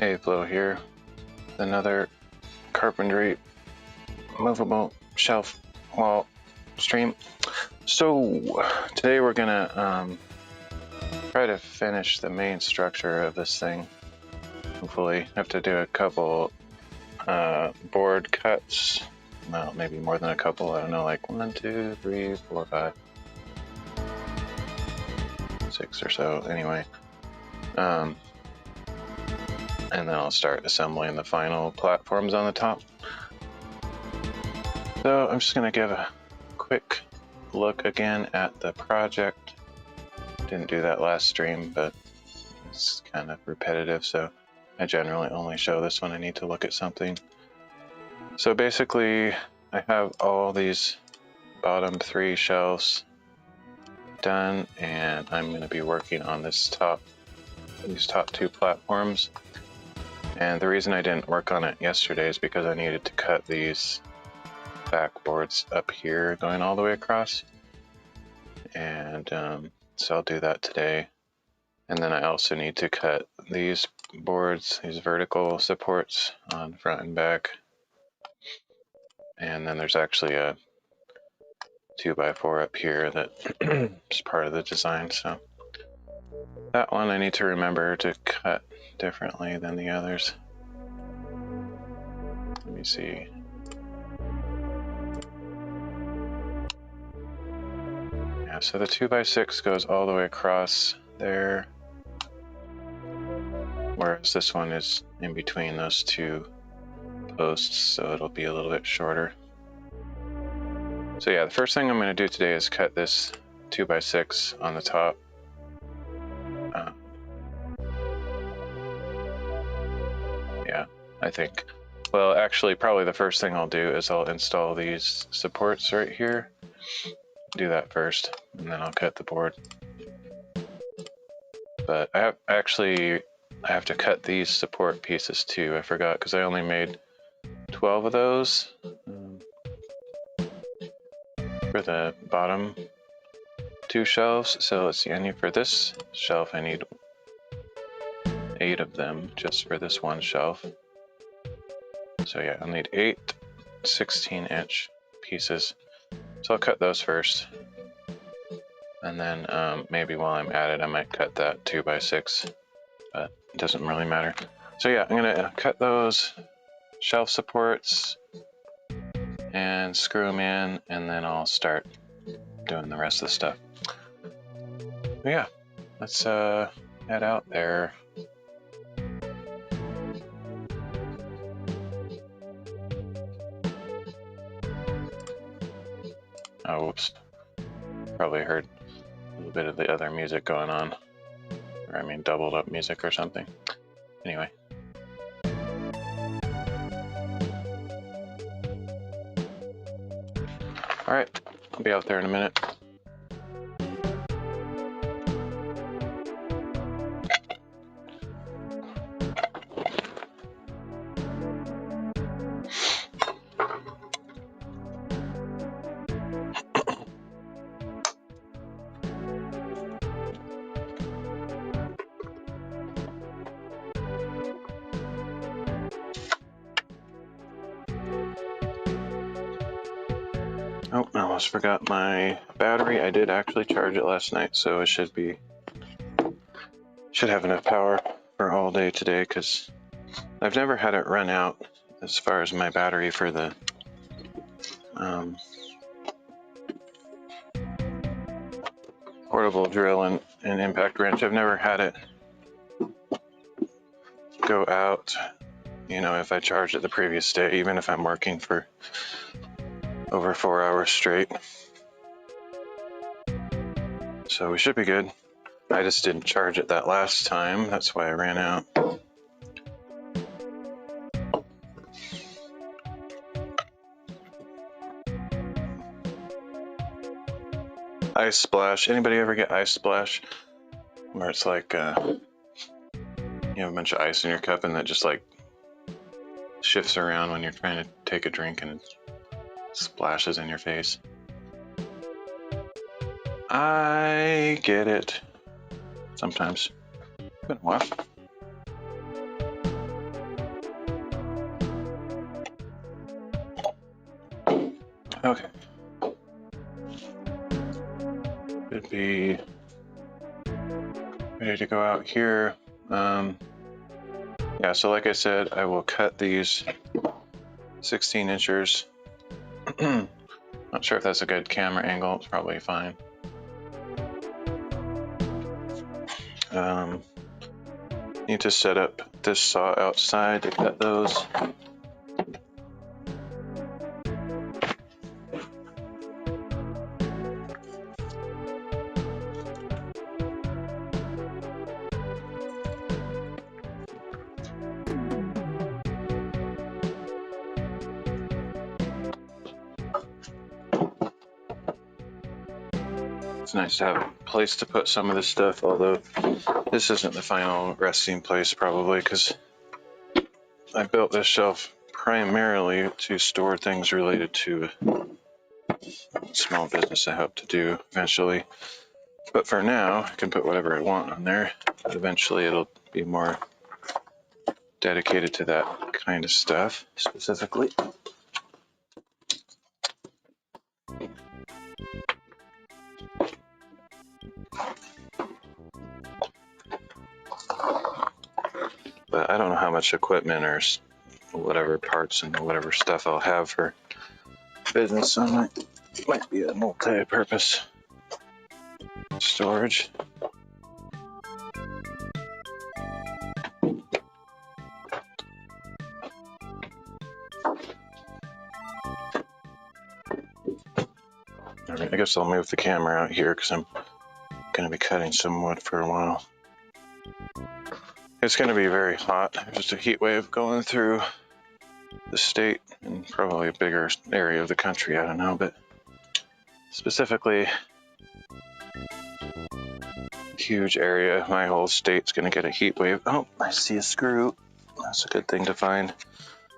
Hey, Flo here. Another carpentry movable shelf wall stream. So today we're gonna try to finish the main structure of this thing. Hopefully, have to do a couple board cuts. Well, maybe more than a couple. I don't know, like 1, 2, 3, 4, 5, 6 or so. Anyway. And then I'll start assembling the final platforms on the top. So I'm just going to give a quick look again at the project. Didn't do that last stream, but it's kind of repetitive, so I generally only show this when I need to look at something. So basically, I have all these bottom 3 shelves done, and I'm going to be working on these top 2 platforms. And the reason I didn't work on it yesterday is because I needed to cut these backboards up here going all the way across. And so I'll do that today. And then I also need to cut these boards, these vertical supports on front and back. And then there's actually a 2x4 up here that is part of the design. So that one I need to remember to cut differently than the others. Let me see. Yeah, so the 2x6 goes all the way across there, whereas this one is in between those 2 posts, so it'll be a little bit shorter. So yeah, the first thing I'm going to do today is cut this 2x6 on the top. Yeah, I think. Well, actually, probably the first thing I'll do is I'll install these supports right here. Do that first, and then I'll cut the board. But I have to cut these support pieces too. I forgot because I only made 12 of those for the bottom 2 shelves. So let's see, for this shelf I need 8 of them just for this one shelf. So yeah, I'll need 8 16-inch pieces. So I'll cut those first. And then maybe while I'm at it, I might cut that 2x6, but it doesn't really matter. So yeah, I'm gonna cut those shelf supports and screw them in, and then I'll start doing the rest of the stuff. But yeah, let's head out there. Oh, whoops. Probably heard a little bit of the other music going on. Or I mean, doubled up music or something. Anyway. Alright, I'll be out there in a minute. Oh, I almost forgot my battery. I did actually charge it last night, so it should have enough power for all day today, because I've never had it run out as far as my battery for the portable drill and impact wrench. I've never had it go out, if I charged it the previous day, even if I'm working for over 4 hours straight. So we should be good. I just didn't charge it that last time. That's why I ran out. Ice splash. Anybody ever get ice splash? Where it's like you have a bunch of ice in your cup and that just like shifts around when you're trying to take a drink and it splashes in your face. I get it. Sometimes. Been a while. Okay. Should be ready to go out here. Yeah, so like I said, I will cut these 16 inchers. Not sure if that's a good camera angle. It's probably fine. Need to set up this saw outside to cut those. It's nice to have a place to put some of this stuff, although this isn't the final resting place probably, because I built this shelf primarily to store things related to a small business I hope to do eventually. But for now, I can put whatever I want on there. But eventually it'll be more dedicated to that kind of stuff specifically. But I don't know how much equipment or whatever parts and whatever stuff I'll have for business, so might be a multi-purpose storage. Alright, I guess I'll move the camera out here because I'm going to be cutting some wood for a while. It's going to be very hot. There's just a heat wave going through the state and probably a bigger area of the country, I don't know, but specifically huge area, my whole state's going to get a heat wave. Oh, I see a screw. That's a good thing to find.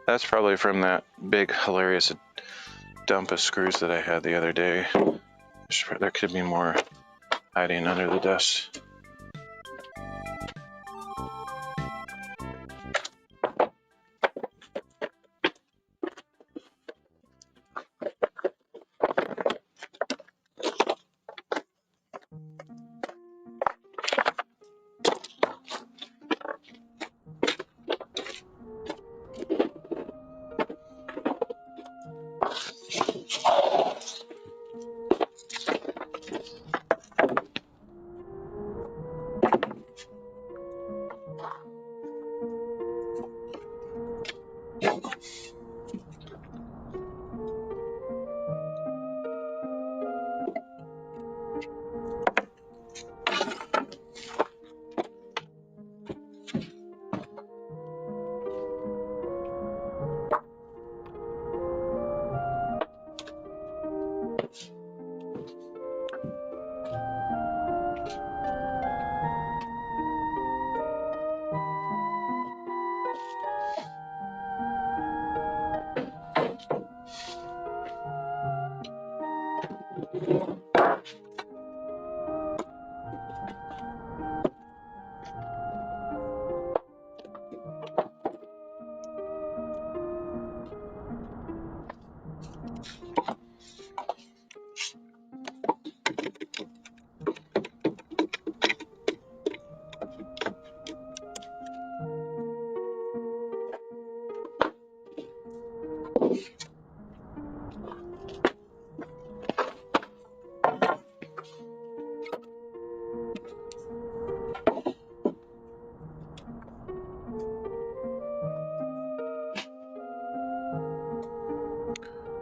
That's probably from that big hilarious dump of screws that I had the other day. There could be more hiding under the dust.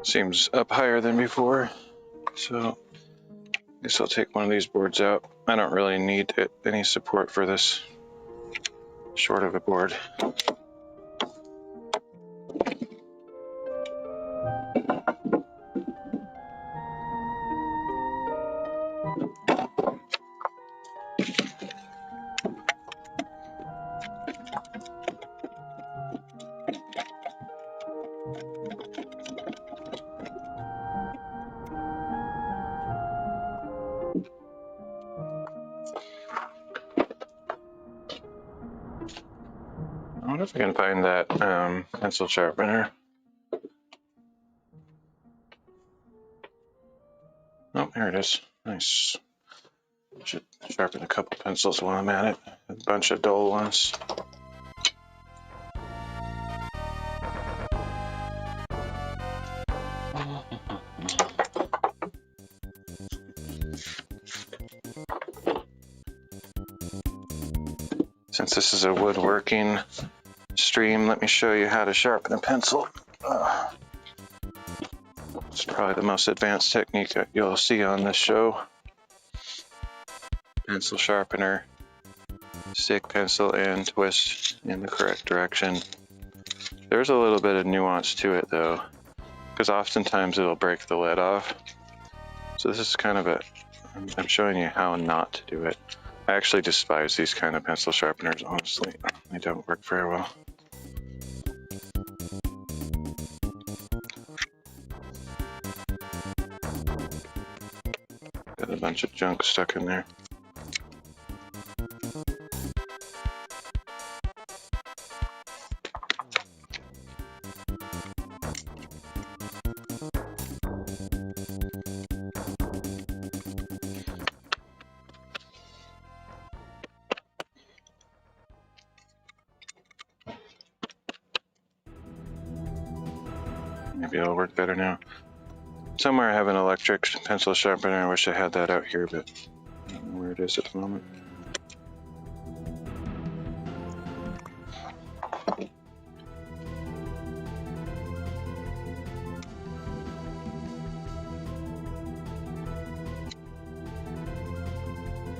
Seems up higher than before, so I guess I'll take one of these boards out. I don't really need any support for this short of a board. I wonder if I can find that pencil sharpener. there it is. Nice. Should sharpen a couple pencils while I'm at it. A bunch of dull ones. Since this is a woodworking stream, let me show you how to sharpen a pencil. It's probably the most advanced technique that you'll see on this show. Pencil sharpener, stick pencil and twist in the correct direction. There's a little bit of nuance to it though, because oftentimes it'll break the lid off. So this is kind of I'm showing you how not to do it. I actually despise these kind of pencil sharpeners, honestly. They don't work very well. Got a bunch of junk stuck in there. Maybe it'll work better now. Somewhere I have an electric pencil sharpener. I wish I had that out here, but I don't know where it is at the moment.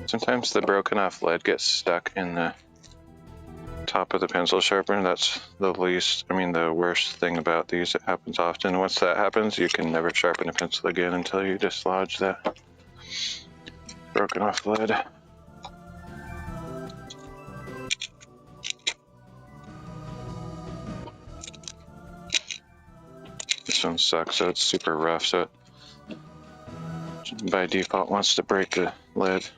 Sometimes the broken off lead gets stuck in the top of the pencil sharpener. That's the worst thing about these. It happens often. Once that happens, you can never sharpen a pencil again until you dislodge that broken off lead. This one sucks, so it's super rough, so it by default wants to break the lid.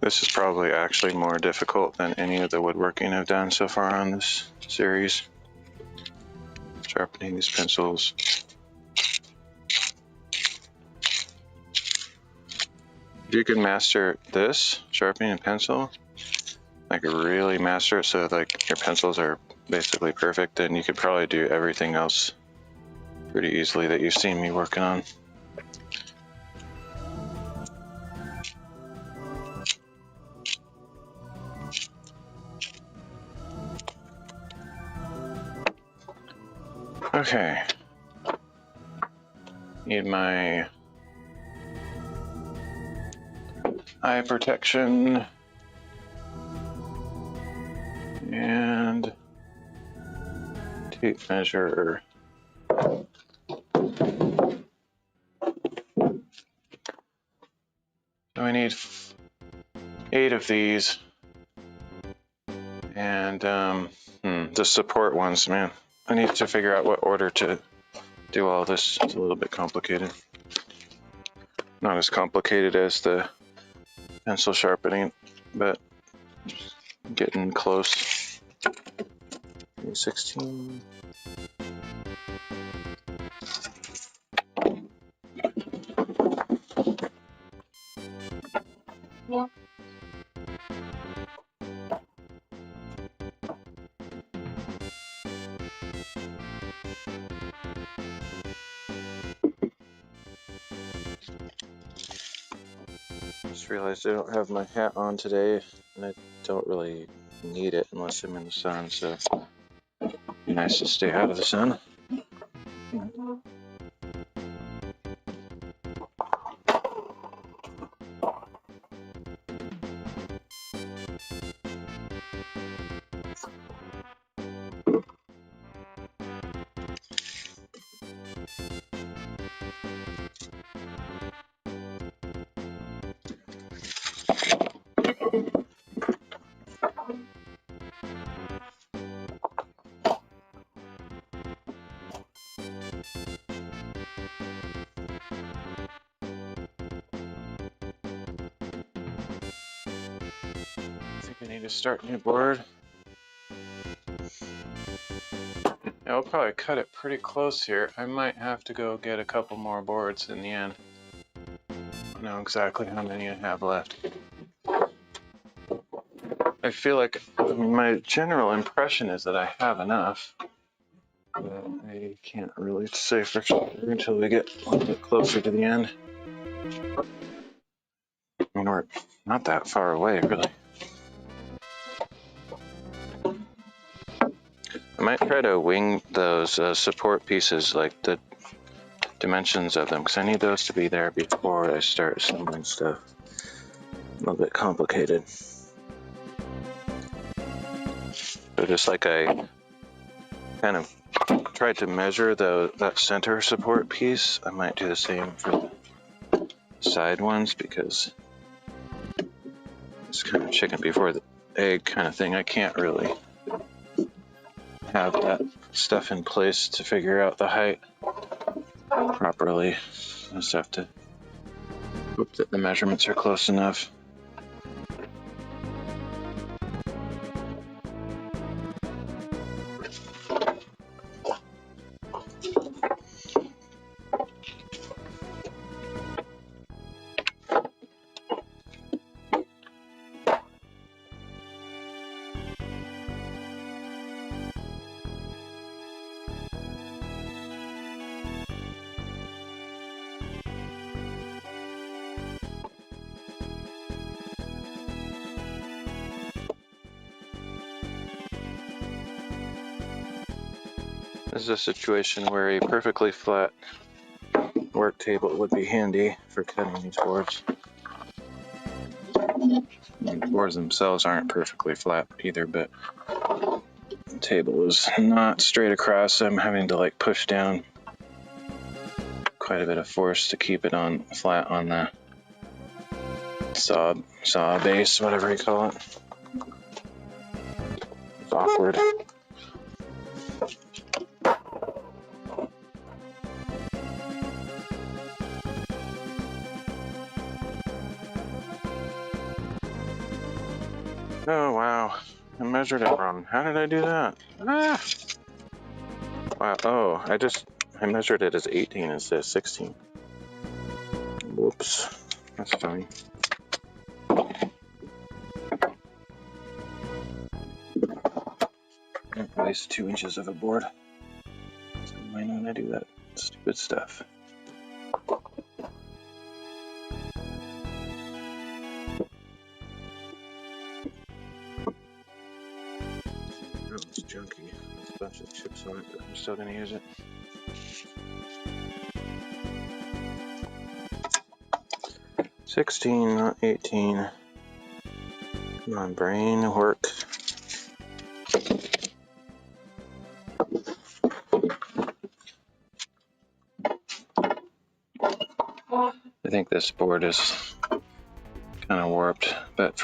This is probably actually more difficult than any of the woodworking I've done so far on this series. Sharpening these pencils. If you can master this, sharpening a pencil, like really master it so like your pencils are basically perfect, then you could probably do everything else pretty easily that you've seen me working on. Okay, need my eye protection and tape measure. So we need 8 of these, and the support ones, man. I need to figure out what order to do all this. It's a little bit complicated. Not as complicated as the pencil sharpening, but getting close. 16. Yeah. Just realized I don't have my hat on today, and I don't really need it unless I'm in the sun, so it'd be nice to stay out of the sun. I need to start a new board. I'll probably cut it pretty close here. I might have to go get a couple more boards in the end. I don't know exactly how many I have left. I feel like my general impression is that I have enough, but I can't really say for sure until we get a little bit closer to the end. I mean, we're not that far away, really. I might try to wing those support pieces, like the dimensions of them, because I need those to be there before I start assembling stuff. A little bit complicated. So just like I kind of tried to measure that center support piece, I might do the same for the side ones, because it's kind of chicken before the egg kind of thing. I can't really have that stuff in place to figure out the height properly. I just have to hope that the measurements are close enough. This is a situation where a perfectly flat work table would be handy for cutting these boards. The boards themselves aren't perfectly flat either, but the table is not straight across, so I'm having to like push down quite a bit of force to keep it on flat on the saw base, whatever you call it. It's awkward. Oh wow, I measured it wrong. How did I do that? Ah! Wow, oh, I measured it as 18 instead of 16. Whoops, that's fine. Don't waste 2 inches of a board. So why don't I do that stupid stuff? Oh, it's junky. There's a bunch of chips on it, but I'm still gonna use it. $16, not 18. Come on, brain, work. I think this board is kind of warped, but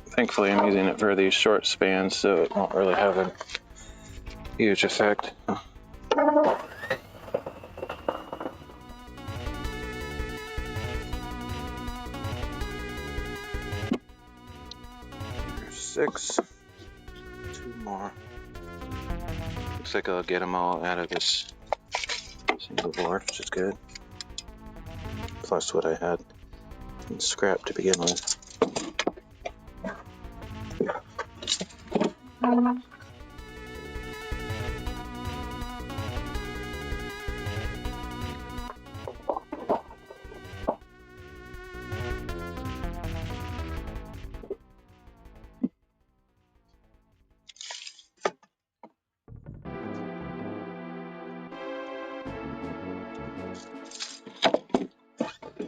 thankfully I'm using it for these short spans, so it won't really have a huge effect. There's 6. 2 more. Looks like I'll get them all out of this single board, which is good. Plus what I had in scrap to begin with.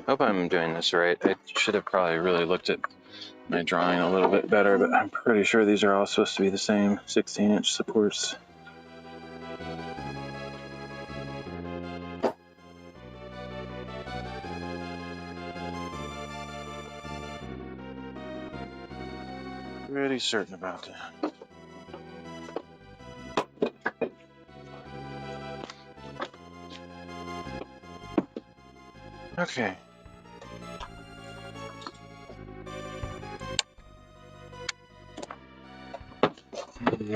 Hope I'm doing this right. I should have probably really looked at my drawing a little bit better, but I'm pretty sure these are all supposed to be the same 16-inch supports. Pretty certain about that. Okay.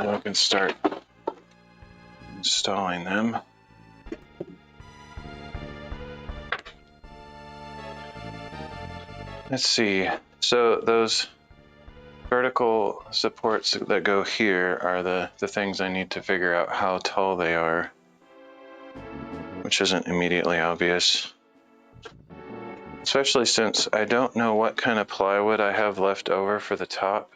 then we can start installing them. Let's see. So those vertical supports that go here are the things I need to figure out how tall they are, which isn't immediately obvious. Especially since I don't know what kind of plywood I have left over for the top.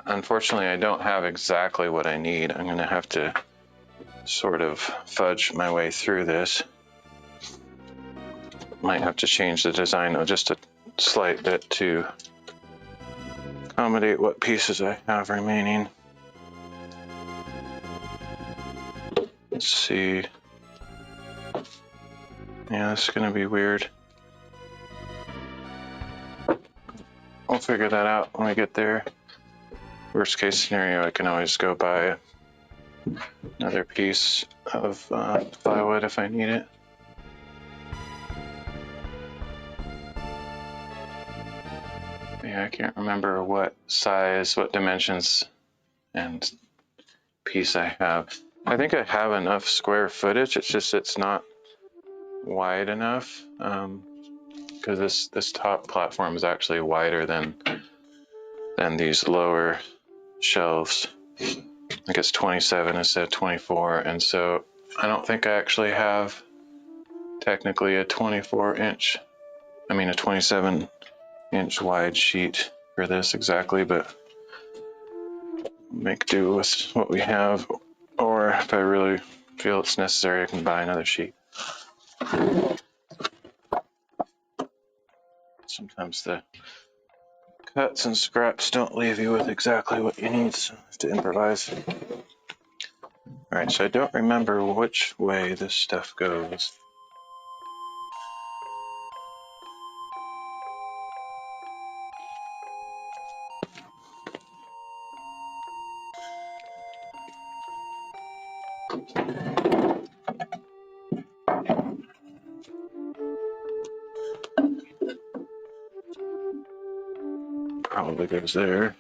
Unfortunately, I don't have exactly what I need. I'm going to have to sort of fudge my way through this. Might have to change the design just a slight bit to accommodate what pieces I have remaining. Let's see. Yeah, this is going to be weird. We'll figure that out when we get there. Worst case scenario, I can always go buy another piece of plywood if I need it. Yeah, I can't remember what size, what dimensions and piece I have. I think I have enough square footage, it's just it's not wide enough, because this top platform is actually wider than these lower shelves. I think it's 27 instead of 24, and so I don't think I actually have technically a 27-inch wide sheet for this exactly, but make do with what we have, or if I really feel it's necessary, I can buy another sheet. Sometimes the cuts and scraps don't leave you with exactly what you need, so you have to improvise. Alright, so I don't remember which way this stuff goes. Probably goes there.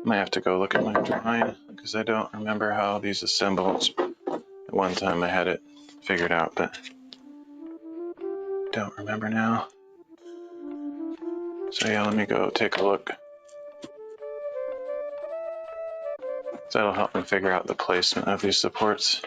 Might have to go look at my drawing because I don't remember how these assemble. At one time I had it figured out, but don't remember now. So yeah, let me go take a look. So that'll help me figure out the placement of these supports.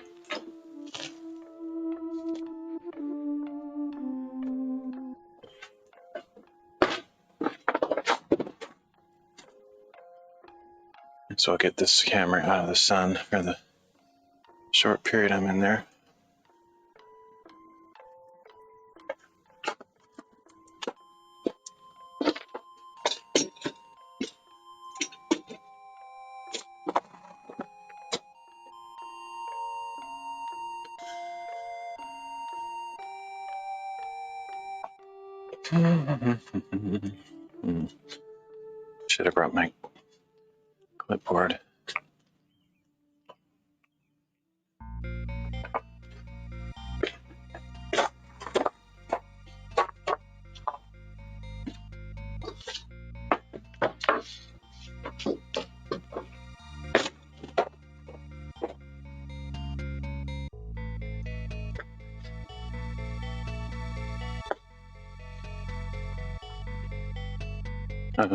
So I'll get this camera out of the sun for the short period I'm in there. Should have brought my clipboard.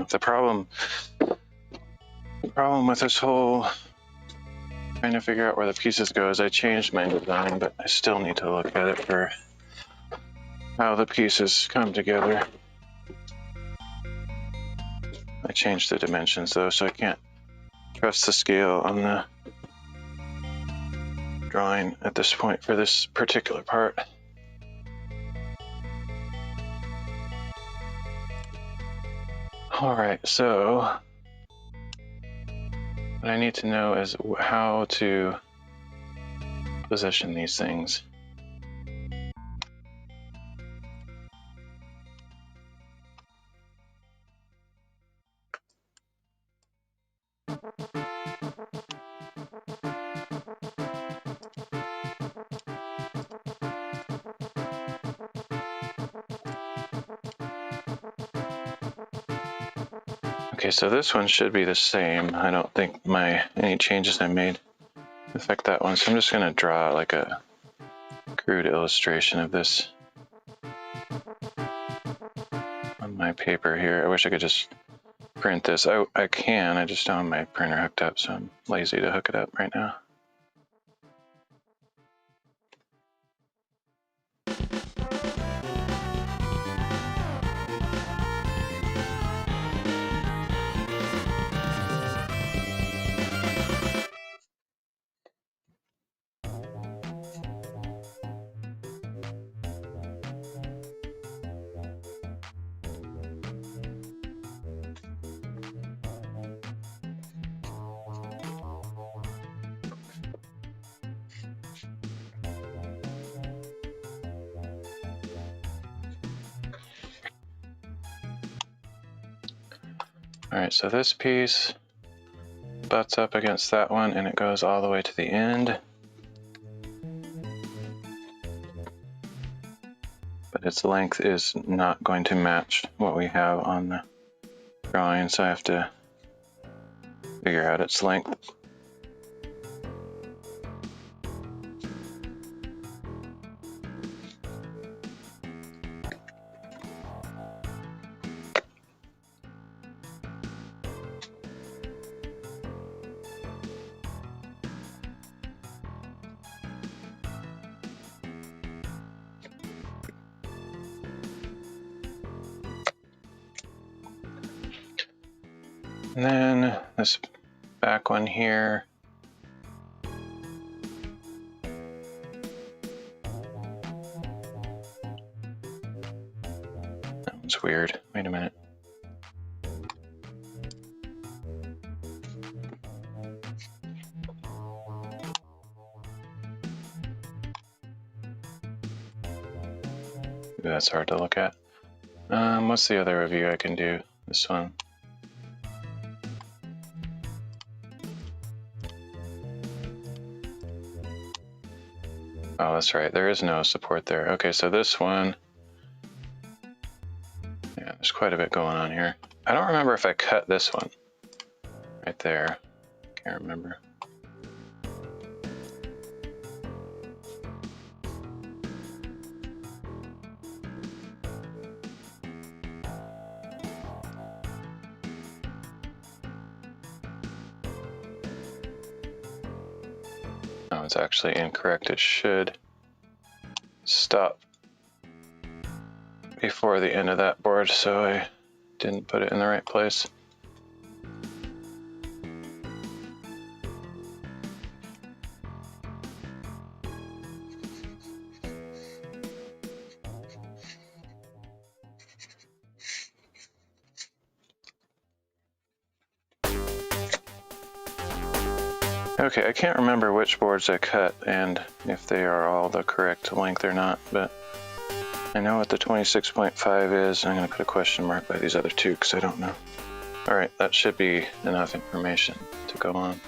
The problem with this whole trying to figure out where the pieces go is I changed my design, but I still need to look at it for how the pieces come together. I changed the dimensions though, so I can't trust the scale on the drawing at this point for this particular part. All right, so what I need to know is how to position these things. Okay, so this one should be the same. I don't think any changes I made affect that one. So I'm just going to draw like a crude illustration of this on my paper here. I wish I could just print this. I can, I just don't have my printer hooked up, so I'm lazy to hook it up right now. All right, so this piece butts up against that one and it goes all the way to the end. But its length is not going to match what we have on the drawing, so I have to figure out its length. And then this back one here. That one's weird. Wait a minute. Ooh, that's hard to look at. What's the other review I can do? This one. Oh, that's right. There is no support there. Okay, so this one, yeah, there's quite a bit going on here. I don't remember if I cut this one right there. Can't remember. No, it's actually incorrect. It should stop before the end of that board, so I didn't put it in the right place. Okay, I can't remember which boards I cut and if they are all the correct length or not, but I know what the 26.5 is. I'm going to put a question mark by these other two because I don't know. All right, that should be enough information to go on.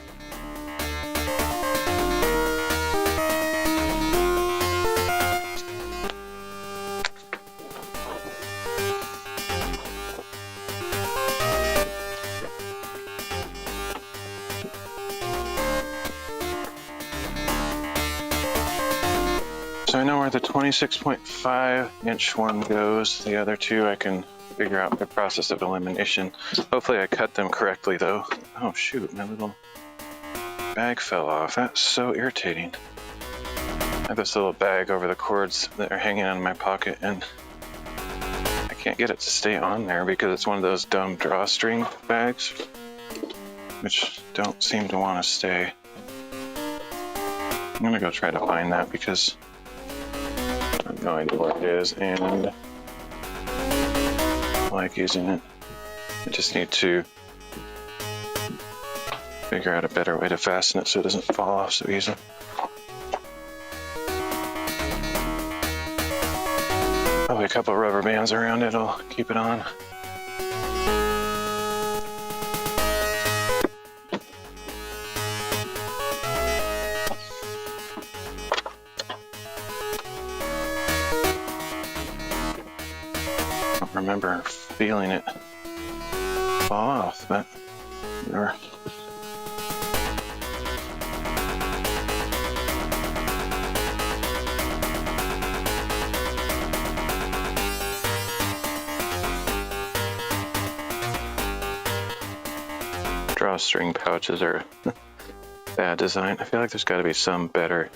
So I know where the 26.5 inch one goes. The other two I can figure out the process of elimination. Hopefully I cut them correctly though. Oh shoot, my little bag fell off. That's so irritating. I have this little bag over the cords that are hanging out of my pocket and I can't get it to stay on there because it's one of those dumb drawstring bags, which don't seem to want to stay. I'm gonna go try to find that because I have no idea where it is and I like using it. I just need to figure out a better way to fasten it so it doesn't fall off so easily. Probably a couple of rubber bands around it will keep it on. I don't remember feeling it fall off, but whatever. Drawstring pouches are bad design. I feel like there's got to be some better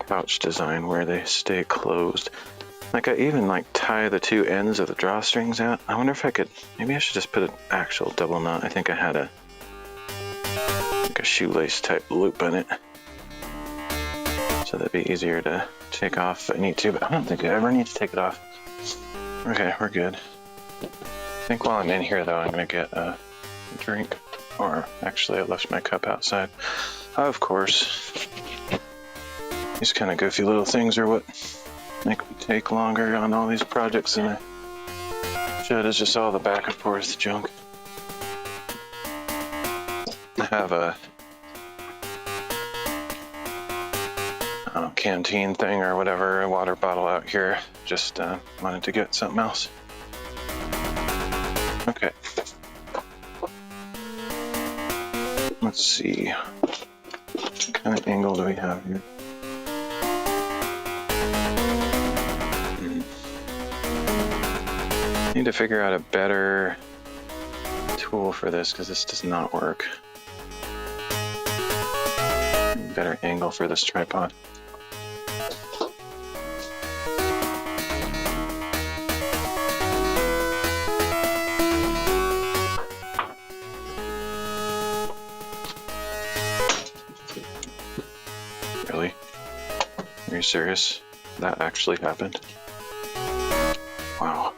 pouch design where they stay closed. Like I even like tie the two ends of the drawstrings out. I wonder if I could, maybe I should just put an actual double knot. I think I had a shoelace type loop in it. So that'd be easier to take off if I need to, but I don't think I ever need to take it off. Okay, we're good. I think while I'm in here though, I'm gonna get a drink. Or actually I left my cup outside. Of course. These kind of goofy little things are what make me take longer on all these projects than I should. It's just all the back and forth junk. I have a canteen thing or whatever, a water bottle out here. Just wanted to get something else. Okay. Let's see. What kind of angle do we have here? Need to figure out a better tool for this because this does not work. Better angle for this tripod. Really? Are you serious? That actually happened? Wow.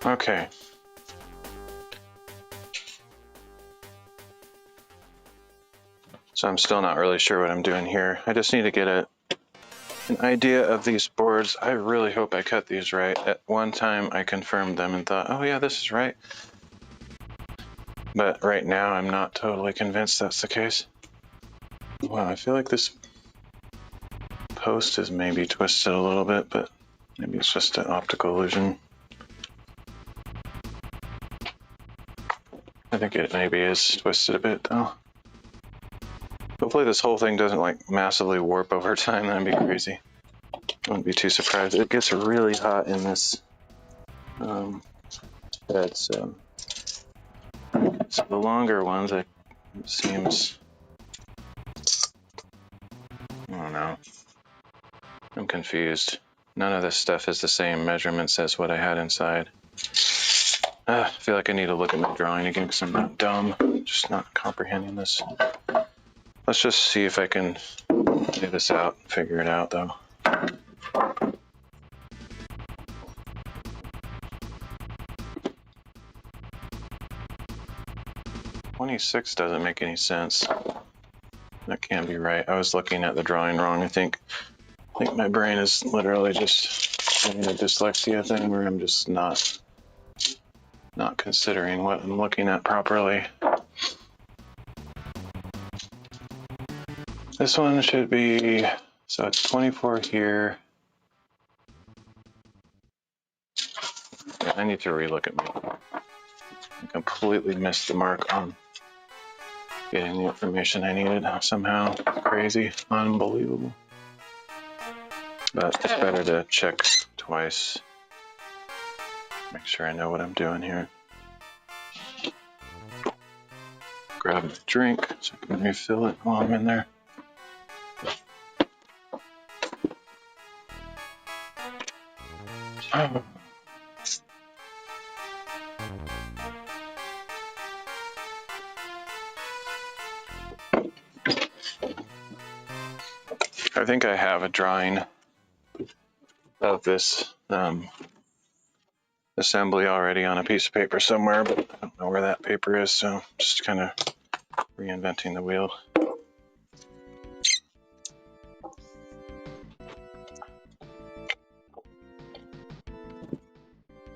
Okay. So I'm still not really sure what I'm doing here. I just need to get an idea of these boards. I really hope I cut these right. At one time I confirmed them and thought, oh yeah, this is right. But right now I'm not totally convinced that's the case. Wow, I feel like this post is maybe twisted a little bit, but maybe it's just an optical illusion. I think it maybe is twisted a bit though. Hopefully this whole thing doesn't like massively warp over time. That'd be crazy. I wouldn't be too surprised. It gets really hot in this bed, so the longer ones, it seems, I don't know. I'm confused. None of this stuff is the same measurements as what I had inside. I feel like I need to look at my drawing again because I'm not dumb, just not comprehending this. Let's just see if I can lay this out and figure it out though. $26 doesn't make any sense. That can't be right. I was looking at the drawing wrong. I think my brain is literally just doing a dyslexia thing where I'm just not considering what I'm looking at properly. This one should be, so it's 24 here. Yeah, I need to relook at me. I completely missed the mark on getting the information I needed somehow. Crazy, unbelievable. But it's better to check twice. Make sure I know what I'm doing here. Grab a drink so I can refill it while I'm in there. Oh. I think I have a drawing of this assembly already on a piece of paper somewhere, but I don't know where that paper is, so I'm just kind of reinventing the wheel.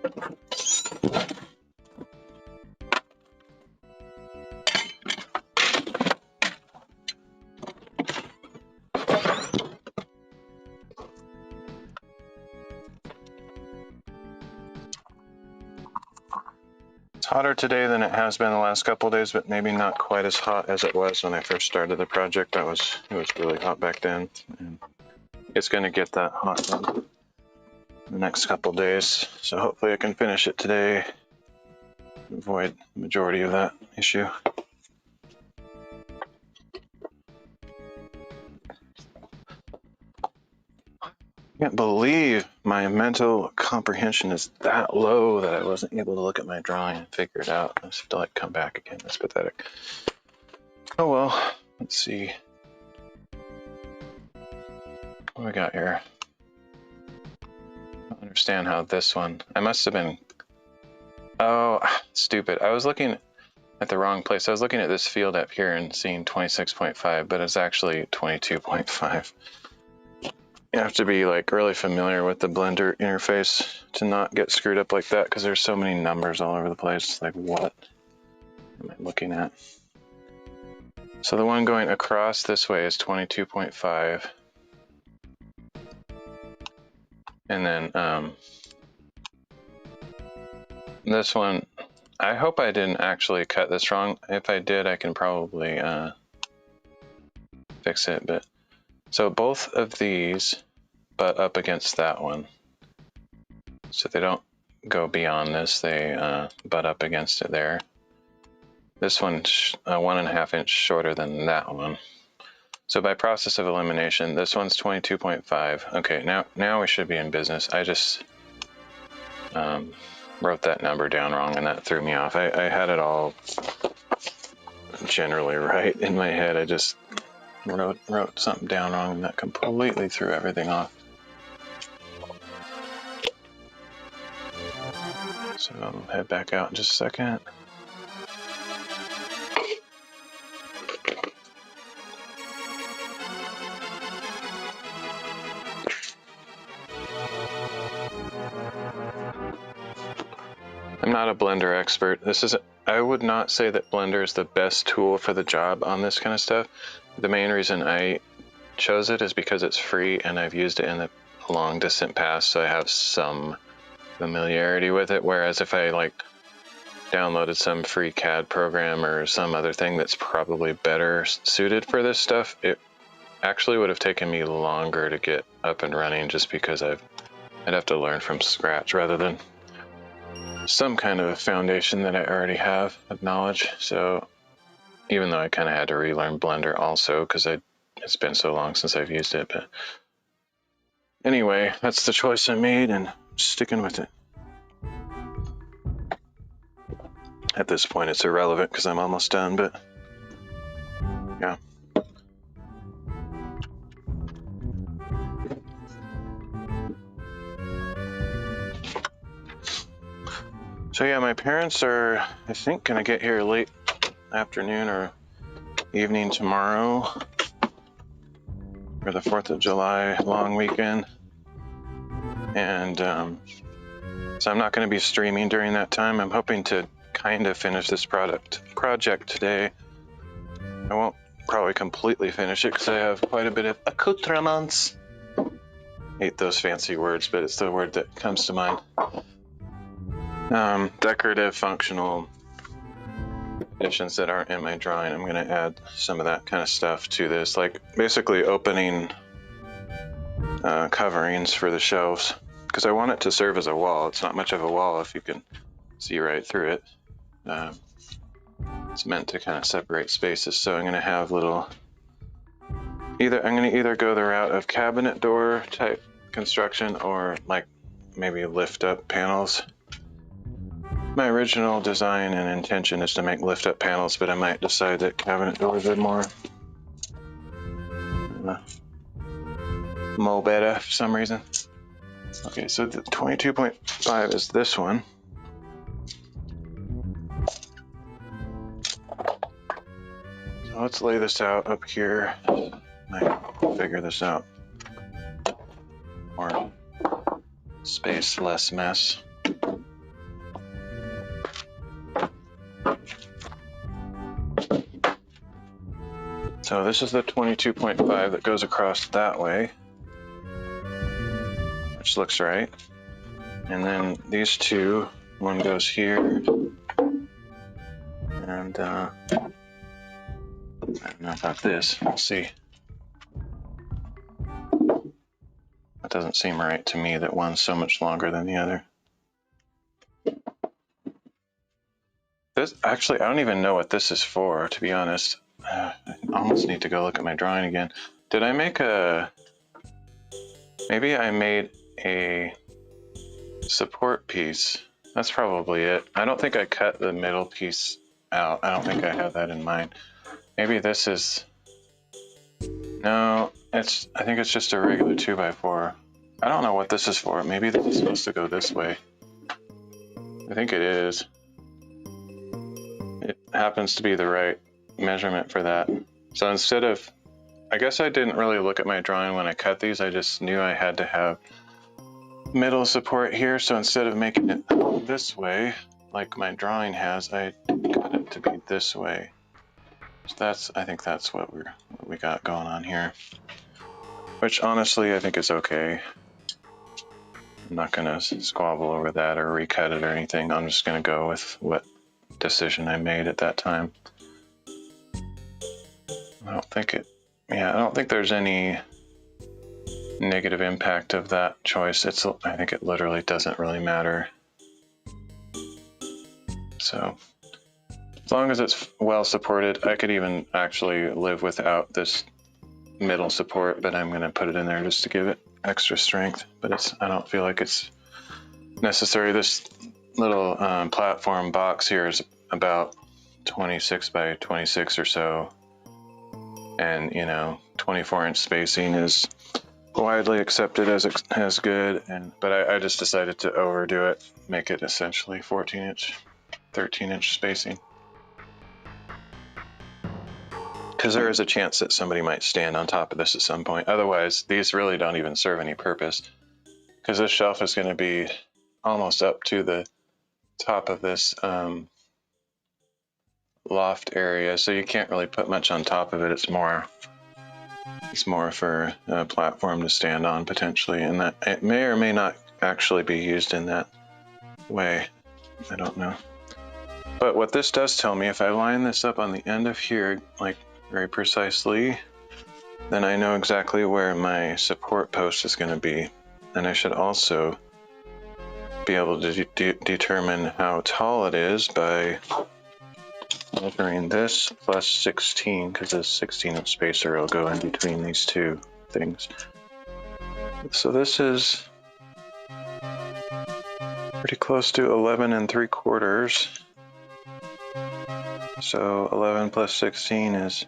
It's hotter today than it has been the last couple of days, but maybe not quite as hot as it was when I first started the project. It was really hot back then, and it's going to get that hot in the next couple of days. So hopefully I can finish it today, avoid the majority of that issue. I can't believe my mental comprehension is that low that I wasn't able to look at my drawing and figure it out. I just have to like come back again. That's pathetic. Oh well, let's see. What do we got here? I don't understand how this one, I must have been, oh, stupid. I was looking at the wrong place. I was looking at this field up here and seeing 26.5, but it's actually 22.5. You have to be like really familiar with the Blender interface to not get screwed up like that, because there's so many numbers all over the place. Like, what am I looking at? So the one going across this way is 22.5. And then this one, I hope I didn't actually cut this wrong. If I did, I can probably fix it. But so both of these butt up against that one. So they don't go beyond this, they butt up against it there. This one's 1.5 inches shorter than that one. So by process of elimination, this one's 22.5. Okay, now we should be in business. I just wrote that number down wrong and that threw me off. I had it all generally right in my head. I just wrote something down wrong and that completely threw everything off. So I'll head back out in just a second. I'm not a Blender expert. I would not say that Blender is the best tool for the job on this kind of stuff. The main reason I chose it is because it's free and I've used it in the long distant past, so I have some familiarity with it. Whereas if I like downloaded some free CAD program or some other thing that's probably better suited for this stuff, it actually would have taken me longer to get up and running, just because I'd have to learn from scratch rather than some kind of a foundation that I already have of knowledge. So even though I kind of had to relearn Blender also, because it's been so long since I've used it. But anyway, that's the choice I made and I'm sticking with it. At this point, it's irrelevant because I'm almost done, but yeah. So yeah, my parents are, I think, gonna get here late afternoon or evening tomorrow for the 4th of July long weekend. And so I'm not gonna be streaming during that time. I'm hoping to kind of finish this project today. I won't probably completely finish it because I have quite a bit of accoutrements. Hate those fancy words, but it's the word that comes to mind. Decorative, functional additions that aren't in my drawing. I'm going to add some of that kind of stuff to this, like basically opening coverings for the shelves, because I want it to serve as a wall. It's not much of a wall if you can see right through it. It's meant to kind of separate spaces, so I'm going to have little, I'm going to either go the route of cabinet door type construction or like maybe lift up panels. My original design and intention is to make lift up panels, but I might decide that cabinet doors are more better for some reason. Okay, so the 22.5 is this one. So let's lay this out up here. Might figure this out. More space, less mess. So this is the 22.5 that goes across that way, which looks right. And then these two, one goes here, and I don't know about this, we'll see. That doesn't seem right to me that one's so much longer than the other. This, actually, I don't even know what this is for, to be honest. I almost need to go look at my drawing again. Did I make a... Maybe I made a support piece. That's probably it. I don't think I cut the middle piece out. I don't think I have that in mind. Maybe this is... No, I think it's just a regular 2x4. I don't know what this is for. Maybe this is supposed to go this way. I think it is. It happens to be the right measurement for that. So instead of... I guess I didn't really look at my drawing when I cut these. I just knew I had to have middle support here. So instead of making it this way, like my drawing has, I cut it to be this way. So I think that's what we got going on here. Which honestly, I think is okay. I'm not gonna squabble over that or recut it or anything. I'm just gonna go with what decision I made at that time. I don't think there's any negative impact of that choice. I think it literally doesn't really matter. So as long as it's well supported, I could even actually live without this middle support, but I'm gonna put it in there just to give it extra strength. But I don't feel like it's necessary. This little platform box here is about 26 by 26 or so. And, 24-inch spacing is widely accepted as good. But I just decided to overdo it, make it essentially 14-inch, 13-inch spacing. Because there is a chance that somebody might stand on top of this at some point. Otherwise, these really don't even serve any purpose. Because this shelf is going to be almost up to the top of this loft area, so you can't really put much on top of it. It's more for a platform to stand on potentially, and that it may or may not actually be used in that way. I don't know. But what this does tell me, if I line this up on the end of here, like very precisely, then I know exactly where my support post is going to be. And I should also be able to determine how tall it is by measuring this plus 16, because this 16-inch spacer will go in between these two things. So this is pretty close to 11 3/4. So 11 plus 16 is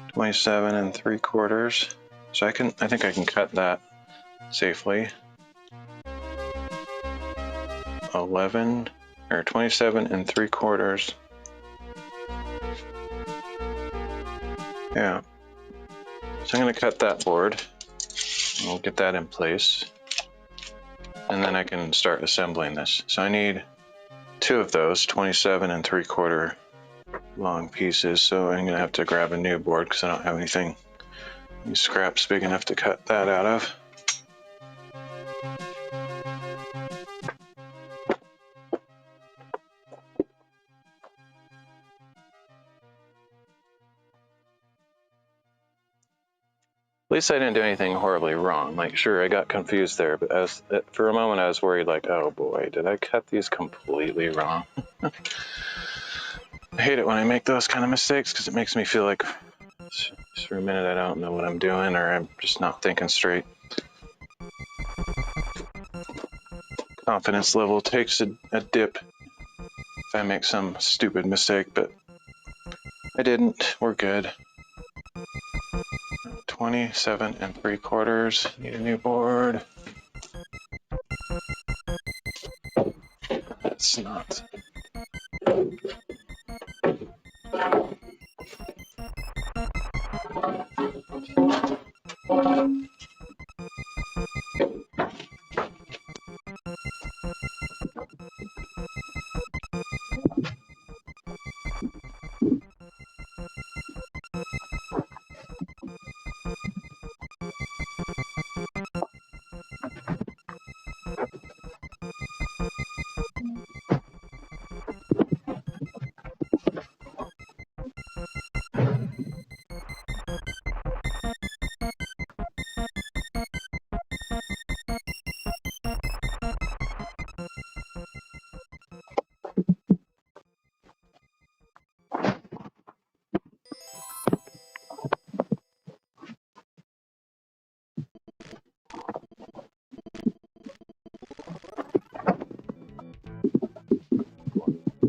27 3/4. So I think I can cut that safely. 27 3/4. Yeah. So I'm going to cut that board. We'll get that in place. And then I can start assembling this. So I need two of those 27 3/4 long pieces. So I'm going to have to grab a new board because I don't have any scraps big enough to cut that out of. At least I didn't do anything horribly wrong. Like, sure, I got confused there, but for a moment I was worried, like, oh boy, did I cut these completely wrong? I hate it when I make those kind of mistakes because it makes me feel like just for a minute I don't know what I'm doing, or I'm just not thinking straight. Confidence level takes a dip if I make some stupid mistake, but I didn't. We're good. 27 3/4. Need a new board. That's not.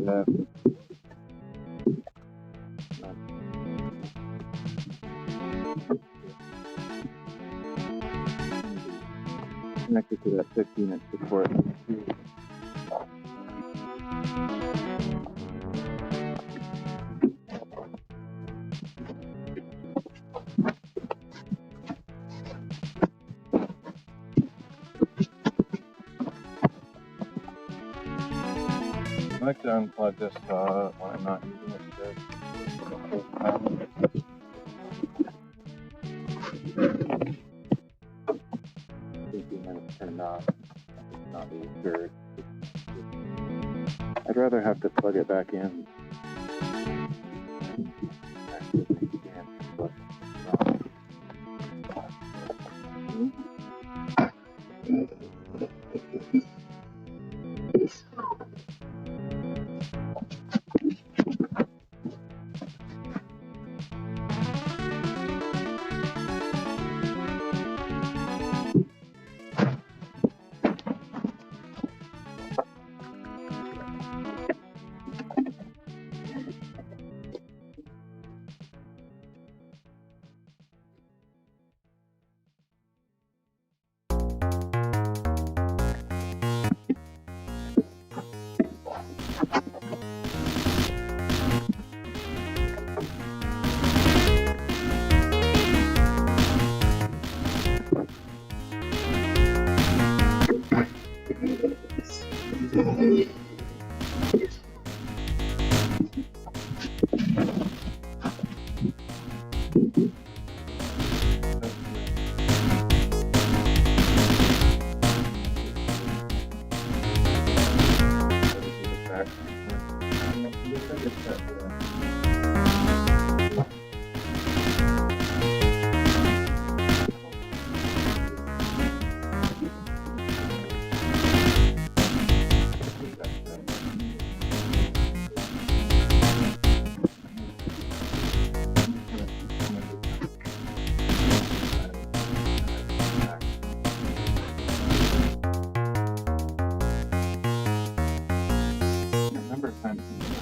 that. Connected to that 15-inch support. I like to unplug this saw when I'm not using it today. 15 minutes turned off. Not really sure. I'd rather have to plug it back in.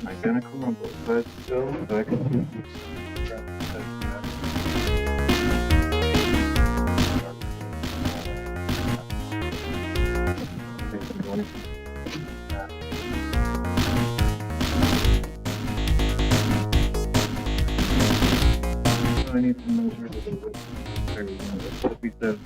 Identical on both sides still, so I can I need to measure the width. There we go. That's what we said.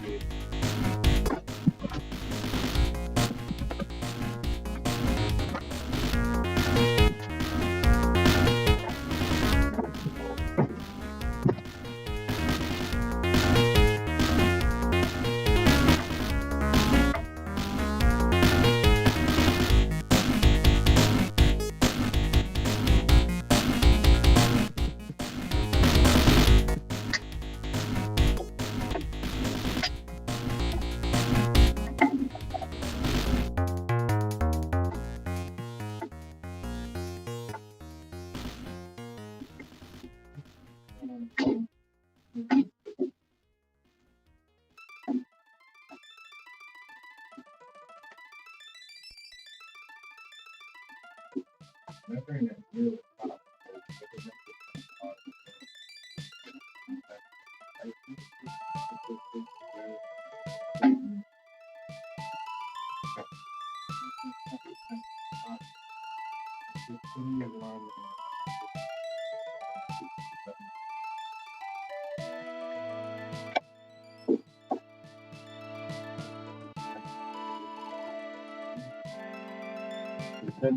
That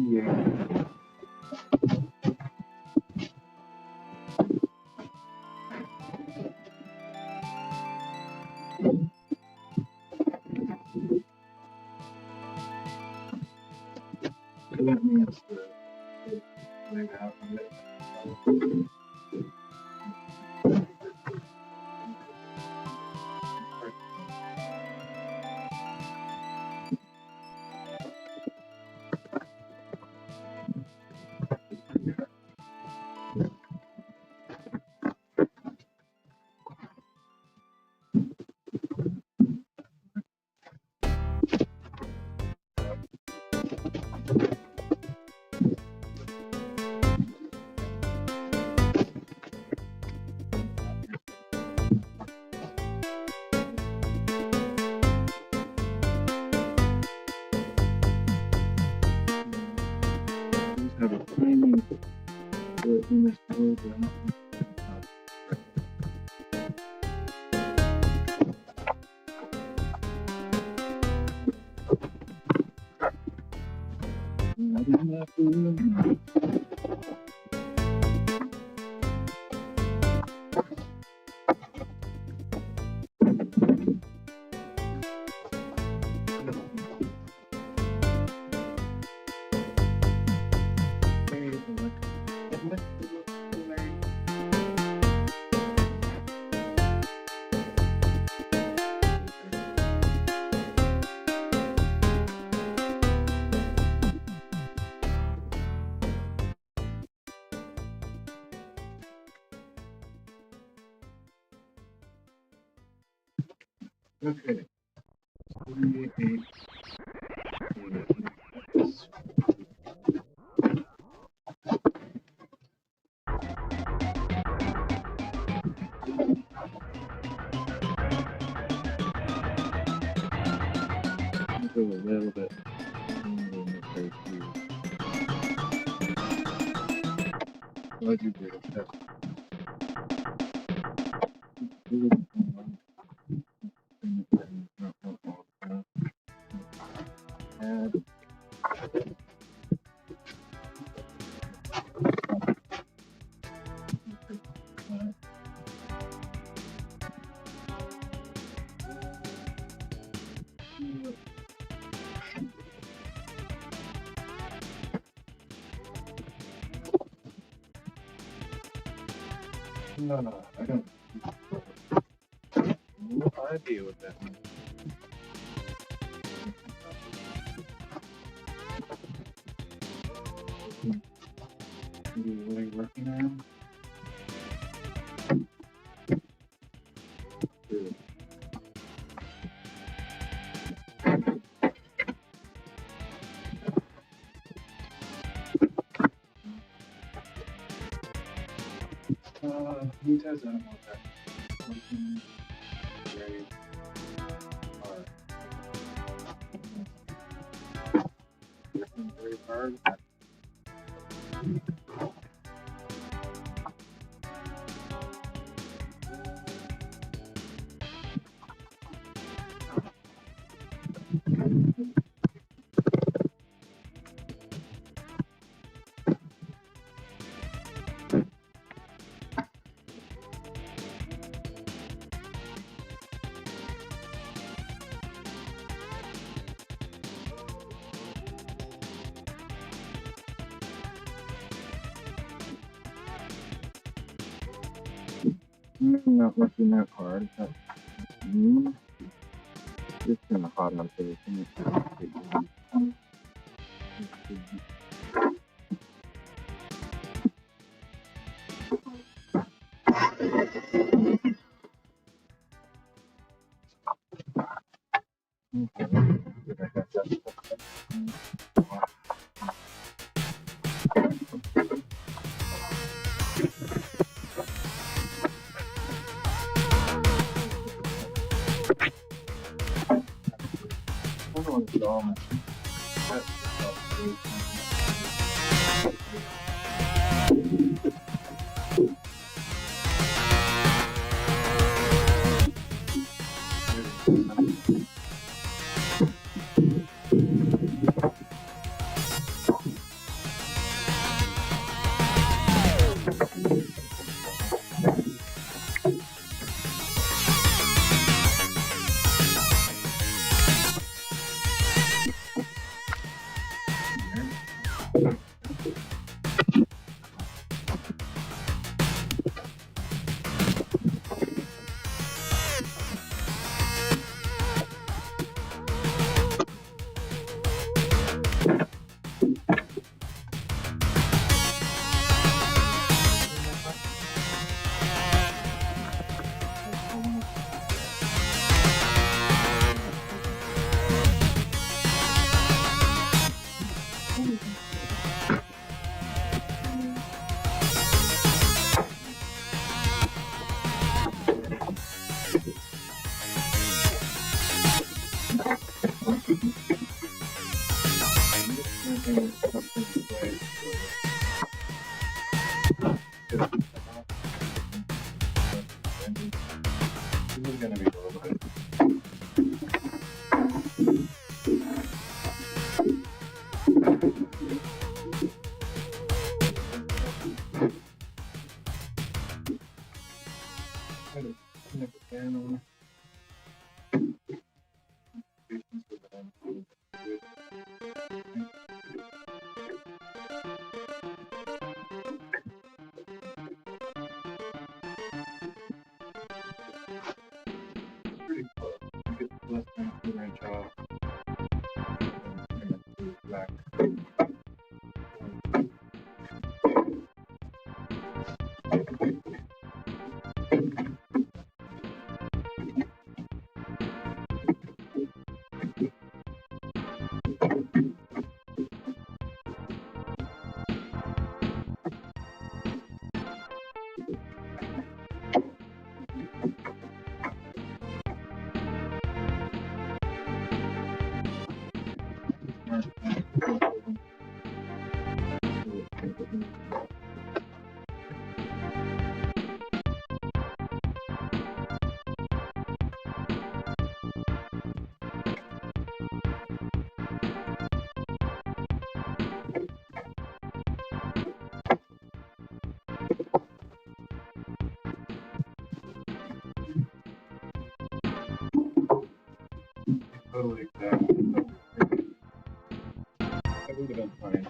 means the out of it. Okay. Go a little bit. Why'd you do that? No, I don't. No idea what that means. What are you working on? Who does that? I don't want that. Working very hard. Working very hard. Not working that hard. It's kind of hot out there. Totally exact. That would have been fine.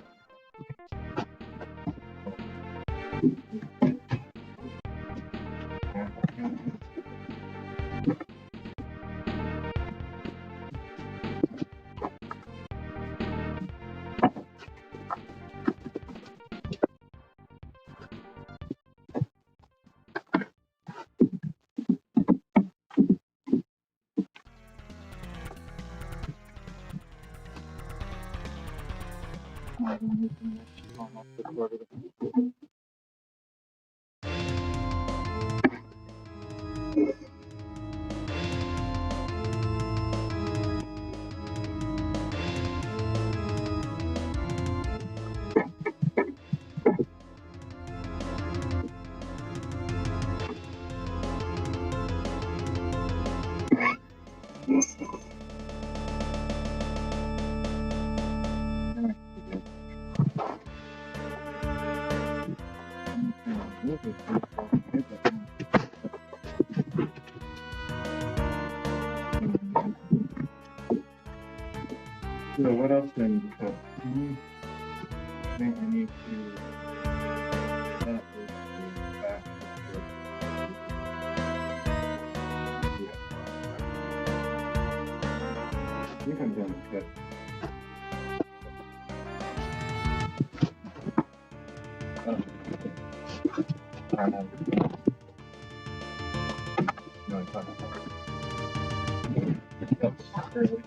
Almost recorded. So what else do I need to cut? I think I need to that is the back of I think I'm done with cut. I know. No, it's not. That's early.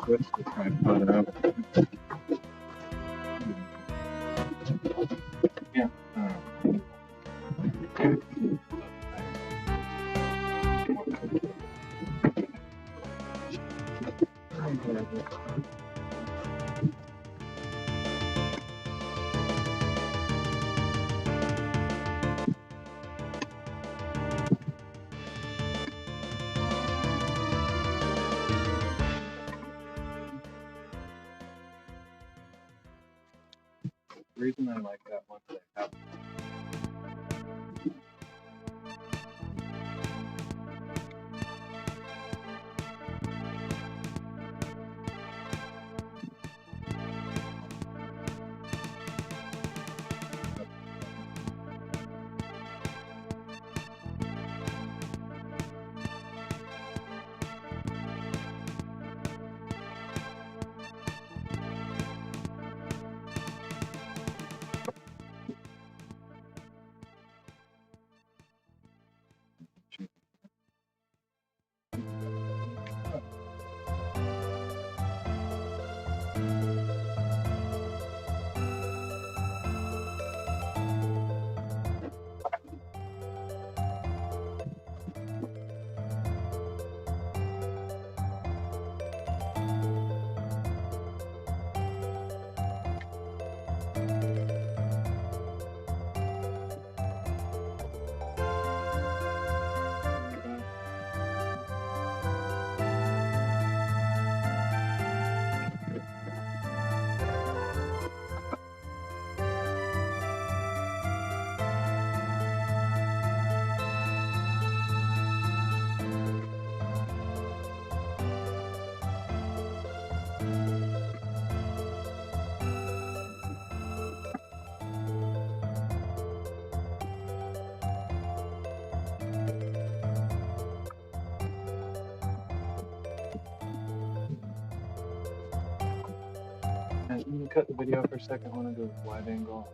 Switch to try and put it up. Yeah. The reason I like that one is I have you can cut the video for a second. I want to go wide angle.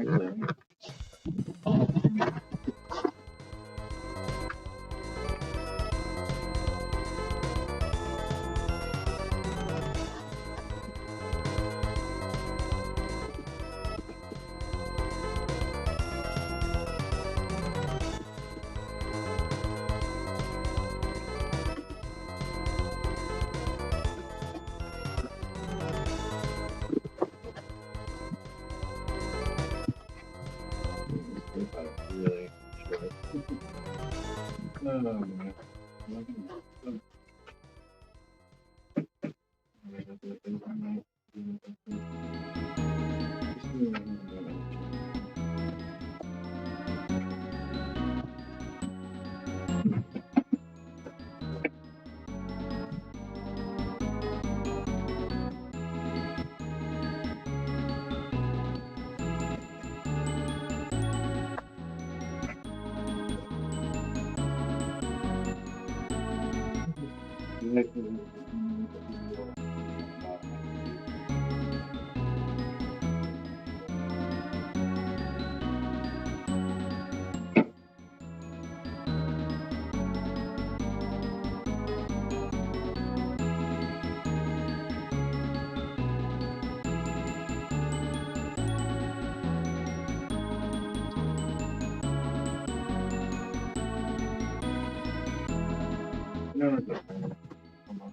Really short. Oh, man. No, no, no. Come on.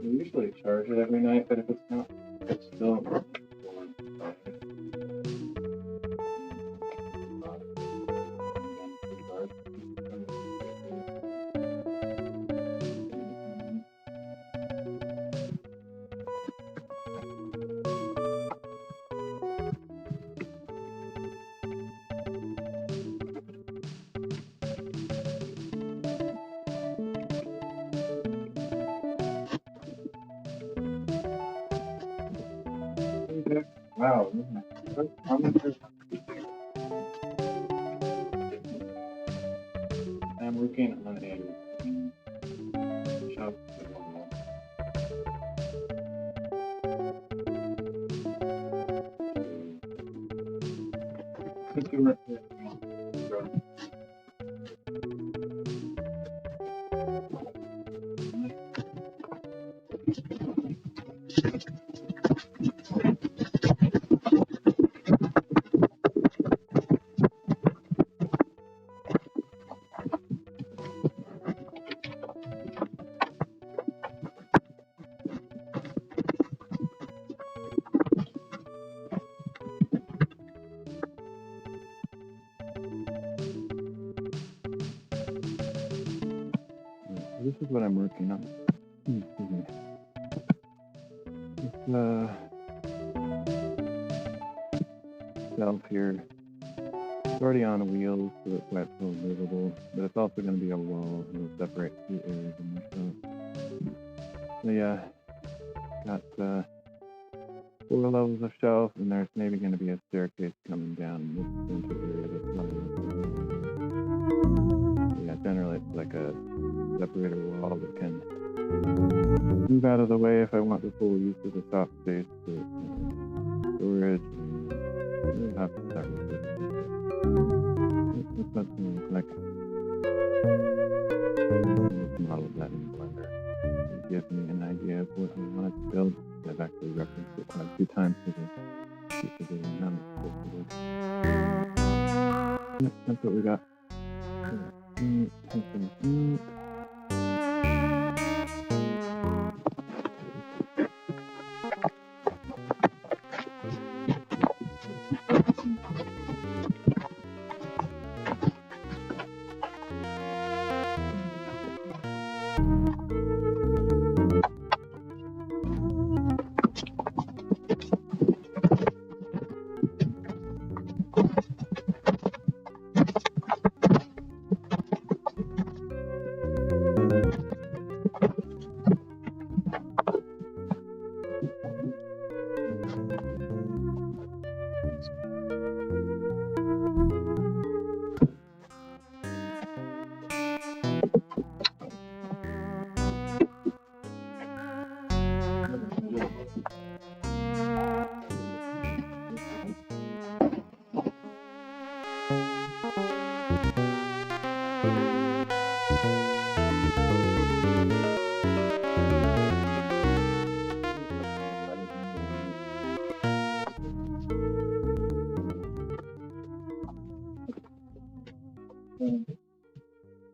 We usually charge it every night, but if it's not, it's still wow. I'm working on a shop. Consumer. This is what I'm working on. Excuse me. It's shelf here. It's already on wheels, so it's why it's so movable. But it's also going to be a wall and it'll separate two areas in the shop. So yeah, got 4 levels of shelf, and there's maybe going to be a staircase coming down this center area. That's not yeah, generally it's like a separator wall that can move out of the way if I want the full use of the shop space for storage. We'll have to start with it. What's that going to look like? Let's model that in Blender. It gives me an idea of what I want to build. I've actually referenced it quite a few times to the Yep, that's what we got.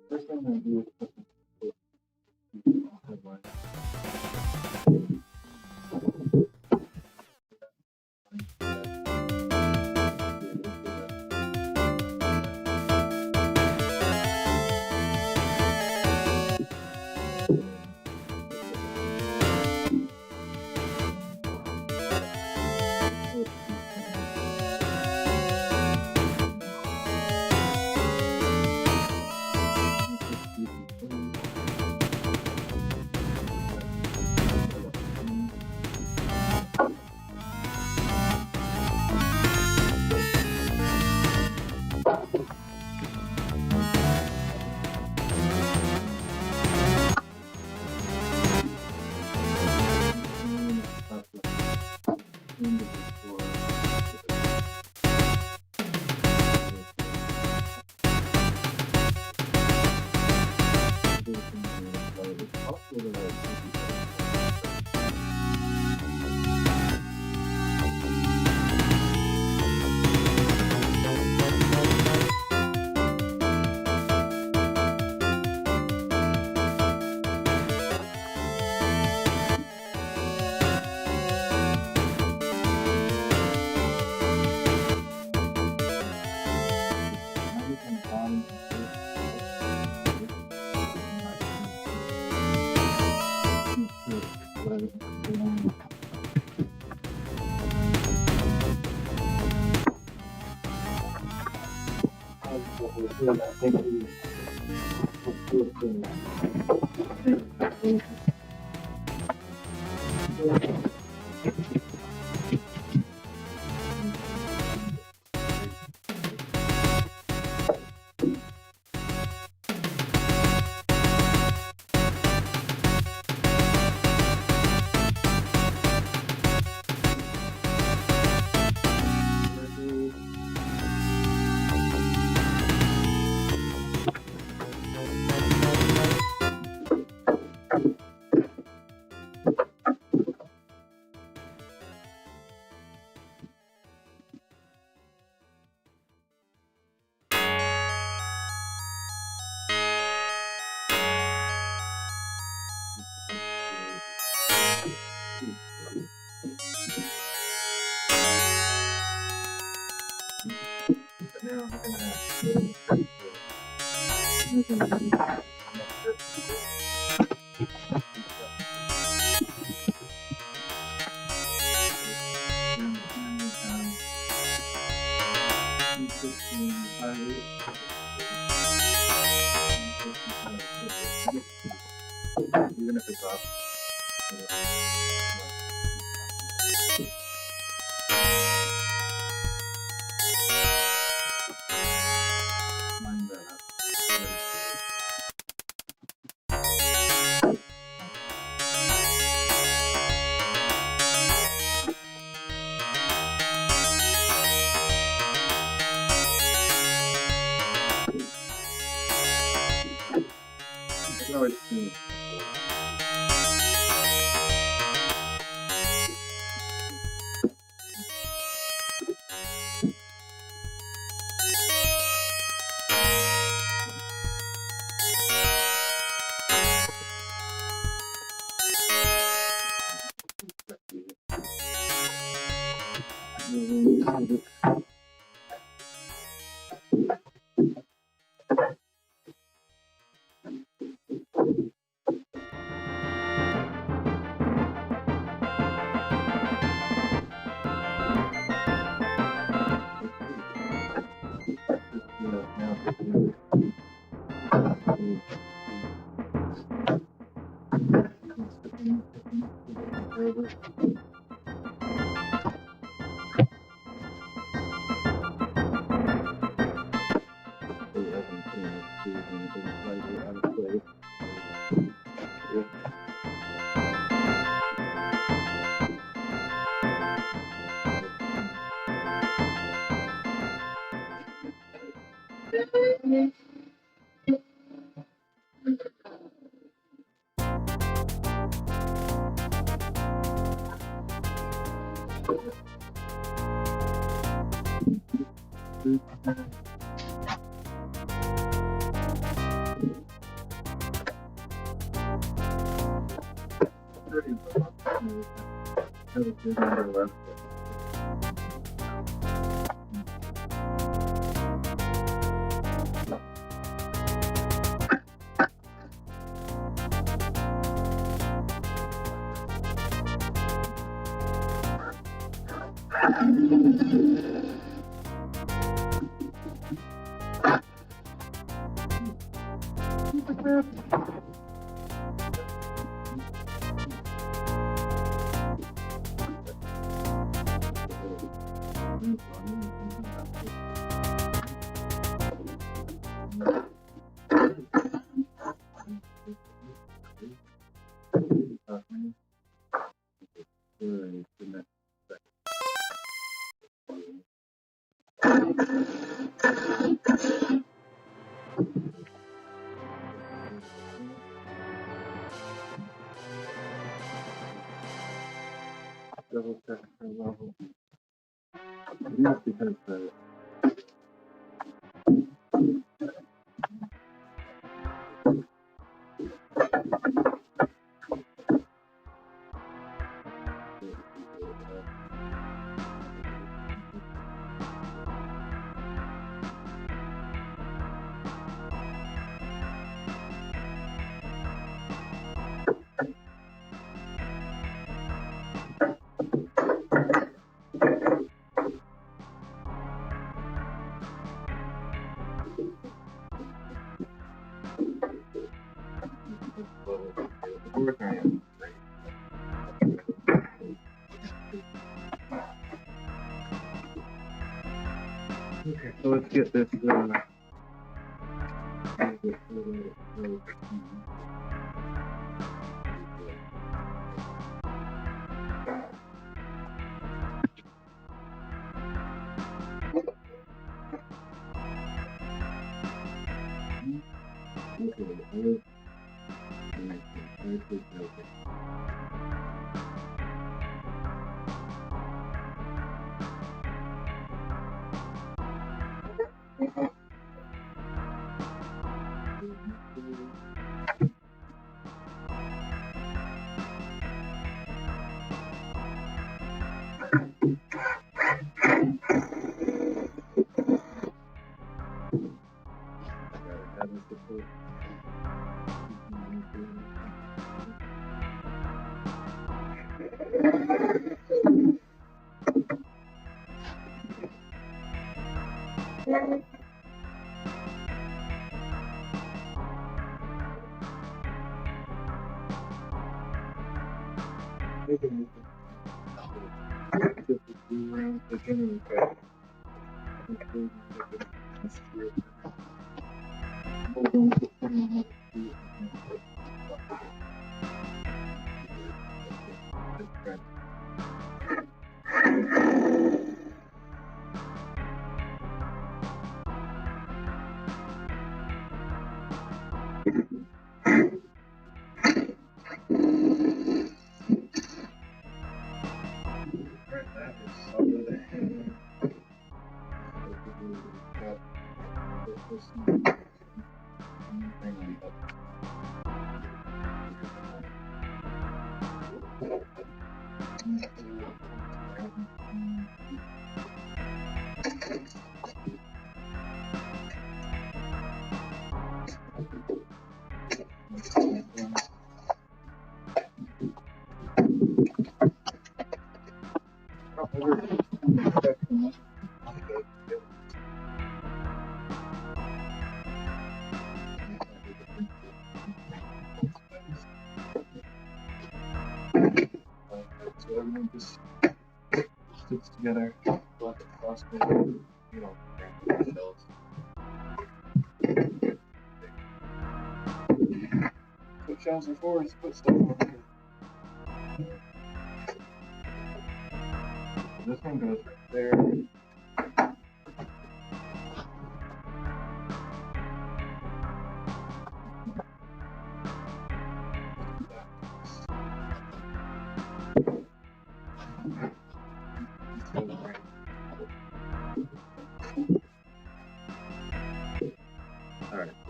First thing I'm gonna do is put headline. Even if it's up. Mind that. I can always do. Double check her level. Not because the okay, so let's get this so everyone just sticks together, like a crossfit, you know, shells. That's what shells are for, is to put stuff on here. So this one goes right there.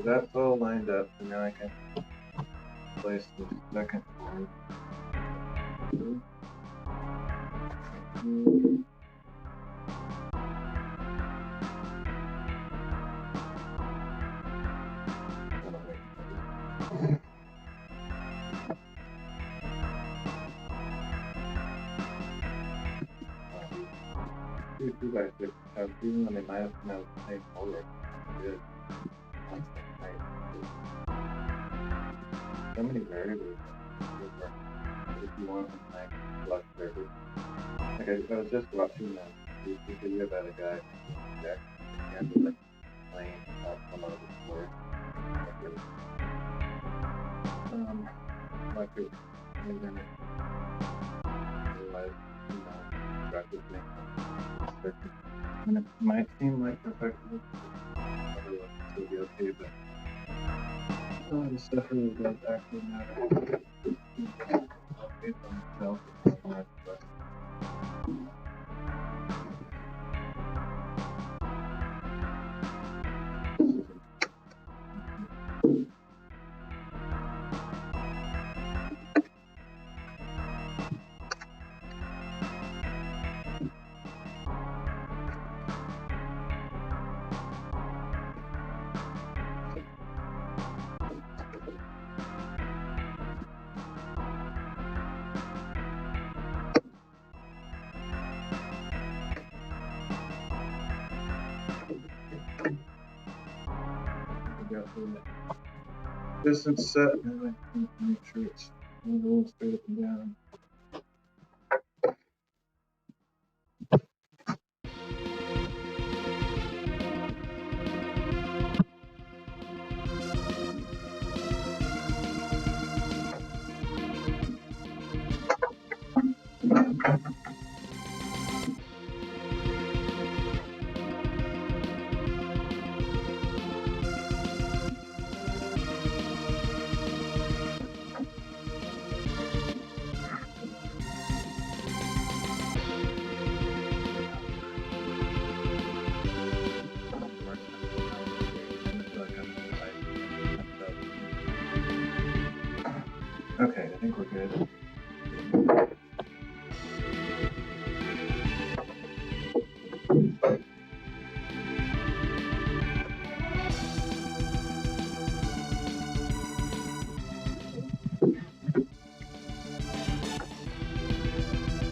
that's all lined up, and now I can place the second board. Two by six have, even when they might have come out of the same color, that's good. So many variables. If you want them like flush variables. Like I was just watching this video about a guy making deck and like playing off some of the board. Electric and then it realized, practice makes sense. And it might seem like perfection, otherwise it will be okay, but the stuff really does actually matter. Based on itself, it's not but distance set, and I need to make sure it's a little straight up and down. Okay, I think we're good.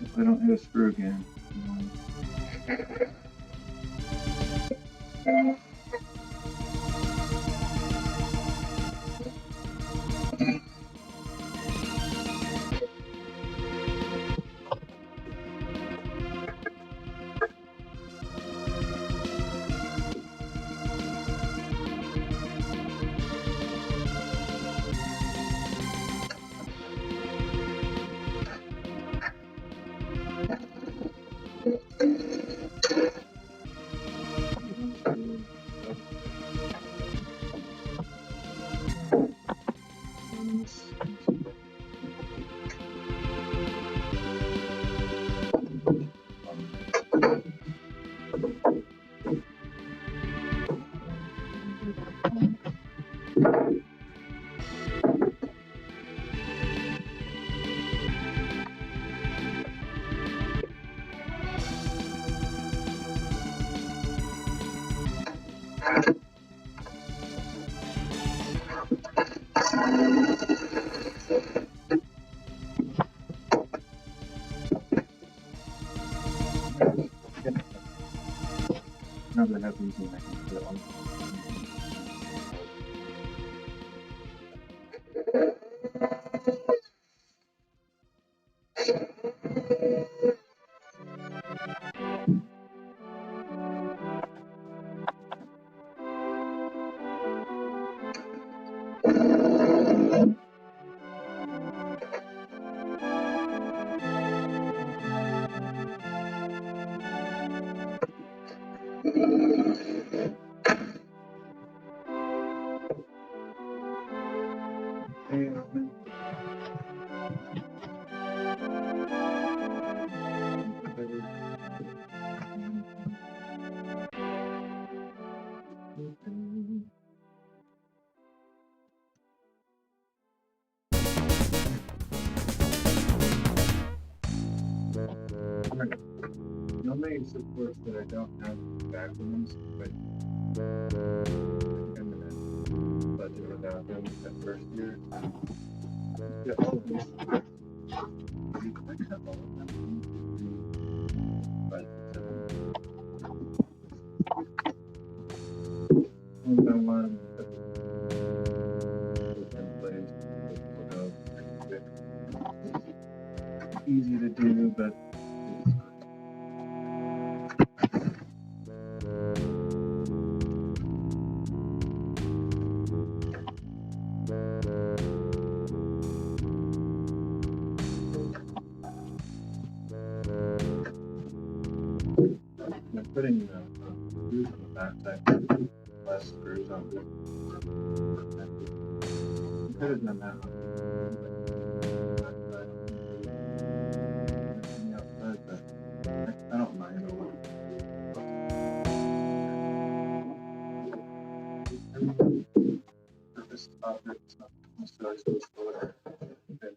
If I don't hit a screw again. Now that I have these in, I can put it on. Normally it supports that I don't have backgrounds, but I'm gonna budget without them that first year. Yeah, all of these. You might have all of them. But one by one, easy to do, but I'm putting screws on the back side, less screws on the could have done that on the outside, but I don't mind. For this topic, it's not necessarily supposed to look good.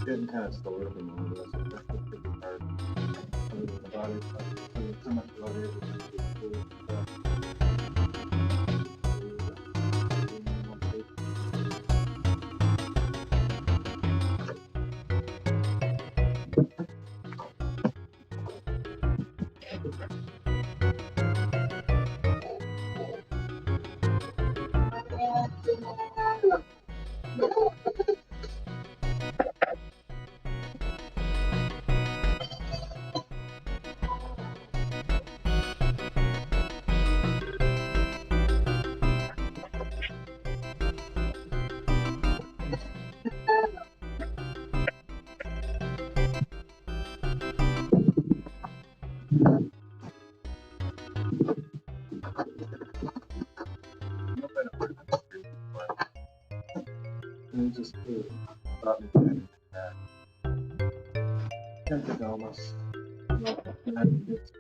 Getting kind of slower than all of us. That's the tricky part. The body, so much lower. is food. Thought we had that. Tempted almost. Well, I had to get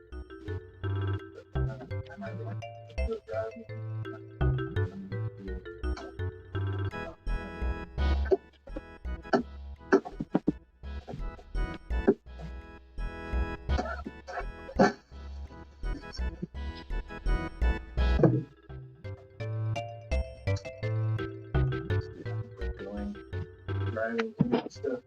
and I like to drive. Driving stuff.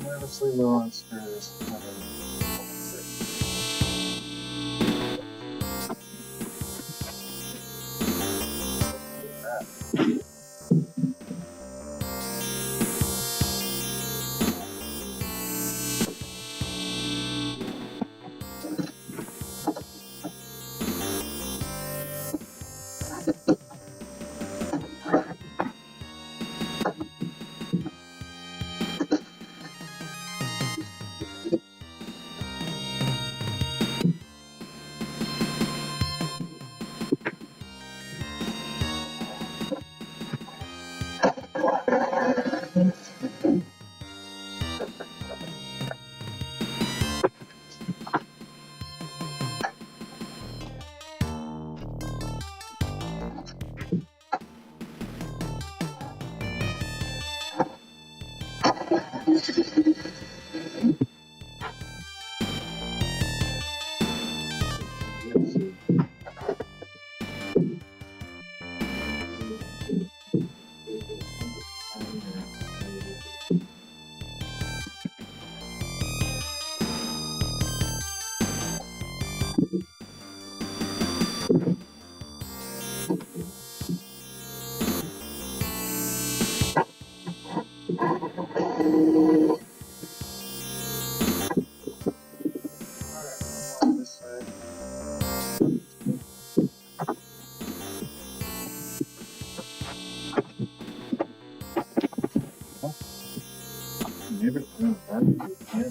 Nervously low on spurs. Neighbors doing barbecue, yeah.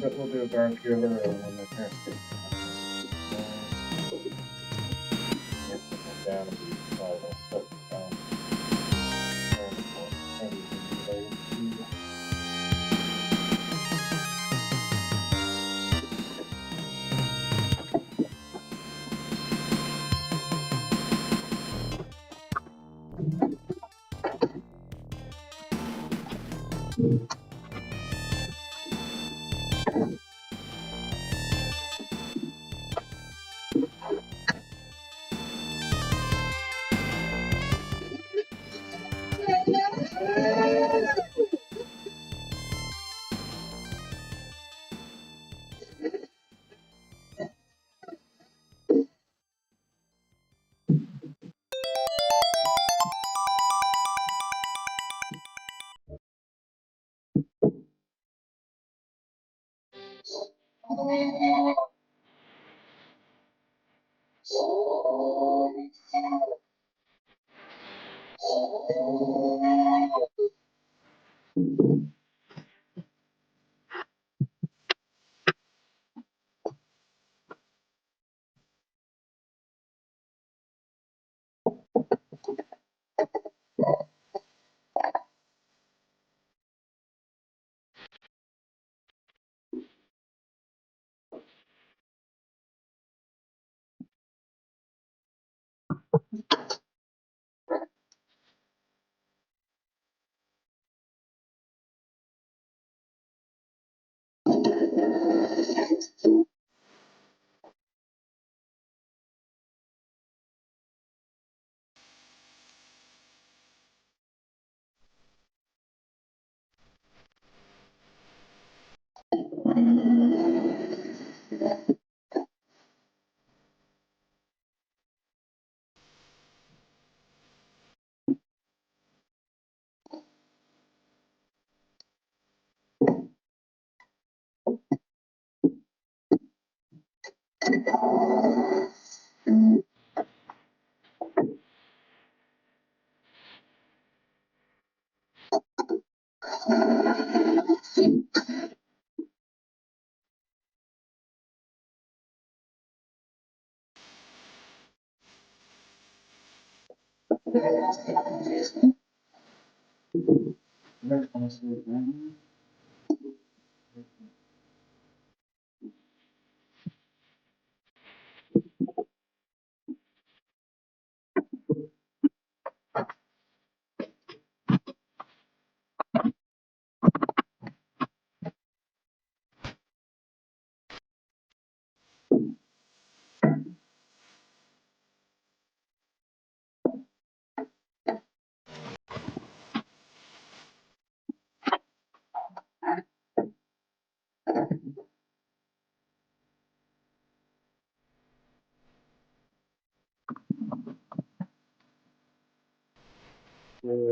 But we'll do a barbecue of our own when my parents get down and be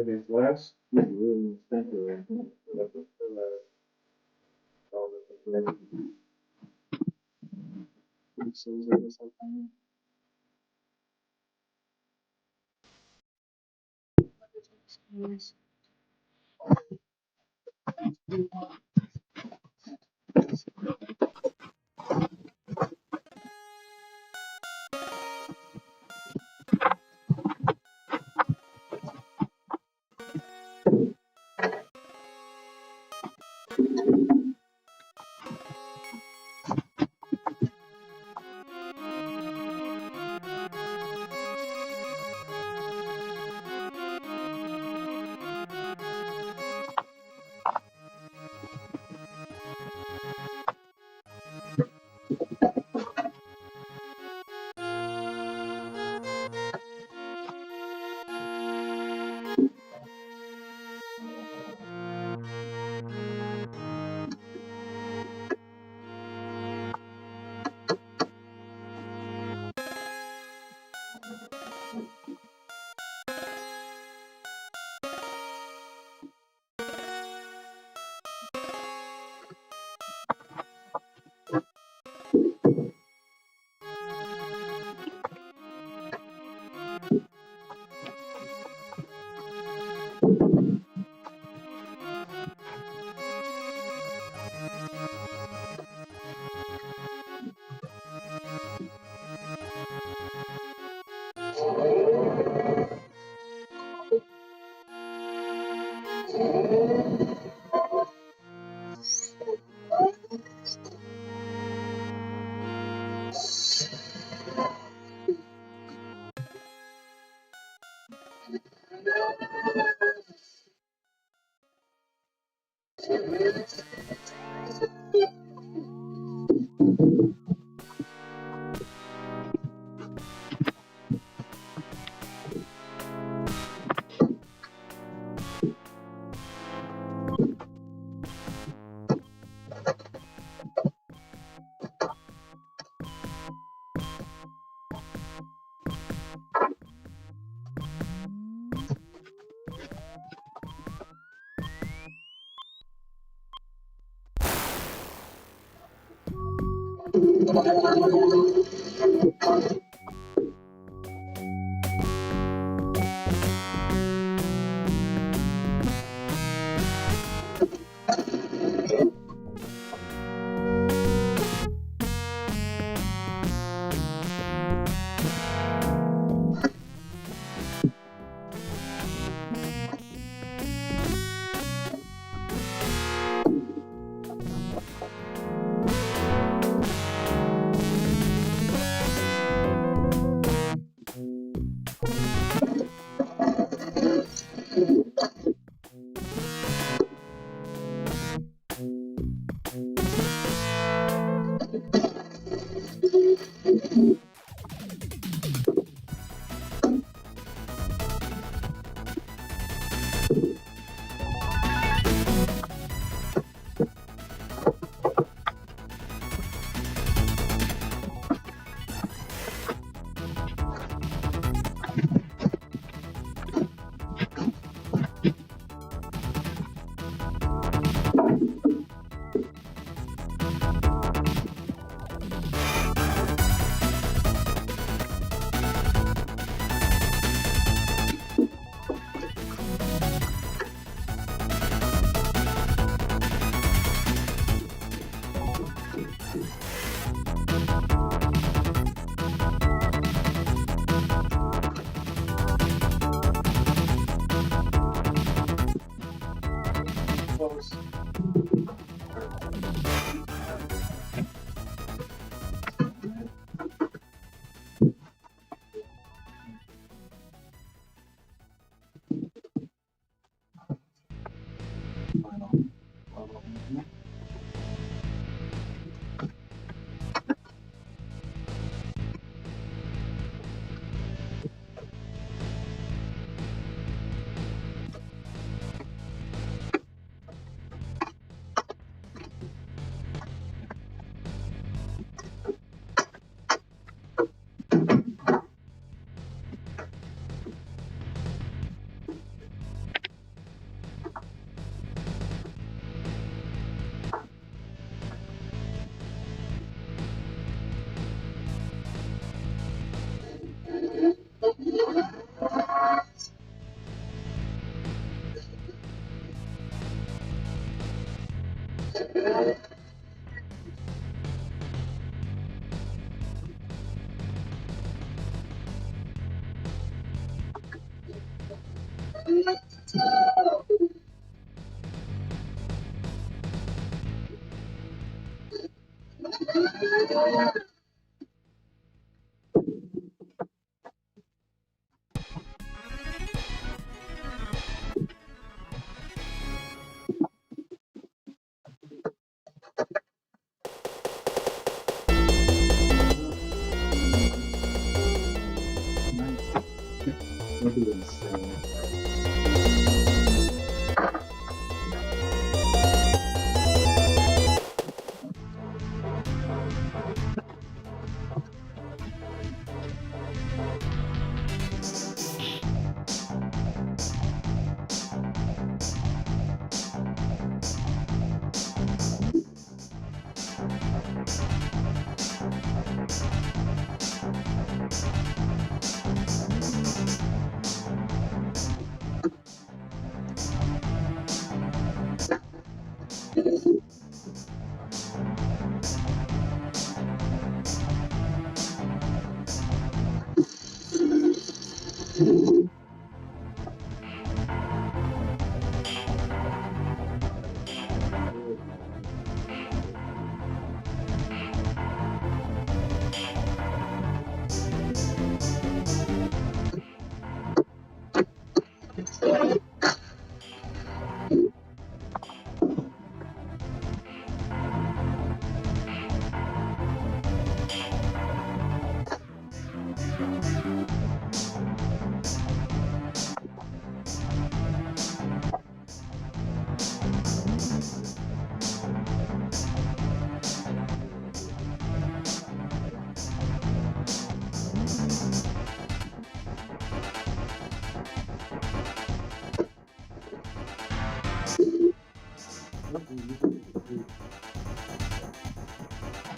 these last rooms, thank you.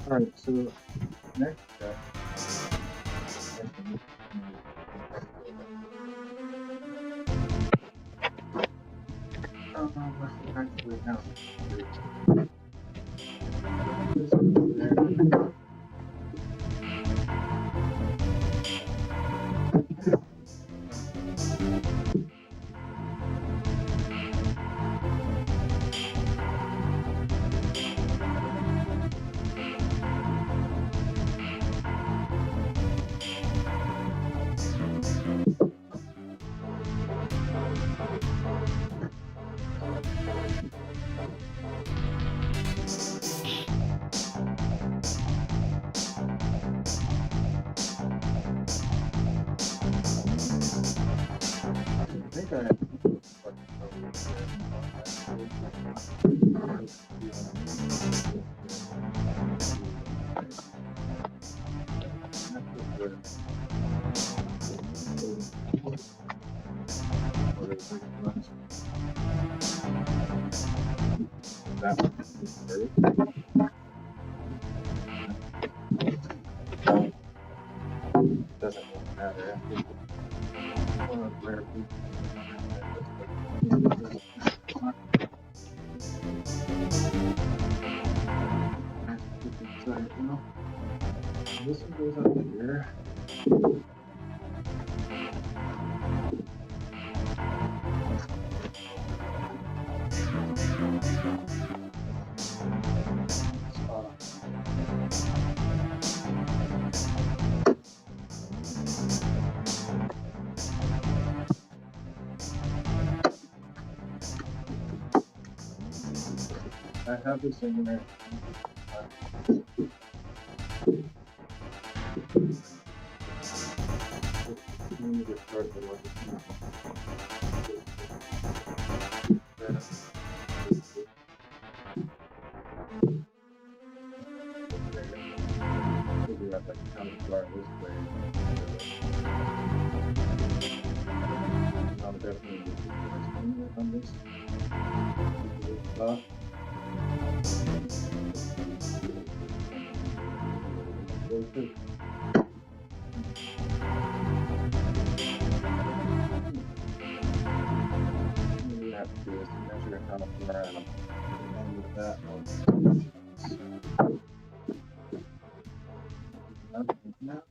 Alright, so Doesn't really matter. One of the rare people this one goes up here. I have this in there. We need to start the one. Figure out like how to start this way. I'll definitely get on this. We have to do is measure how far out and with that now.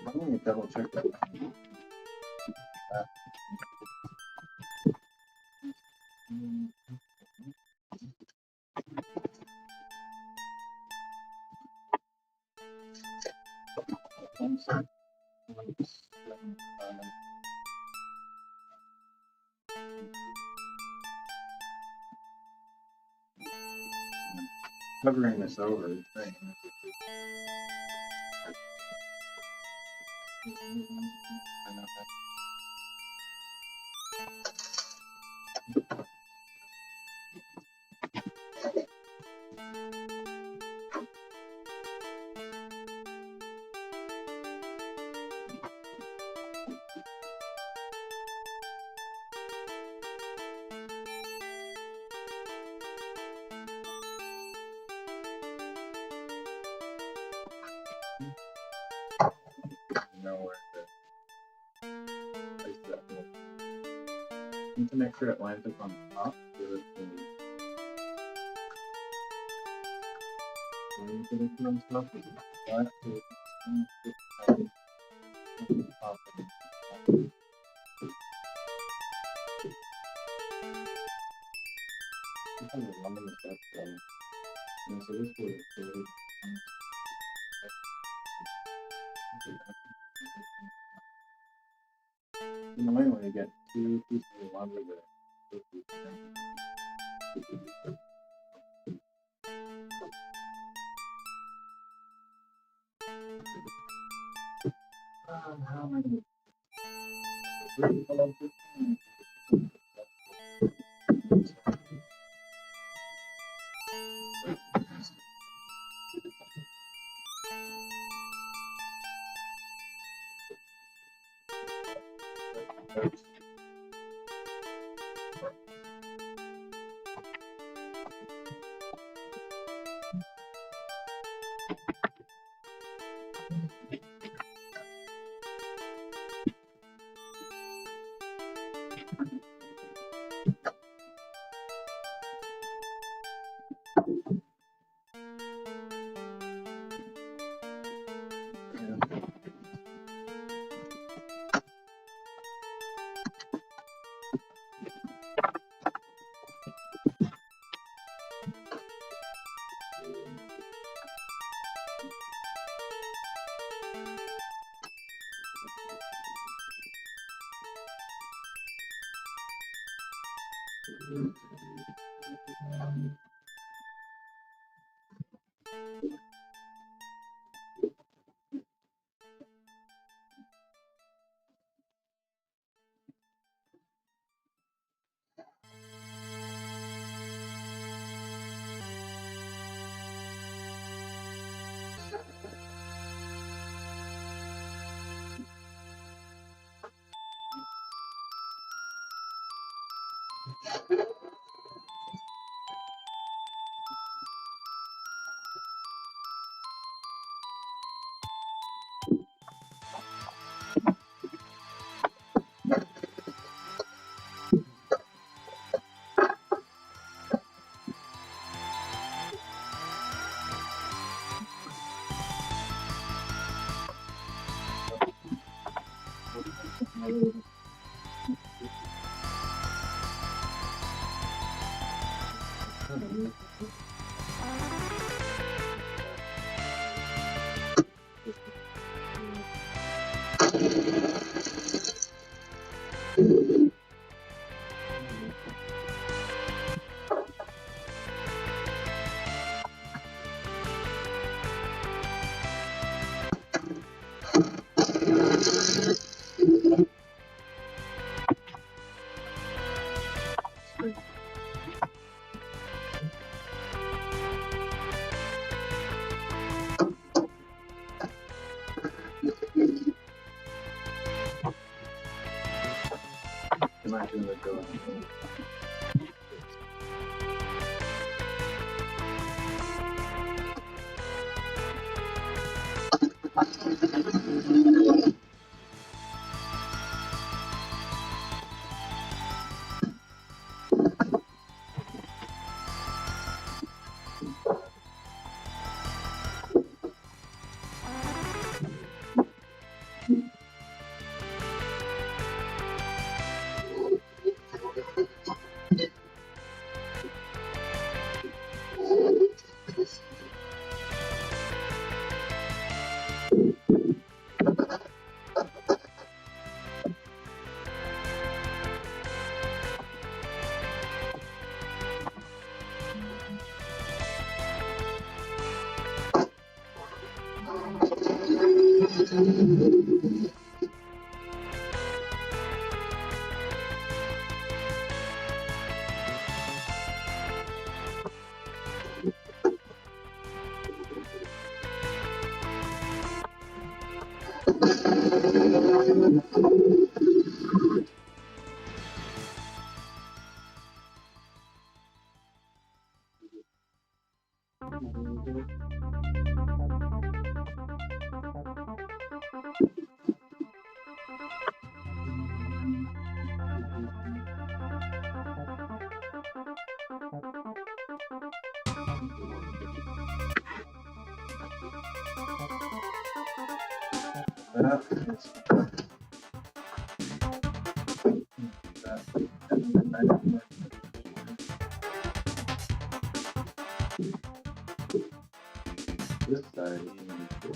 I'm going to double check that. Covering this over is great. know where to place that one. Need to make sure it lines up on the top so that the lines that it comes off is flat. So it's on the top of it. This has a line effect though. And so this would have annoying when you get two pieces of lumber that how am I going imagine the going? This side is going to be cool.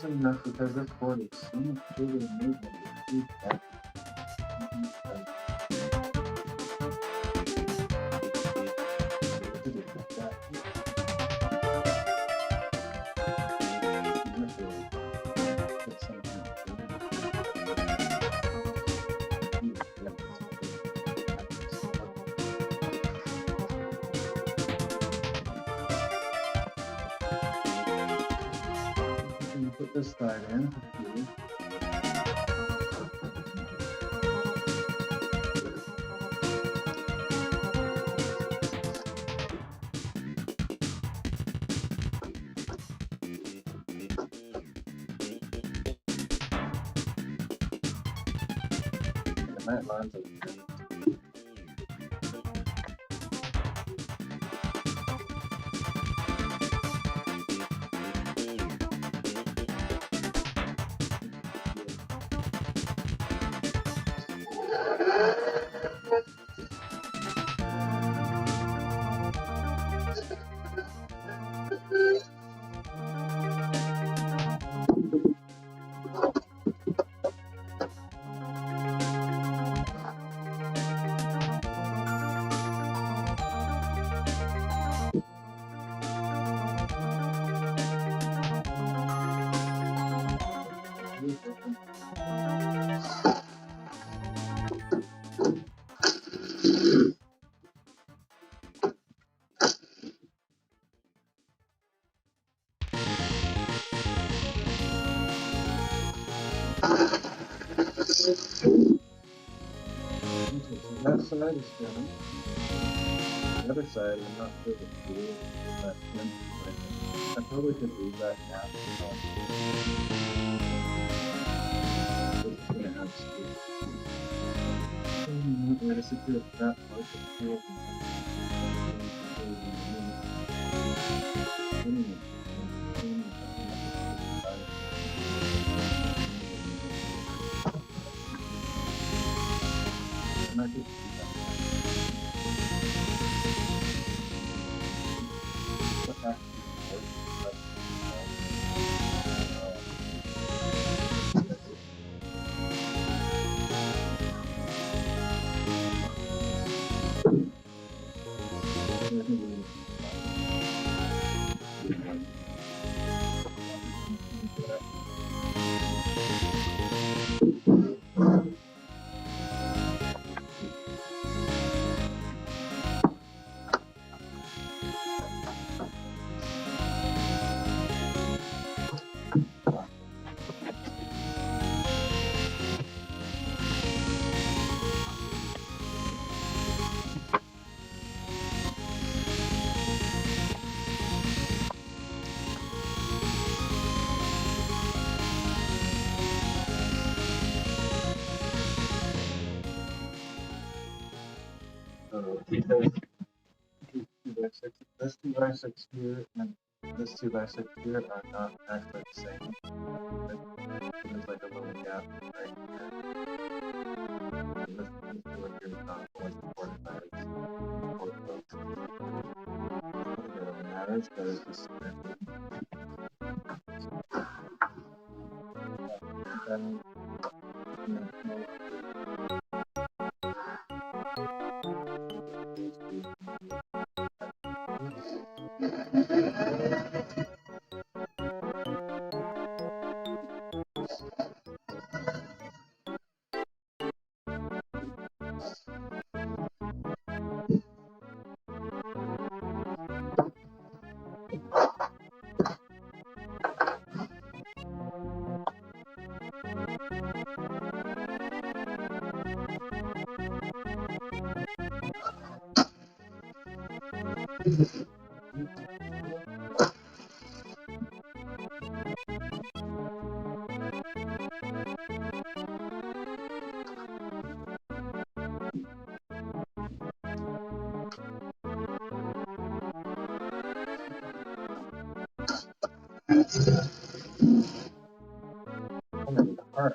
Enough because this board is so much bigger than movement. It's huge back. Put this side in. That lines up good. That side is done. The other side, I'm not sure what to do. But I probably could leave that now. It's gonna have to. I'm gonna secure that part of the field. This 2x6 here and this 2x6 here are not actually the same. There's like a little gap right here. So this wood here is not fully supported by its support posts. I don't think it really matters, but it's just alright.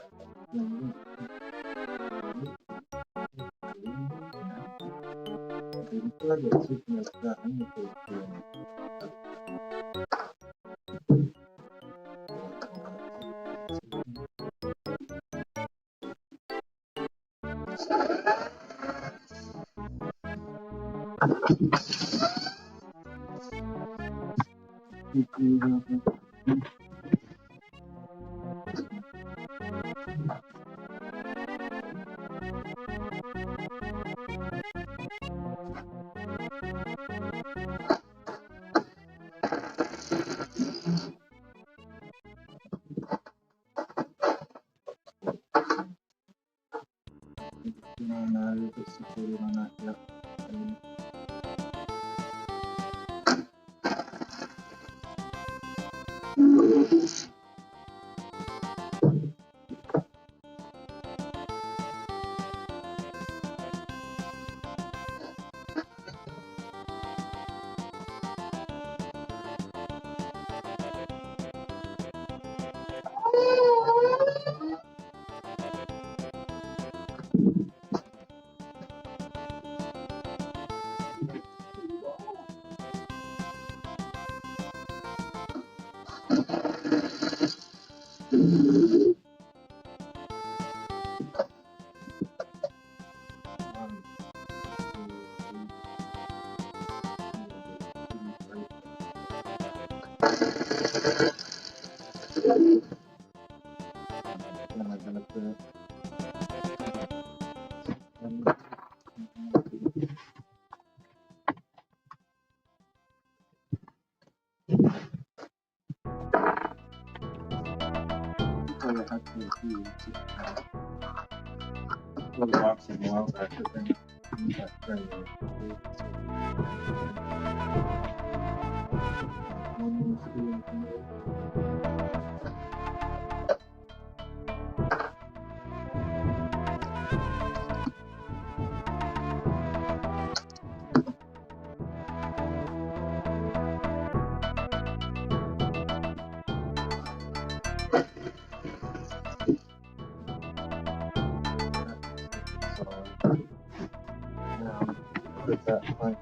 that point.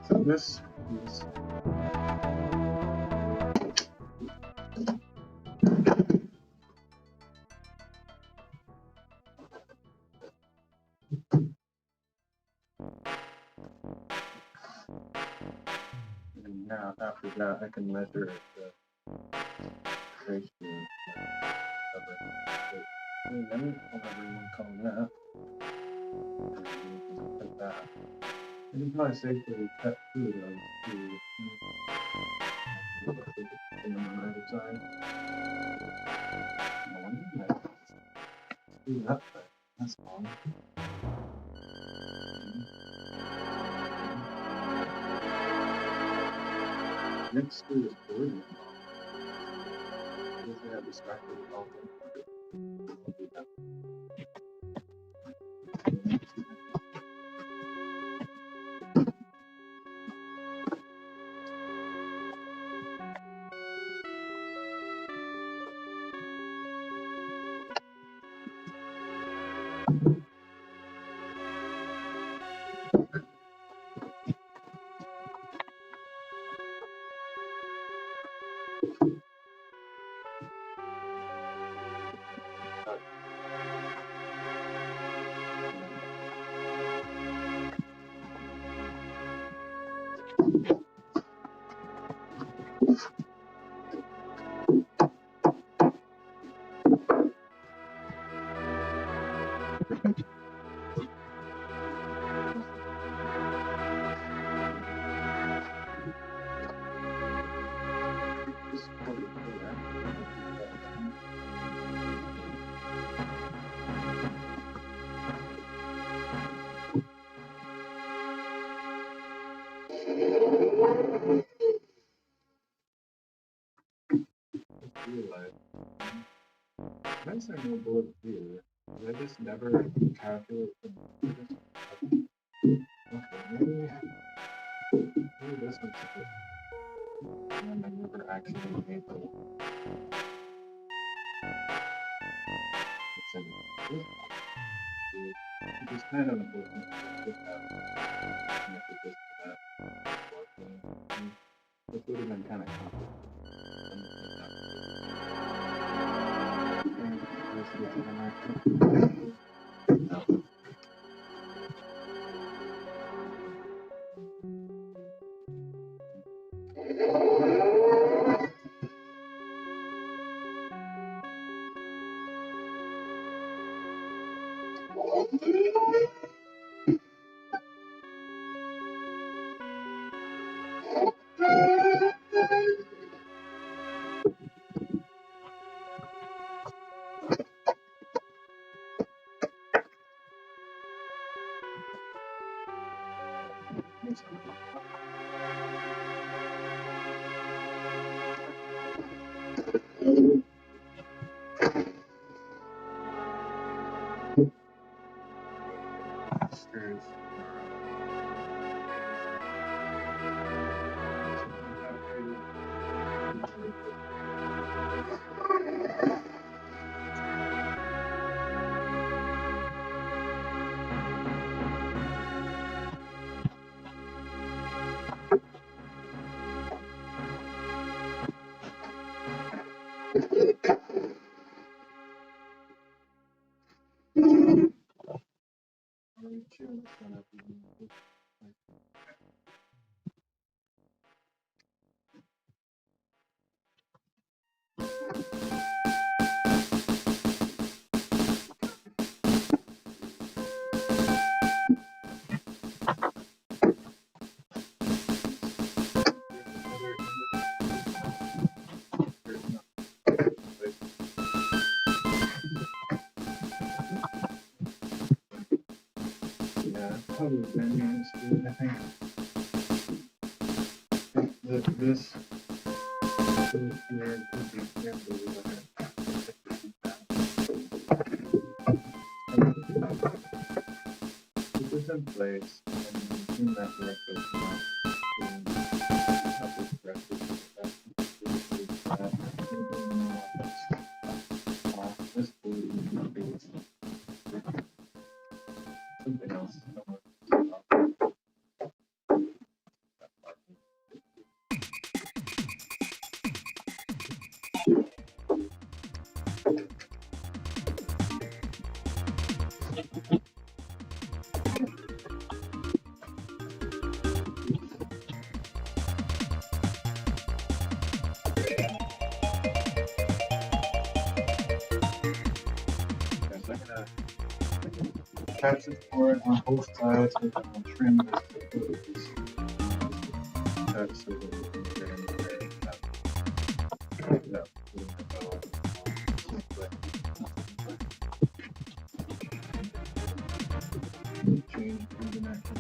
So this is and now after that I can measure the ratio of it. Whatever you want to call that. Like that. I can probably safely cut through those two on the other side. Do that thing. That's fine. Next to is brilliant. If they have distracted all I'll do that. Realize that's a no bullet here. I just never calculate the okay, maybe this one's supposed to, and I never actually made the it's in this one. Which is kind of unfortunate. I could have connected this to that. This would have been kind of complicated. Probably been honest, I think this here could be careful with it. Put this in place and tune that directly to help this Something else. Attach this board on both sides and I'll trim this to attach so that we can get in there and have change the dimension.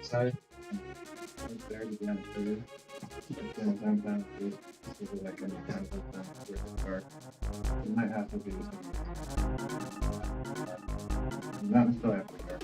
Side there to be unclear. And sometimes this so that I can kind of let them start. It might have to be something. Not still have to start.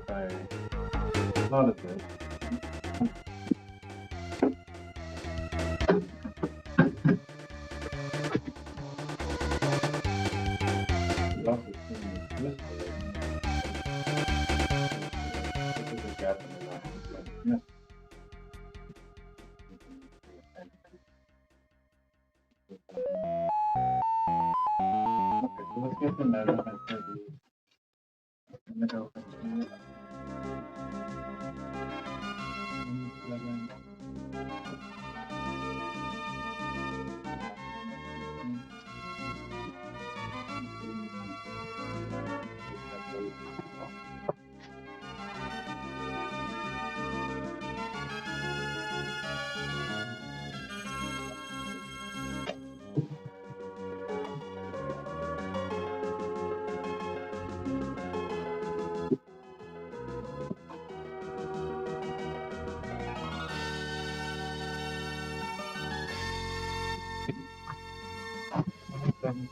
if I thought of this. It's also seen this way. This is a gap in the line. Yeah. Okay, so let's get the measurement for these. I'm going to go from here. 7.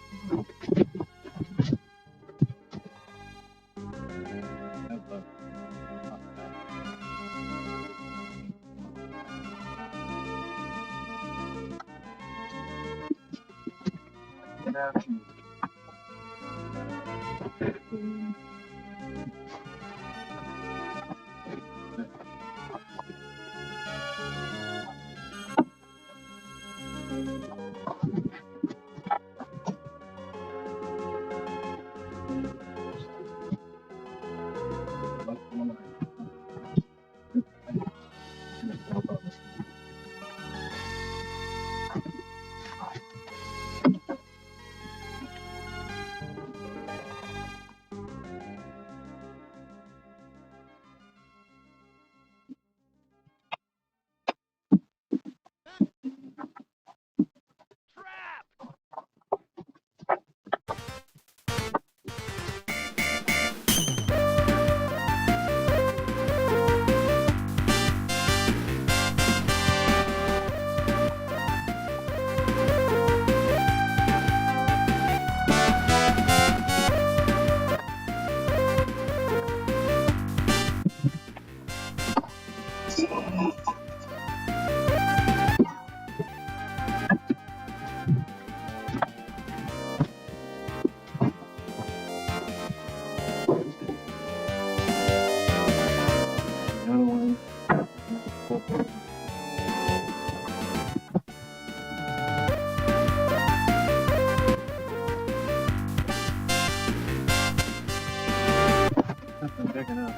Big enough.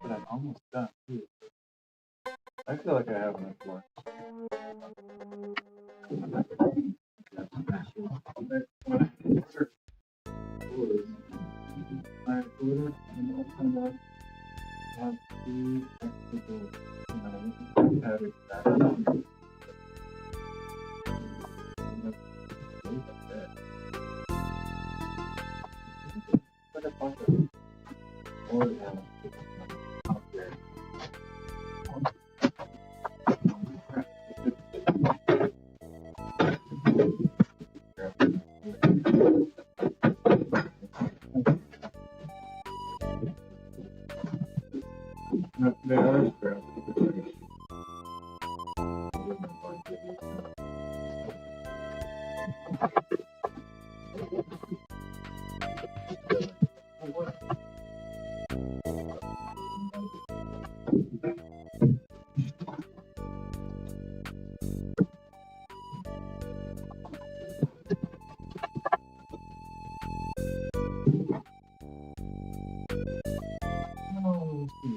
But I'm almost done too. I feel like I have enough work.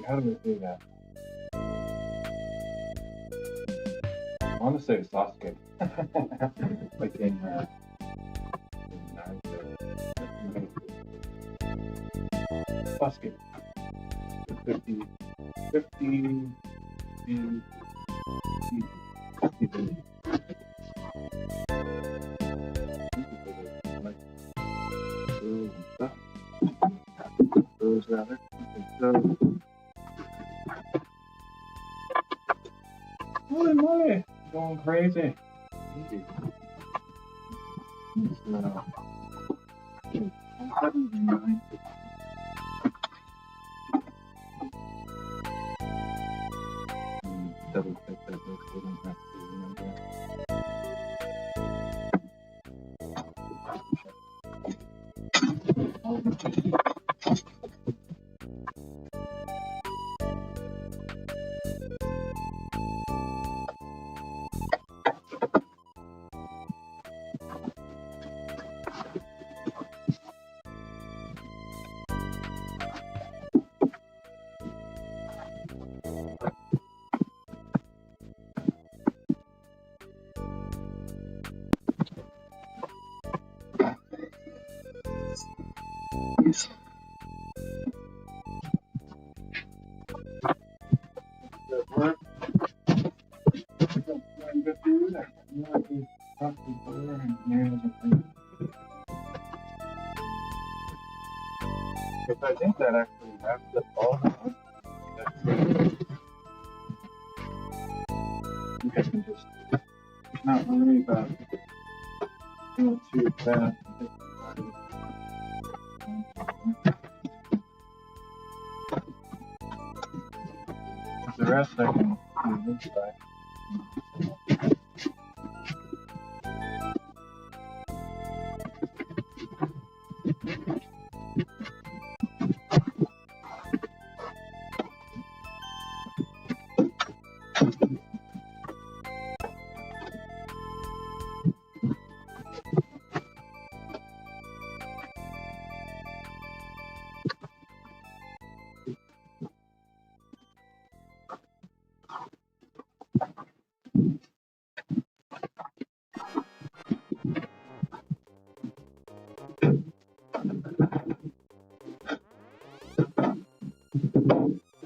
How do we do that? I want to say Sasuke. Like in Sasuke. 50, 50, 50. Those rather. So, holy moly, going crazy. Double check that though, so I don't have to remember. I think that actually wraps up all the ones. I think I can just not worry about going too fast. The rest I can do inside.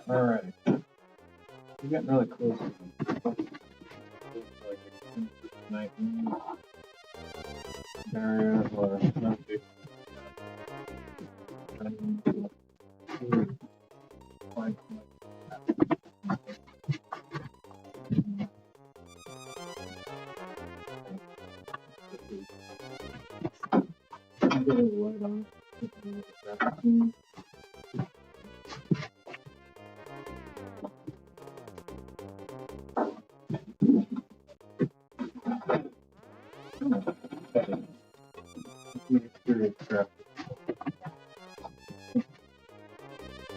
Alright. We're getting really close. Like a 19 area or not big.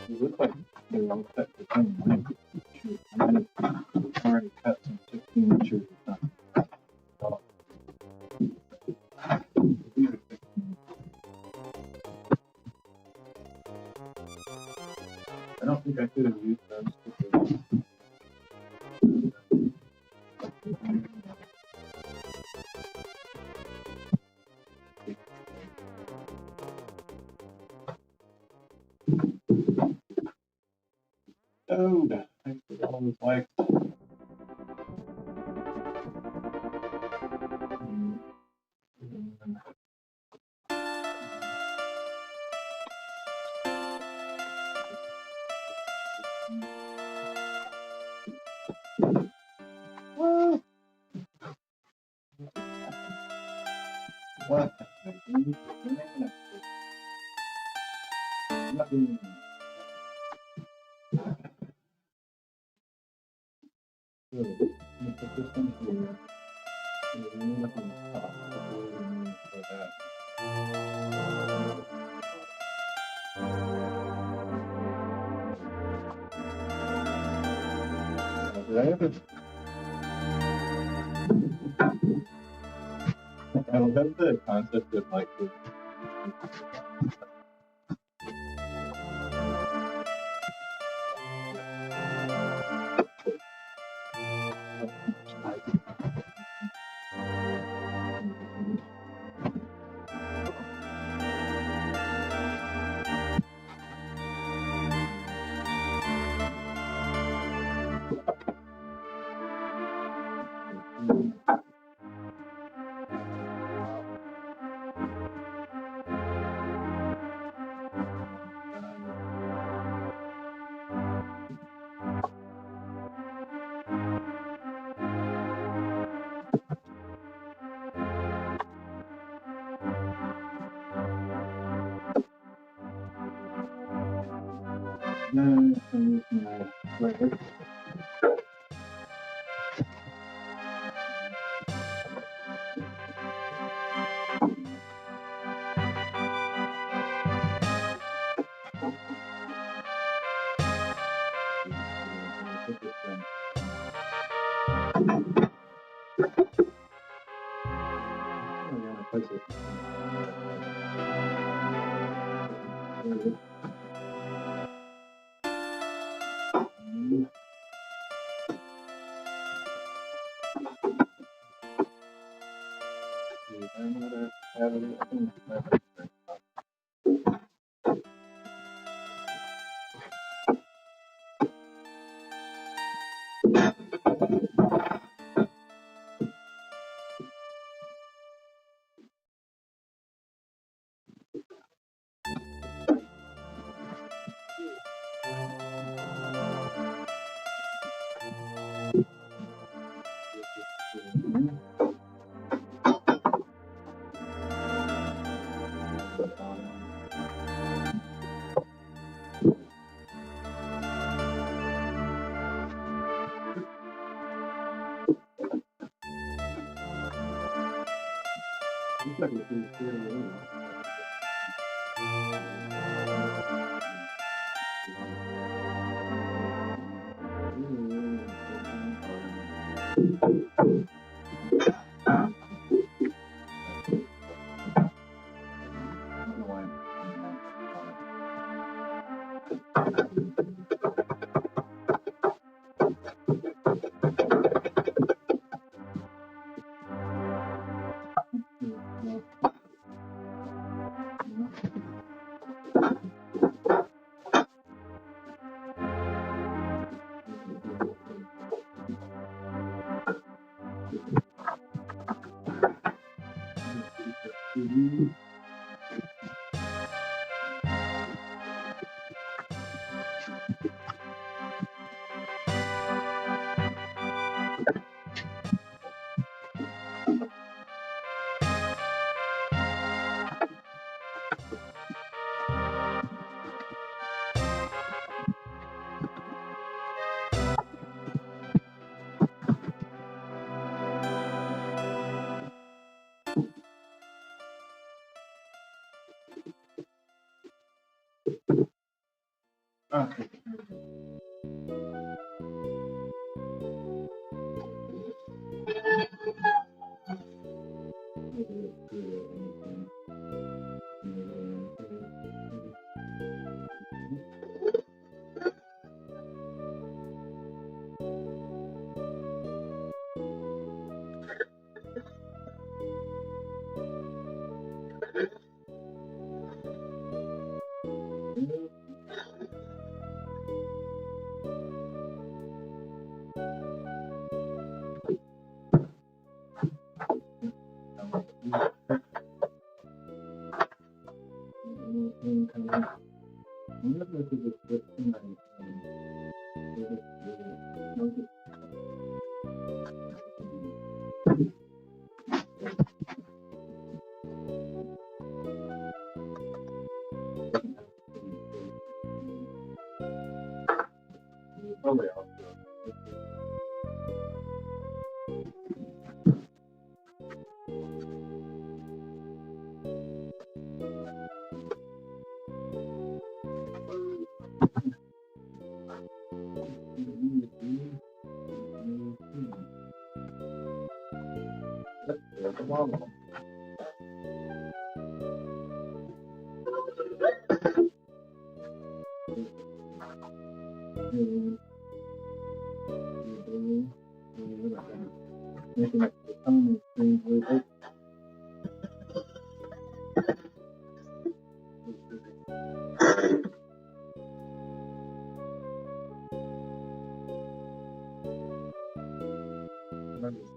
You look like they're all cut the same way. Already cut some 16 inches or something. I don't think I could have used those. Toad, thanks for all those likes. What? Nothing. Good. I'm gonna put this one here. And nothing on top. For that. Did I ever? I love the concept of like this. No, I'm using my lever. Okay.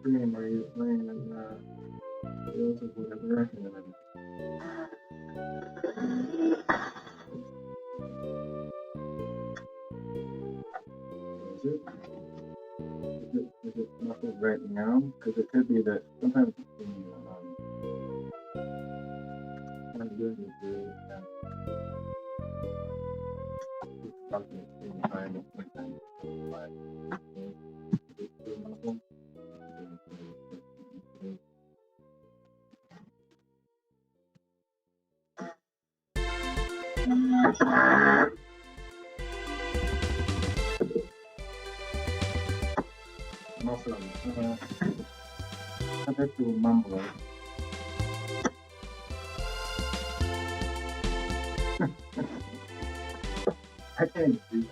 Stream where you're playing fields of whatever. Is it muffled right now? Because it could be that sometimes I'm doing this I'm also subject to Mumble. I can't do that.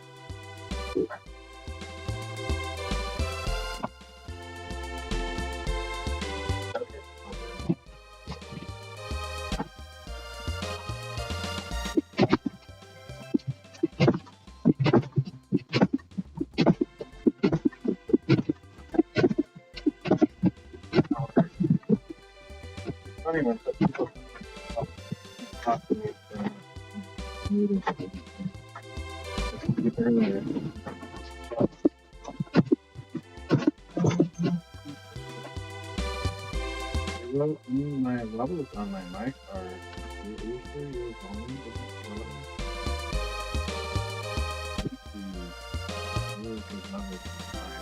Funny when people talk to me from meetings earlier. Well, my levels on my mic are. Are you sure your volume isn't low? Really good levels on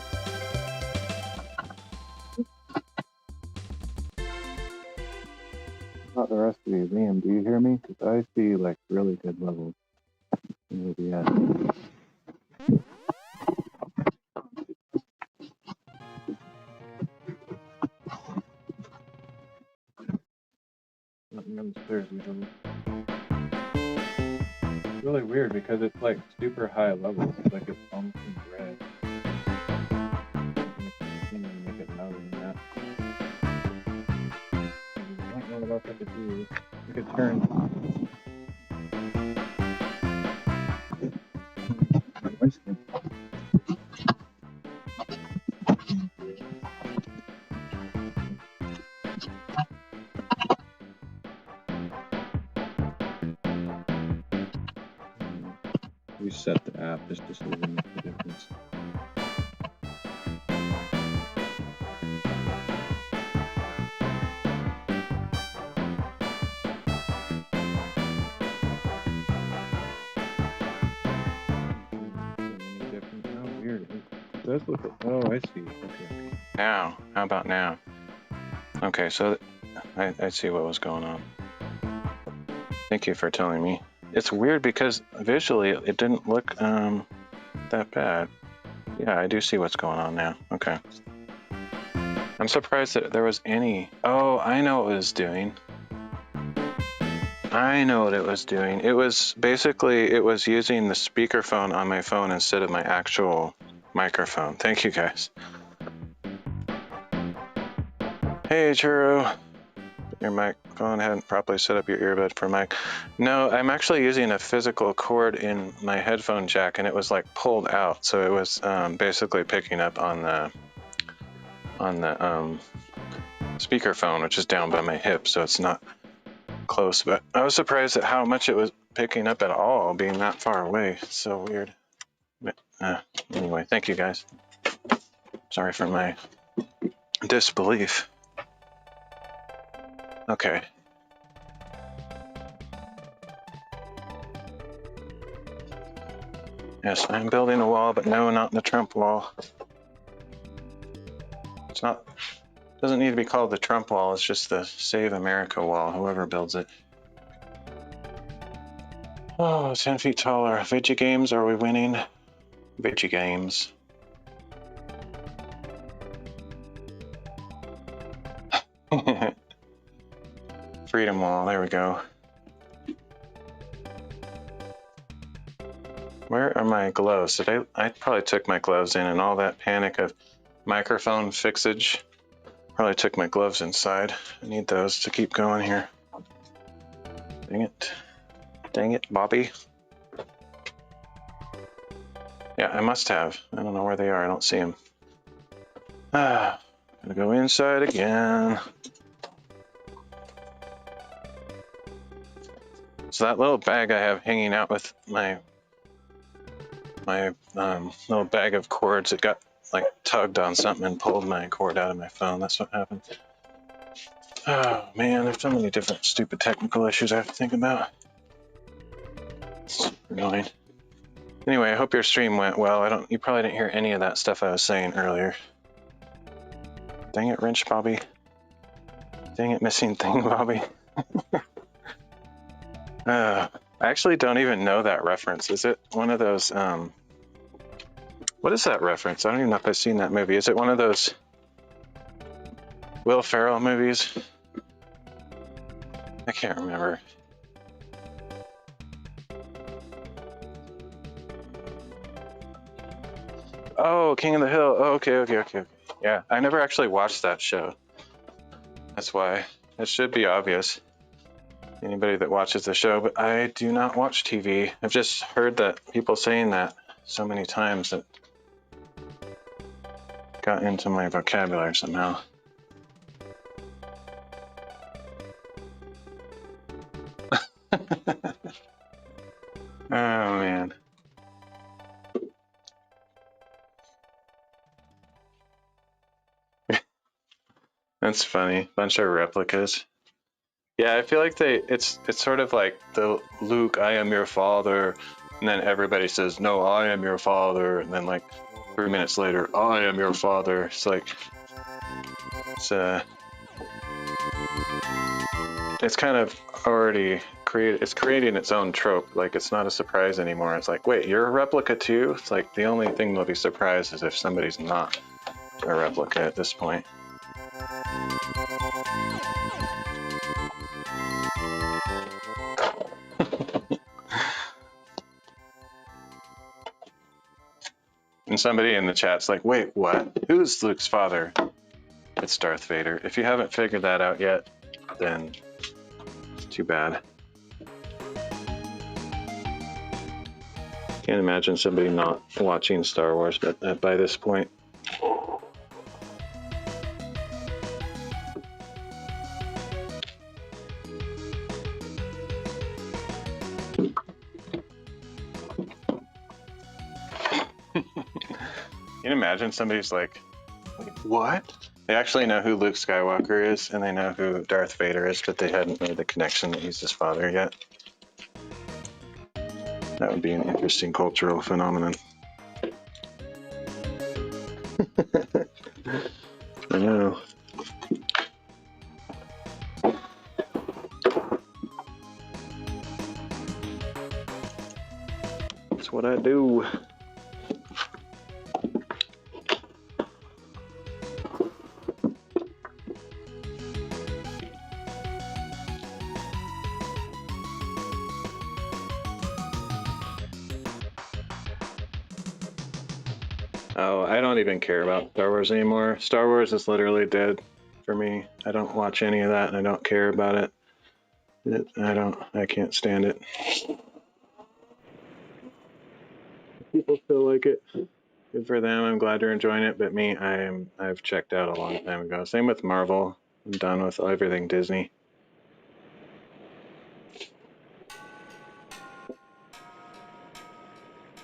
Not the rest of you, Liam. Do you hear me? Because I see like really good levels in OBS. Let me upstairs, usually. It's really weird because it's like super high levels. It's like it's almost in red. I can't even make it louder than that. I don't know what else I could do. I could turn. Reset the app just to see if it makes a difference. Oh, weird. It does look. Oh, I see. Okay. Now, how about now? Okay, so I see what was going on. Thank you for telling me. It's weird because visually it didn't look that bad. Yeah, I do see what's going on now. Okay. I'm surprised that there was any. Oh, I know what it was doing. I know what it was doing. It was basically, it was using the speakerphone on my phone instead of my actual microphone. Thank you, guys. Hey, Churro. Your microphone hadn't properly set up your earbud for mic. No, I'm actually using a physical cord in my headphone jack, and it was like pulled out, so it was basically picking up on the speakerphone, which is down by my hip, so it's not close. But I was surprised at how much it was picking up at all, being that far away. It's so weird. But, anyway, thank you guys. Sorry for my disbelief. Okay. Yes, I'm building a wall, but no, not the Trump wall. It's not, doesn't need to be called the Trump wall, it's just the Save America wall, whoever builds it. Oh, 10 feet taller. Veggie games, are we winning? Veggie games. Freedom wall, there we go. Where are my gloves? I probably took my gloves in, and all that panic of microphone fixage probably took my gloves inside. I need those to keep going here. Dang it. Dang it, Bobby. Yeah, I must have. I don't know where they are. I don't see them. Gotta go inside again. So that little bag I have hanging out with my little bag of cords, it got like tugged on something and pulled my cord out of my phone. That's what happened. Oh man, there's so many different stupid technical issues I have to think about. It's annoying. Anyway, I hope your stream went well. You probably didn't hear any of that stuff I was saying earlier. Dang it, wrench Bobby. Dang it, missing thing Bobby. I actually don't even know that reference. Is it one of those, what is that reference? I don't even know if I've seen that movie. Is it one of those Will Ferrell movies? I can't remember. Oh, King of the Hill. Oh, okay. Yeah, I never actually watched that show. That's why. It should be obvious. Anybody that watches the show, but I do not watch TV. I've just heard that people saying that so many times that got into my vocabulary somehow. Oh man. That's funny. Bunch of replicas. Yeah, I feel like it's sort of like the Luke, I am your father, and then everybody says, no, I am your father, and then like 3 minutes later, I am your father. It's like it's kind of already creating its own trope. Like it's not a surprise anymore. It's like, wait, you're a replica too? It's like the only thing they'll be surprised is if somebody's not a replica at this point. And somebody in the chat's like, wait, what? Who's Luke's father? It's Darth Vader. If you haven't figured that out yet, then too bad. Can't imagine somebody not watching Star Wars by this point. Can you imagine somebody's like, what? They actually know who Luke Skywalker is and they know who Darth Vader is, but they hadn't made the connection that he's his father yet. That would be an interesting cultural phenomenon. I know. That's what I do. Oh, I don't even care about Star Wars anymore. Star Wars is literally dead for me. I don't watch any of that and I don't care about it. I can't stand it. People still like it. Good for them. I'm glad you're enjoying it, but me, I've checked out a long time ago. Same with Marvel. I'm done with everything Disney.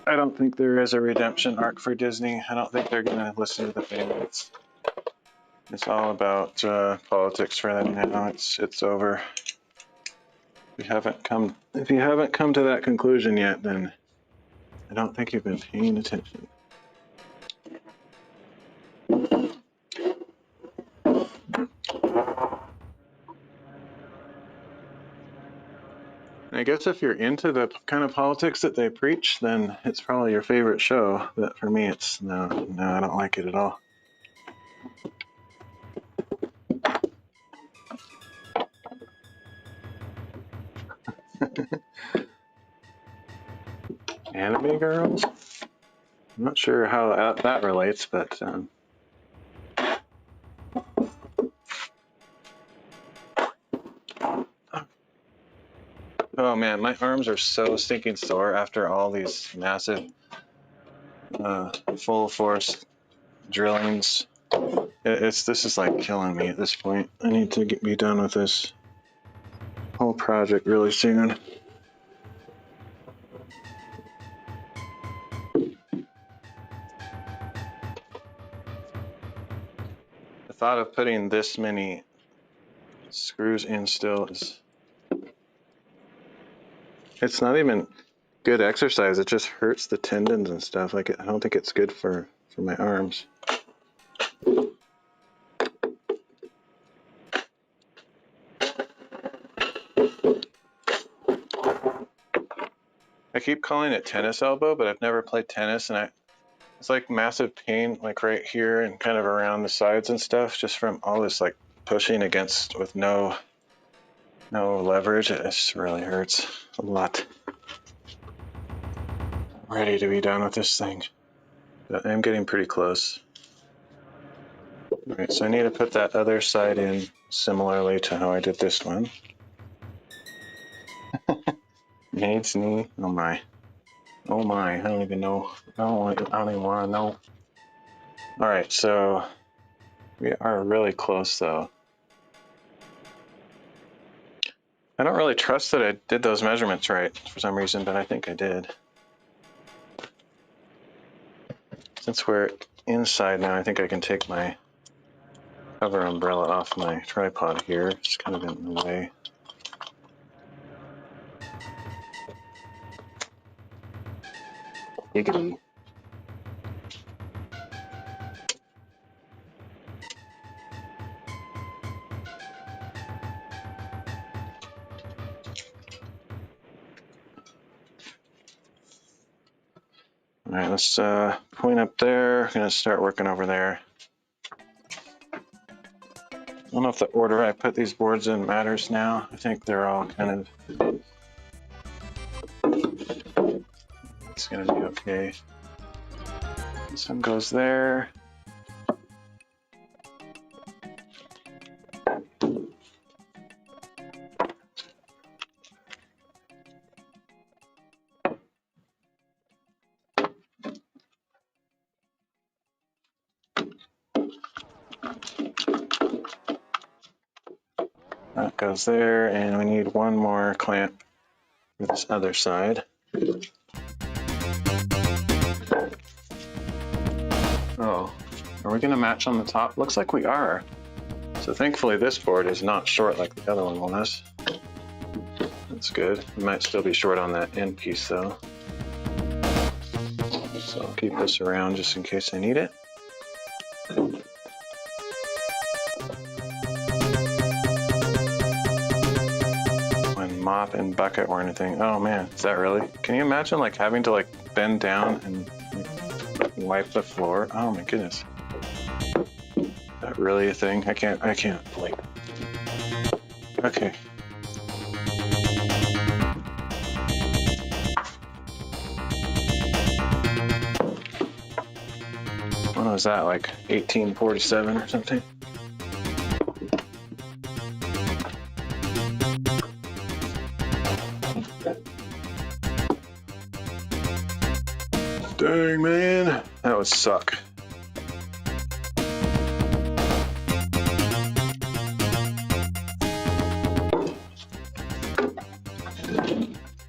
I don't think there is a redemption arc for Disney. I don't think they're gonna listen to the fans. It's all about politics for them now. It's over. If you haven't come to that conclusion yet, then I don't think you've been paying attention. I guess if you're into the kind of politics that they preach, then it's probably your favorite show. But for me, it's no, I don't like it at all. Anime girls? I'm not sure how that relates, but oh man, my arms are so stinking sore after all these massive full force drillings. This is like killing me at this point. I need to be done with this whole project really soon. The thought of putting this many screws in still is, it's not even, good exercise. It just hurts the tendons and stuff. Like I don't think it's good for my arms. I keep calling it tennis elbow, but I've never played tennis, and it's like massive pain, like right here and kind of around the sides and stuff, just from all this like pushing against with no leverage. It just really hurts a lot. I'm ready to be done with this thing, but I'm getting pretty close. All right, so I need to put that other side in similarly to how I did this one. Needs knee. Oh my. Oh my. I don't even know. I don't even want to know. All right, so we are really close though. I don't really trust that I did those measurements right for some reason, but I think I did. Since we're inside now, I think I can take my cover umbrella off my tripod here. It's kind of in the way. Giggity. All right, let's point up there. I'm gonna start working over there. I don't know if the order I put these boards in matters now. I think they're all kind of, it's gonna be okay. This one goes there. That goes there, and we need one more clamp for this other side. Oh, are we gonna match on the top? Looks like we are. So thankfully this board is not short like the other one was. That's good. We might still be short on that end piece though. So I'll keep this around just in case I need it. Mop and bucket or anything. Oh man, is that really? Can you imagine like having to like bend down and like, wipe the floor? Oh my goodness. Is that really a thing? I can't like. Okay. When was that? Like 1847 or something? Dang, man, that would suck.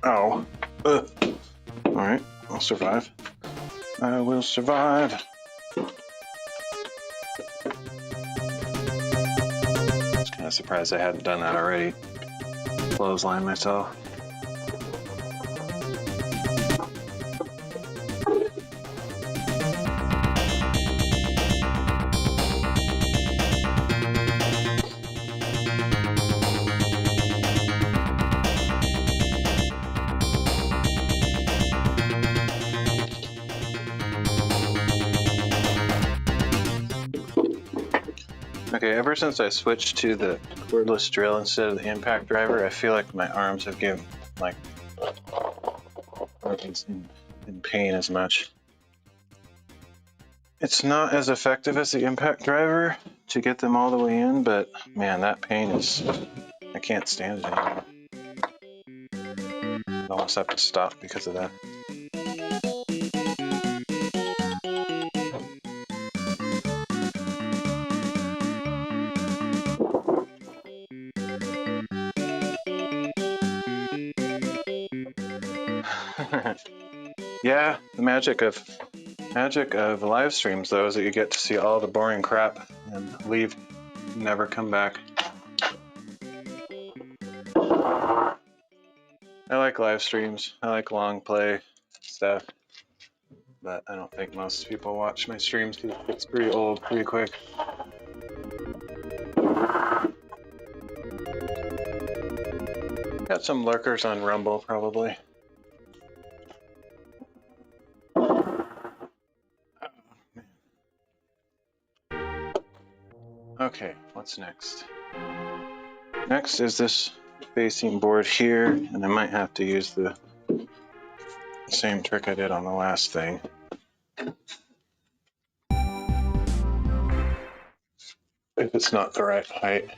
Oh. All right, I'll survive. I will survive. I was kind of surprised I hadn't done that already. Clothesline myself. Okay, ever since I switched to the cordless drill instead of the impact driver, I feel like my arms have given, like, in pain as much. It's not as effective as the impact driver to get them all the way in, but man, that pain is, I can't stand it anymore. I almost have to stop because of that. Yeah, the magic of live streams though is that you get to see all the boring crap and leave, never come back. I like live streams. I like long play stuff. But I don't think most people watch my streams because it's pretty old pretty quick. Got some lurkers on Rumble probably. Okay, what's next? Next is this facing board here, and I might have to use the same trick I did on the last thing. If it's not the right height.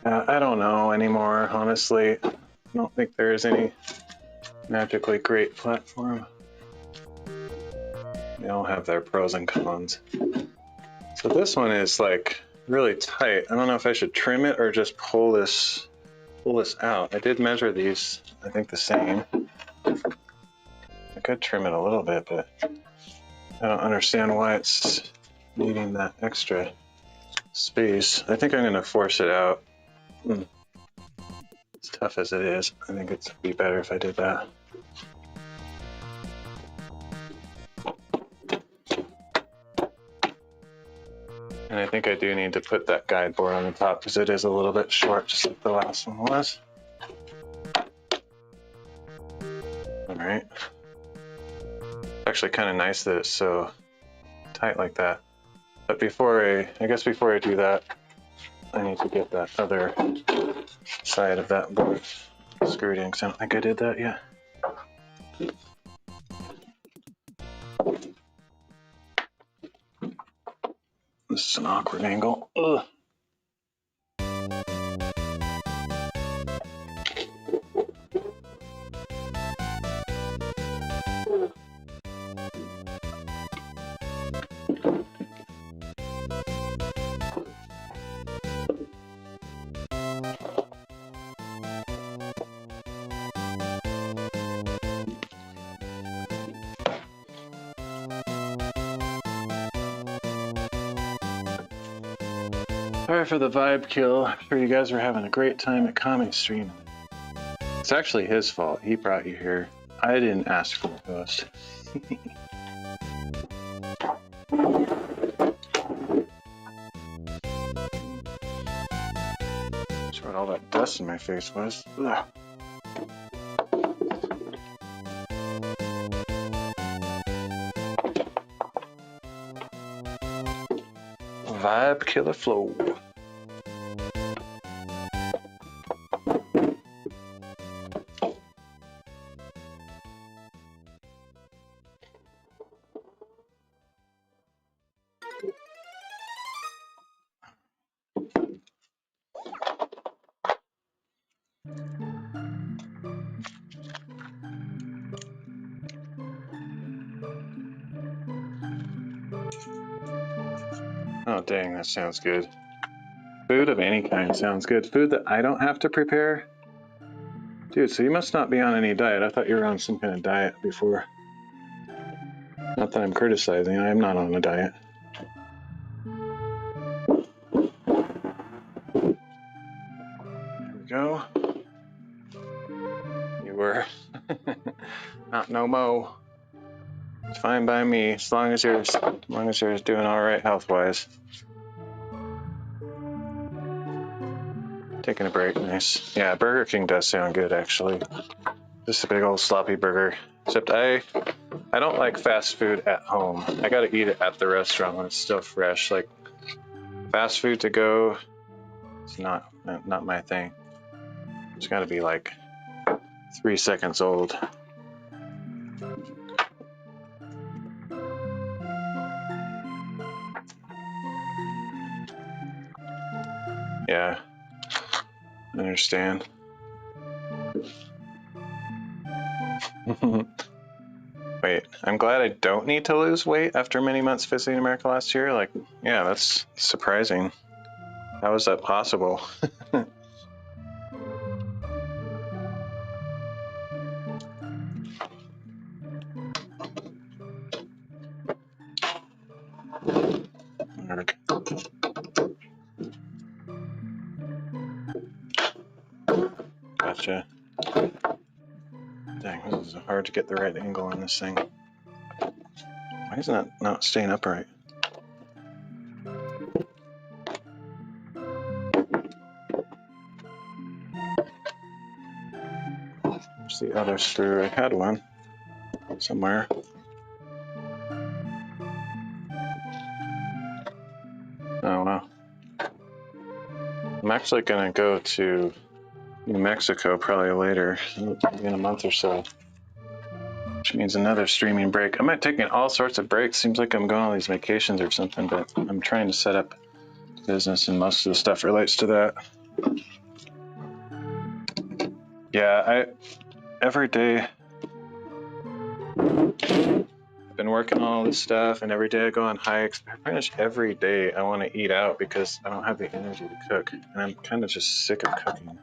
I don't know anymore, honestly. I don't think there is any magically great platform. They all have their pros and cons. So this one is like really tight. I don't know if I should trim it or just pull this out. I did measure these, I think the same. I could trim it a little bit, but I don't understand why it's needing that extra space. I think I'm gonna force it out. As tough as it is, I think it'd be better if I did that. And I think I do need to put that guide board on the top because it is a little bit short, just like the last one was. All right. Actually kind of nice that it's so tight like that. But before I guess before I do that, I need to get that other side of that board screwed in because I don't think I did that yet. This is an awkward angle. Ugh. Sorry for the vibe kill. I'm sure you guys were having a great time at Kami's stream. It's actually his fault. He brought you here. I didn't ask for the host. That's what all that dust in my face was. Ugh. Vibe killer flow. Oh dang, that sounds good. Food of any kind sounds good. Food that I don't have to prepare? Dude, so you must not be on any diet. I thought you were on some kind of diet before. Not that I'm criticizing, I'm not on a diet. There we go. You were. Not no mo. It's fine by me, as long as you're doing alright health-wise. Taking a break, nice. Yeah, Burger King does sound good, actually. Just a big old sloppy burger. Except I don't like fast food at home. I gotta eat it at the restaurant when it's still fresh. Like, fast food to go, it's not my thing. It's gotta be like 3 seconds old. Yeah, I understand. Wait, I'm glad I don't need to lose weight after many months visiting America last year. Like, yeah, that's surprising. How is that possible? Gotcha. Dang, this is hard to get the right angle on this thing. Why is that not staying upright? There's the other screw. I had one somewhere. Oh, wow. I'm actually going to go to New Mexico probably later, in a month or so, which means another streaming break. I'm taking all sorts of breaks. Seems like I'm going on these vacations or something, but I'm trying to set up business, and most of the stuff relates to that. Yeah, every day I've been working on all this stuff, and every day I go on hikes. Pretty much every day I want to eat out because I don't have the energy to cook, and I'm kind of just sick of cooking.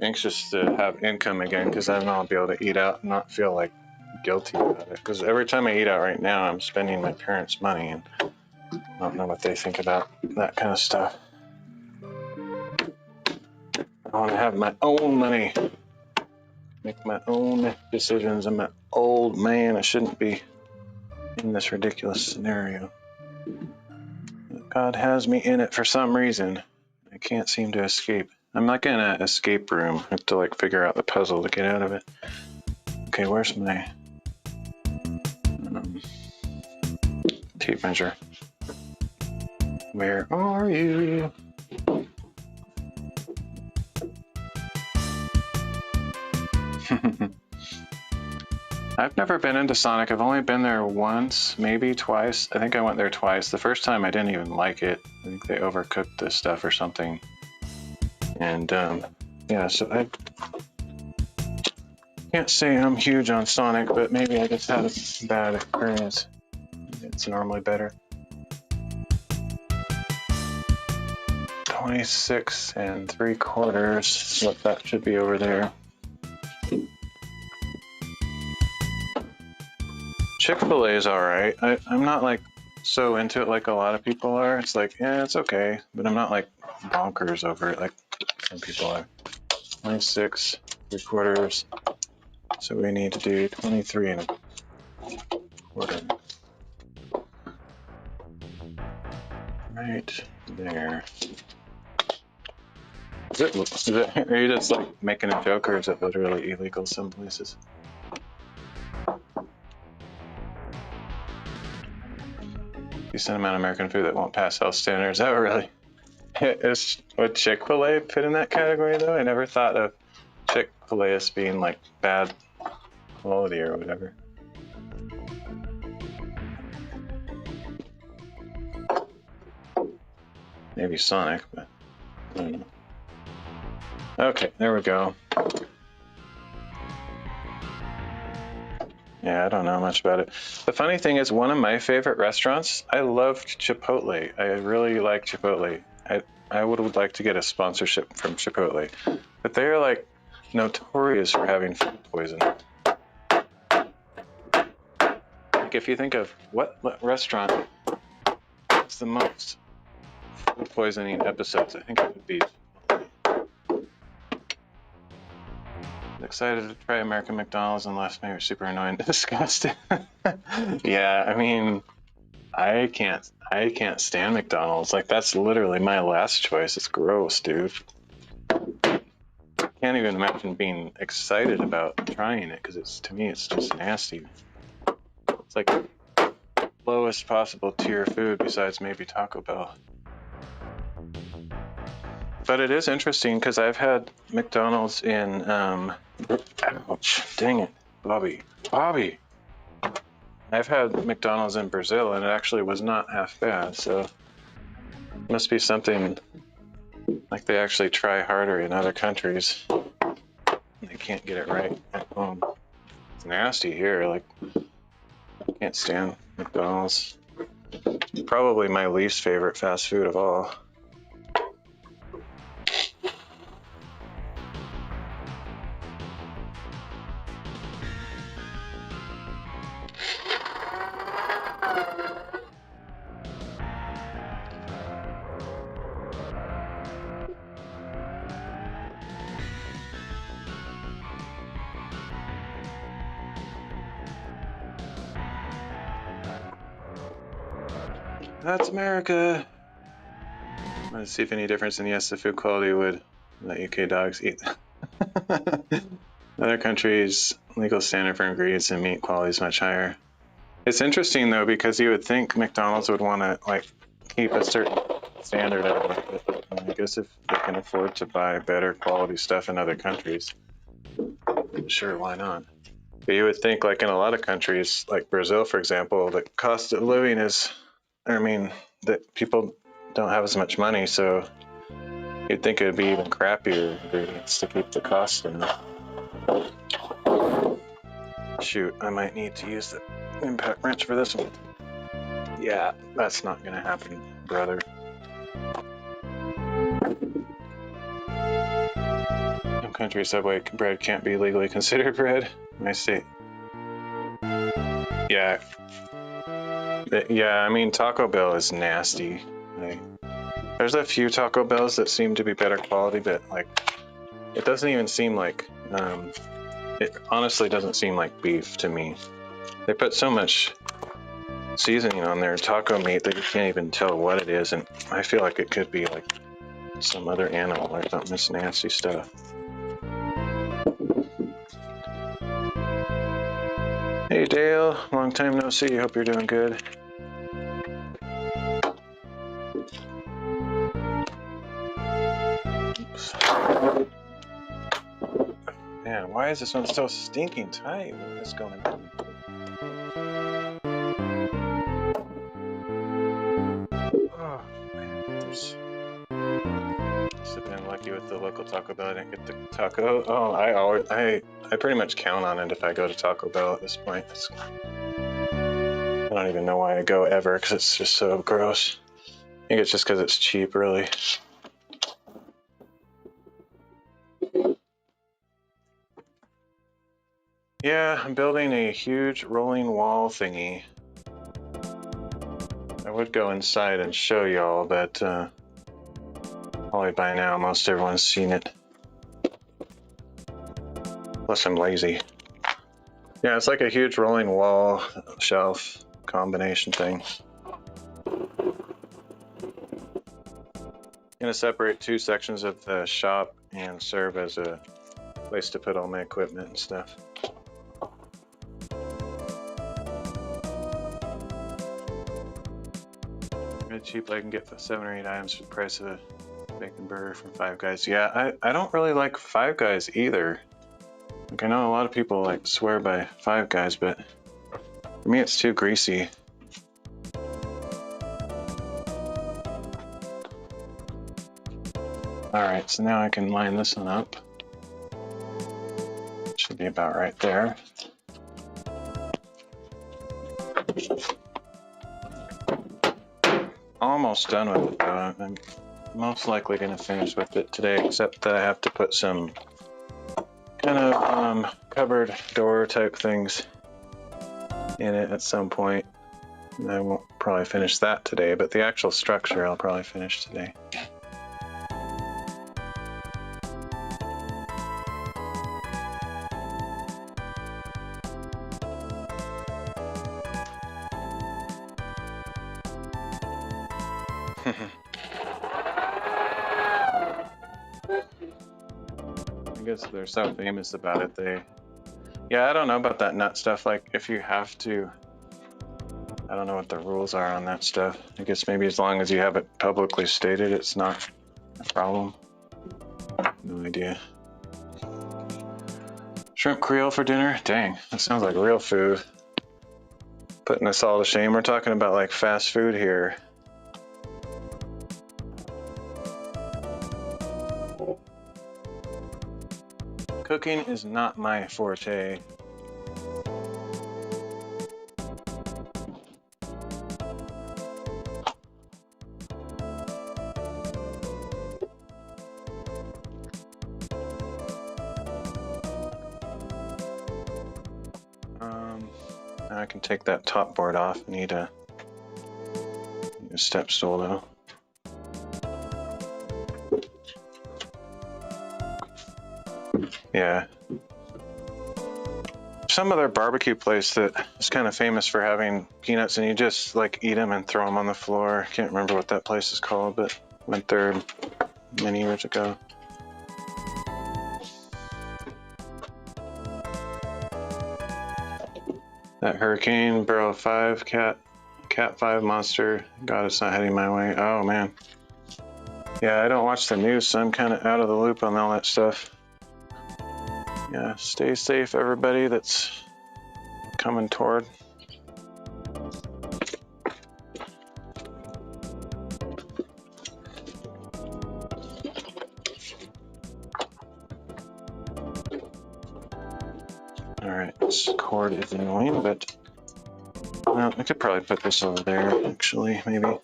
Anxious to have income again because then I'll be able to eat out and not feel like guilty about it. Because every time I eat out right now, I'm spending my parents' money, and I don't know what they think about that kind of stuff. I want to have my own money, make my own decisions. I'm an old man. I shouldn't be in this ridiculous scenario. God has me in it for some reason. I can't seem to escape. I'm like in an escape room. I have to like figure out the puzzle to get out of it. Okay, where's my tape measure? Where are you? I've never been into Sonic. I've only been there once, maybe twice. I think I went there twice. The first time I didn't even like it. I think they overcooked this stuff or something. And yeah, so I can't say I'm huge on Sonic, but maybe I just had a bad experience. It's normally better. 26 3/4. What that should be over there. Chick-fil-A is alright. I'm not like so into it like a lot of people are. It's like, yeah, it's okay, but I'm not like bonkers over it like some people are. 26 3/4. So we need to do 23 1/4. Right there. Are you just like making a joke, or is it literally illegal some places? Decent amount of American food that won't pass health standards. Oh, really? Would Chick-fil-A fit in that category, though? I never thought of Chick-fil-A as being like bad quality or whatever. Maybe Sonic, but I don't know. Okay, there we go. Yeah, I don't know much about it. The funny thing is, one of my favorite restaurants, I loved Chipotle. I really like Chipotle. I would like to get a sponsorship from Chipotle. But they're like notorious for having food poison. Like if you think of what restaurant has the most food poisoning episodes, I think it would be excited to try American McDonald's unless maybe super annoying and disgusting. Yeah, I mean, I can't stand McDonald's. Like that's literally my last choice. It's gross, dude. Can't even imagine being excited about trying it because to me it's just nasty. It's like the lowest possible tier food besides maybe Taco Bell. But it is interesting because I've had McDonald's in ouch, dang it, Bobby. I've had McDonald's in Brazil and it actually was not half bad, so it must be something like they actually try harder in other countries. They can't get it right at home. It's nasty here, like I can't stand McDonald's. Probably my least favorite fast food of all. That's America. Let's see if any difference in yes, the food quality would let UK dogs eat. Other countries, legal standard for ingredients and meat quality is much higher. It's interesting though, because you would think McDonald's would want to like keep a certain standard of it. But I guess if they can afford to buy better quality stuff in other countries, sure, why not? But you would think like in a lot of countries, like Brazil, for example, the cost of living is, I mean, that people don't have as much money, so you'd think it would be even crappier ingredients to keep the cost down. Shoot, I might need to use the impact wrench for this one. Yeah, that's not gonna happen, brother. Some countries, Subway bread can't be legally considered bread. I see. Yeah. Yeah, I mean, Taco Bell is nasty. There's a few Taco Bells that seem to be better quality, but like, it doesn't even seem like, it honestly doesn't seem like beef to me. They put so much seasoning on their taco meat that you can't even tell what it is, and I feel like it could be like some other animal or something. It's nasty stuff. Hey Dale, long time no see. Hope you're doing good. Oops. Man, why is this one so stinking tight? What is going on? Oh man, this have been lucky with the local Taco Bell. I didn't get the taco. Oh, I pretty much count on it if I go to Taco Bell at this point. I don't even know why I go ever, because it's just so gross. I think it's just because it's cheap, really. Yeah, I'm building a huge rolling wall thingy. I would go inside and show y'all, but probably by now most everyone's seen it. Plus I'm lazy. Yeah, it's like a huge rolling wall shelf combination thing. I'm gonna separate two sections of the shop and serve as a place to put all my equipment and stuff. Really cheap, I can get 7 or 8 items for the price of a bacon burger from Five Guys. Yeah, I don't really like Five Guys either. Like, I know a lot of people like swear by Five Guys, but for me it's too greasy. Alright, so now I can line this one up. Should be about right there. Almost done with it though. I'm most likely going to finish with it today, except that I have to put some kind of cupboard door type things in it at some point. And I won't probably finish that today, but the actual structure I'll probably finish today. I guess they're so famous about it, yeah, I don't know about that nut stuff. Like, if you have to, I don't know what the rules are on that stuff. I guess maybe as long as you have it publicly stated, it's not a problem. No idea. Shrimp Creole for dinner? Dang, that sounds like real food. Putting us all to shame. We're talking about like fast food here. Cooking is not my forte. Now I can take that top board off. I need a step stool though. Yeah. some other barbecue place that is kind of famous for having peanuts, and you just like eat them and throw them on the floor. Can't remember what that place is called, but went there many years ago. That Hurricane Barrel 5 Cat 5 monster. God, it's not heading my way. Oh man. Yeah, I don't watch the news, so I'm kind of out of the loop on all that stuff. Yeah, stay safe, everybody that's coming toward. Alright, this cord is annoying, but well, I could probably put this over there, actually, maybe.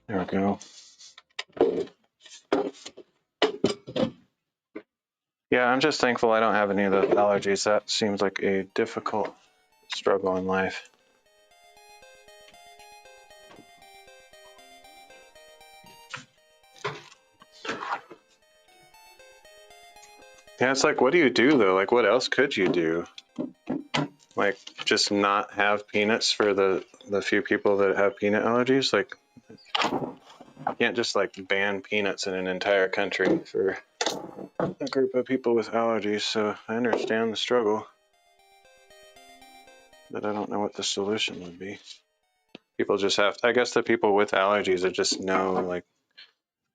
There we go. Yeah, I'm just thankful I don't have any of those allergies. That seems like a difficult struggle in life. Yeah, it's like, what do you do though? Like, what else could you do? Like, just not have peanuts for the few people that have peanut allergies? Like, you can't just like ban peanuts in an entire country for a group of people with allergies. So I understand the struggle, but I don't know what the solution would be. People just have, I guess the people with allergies are just know, like,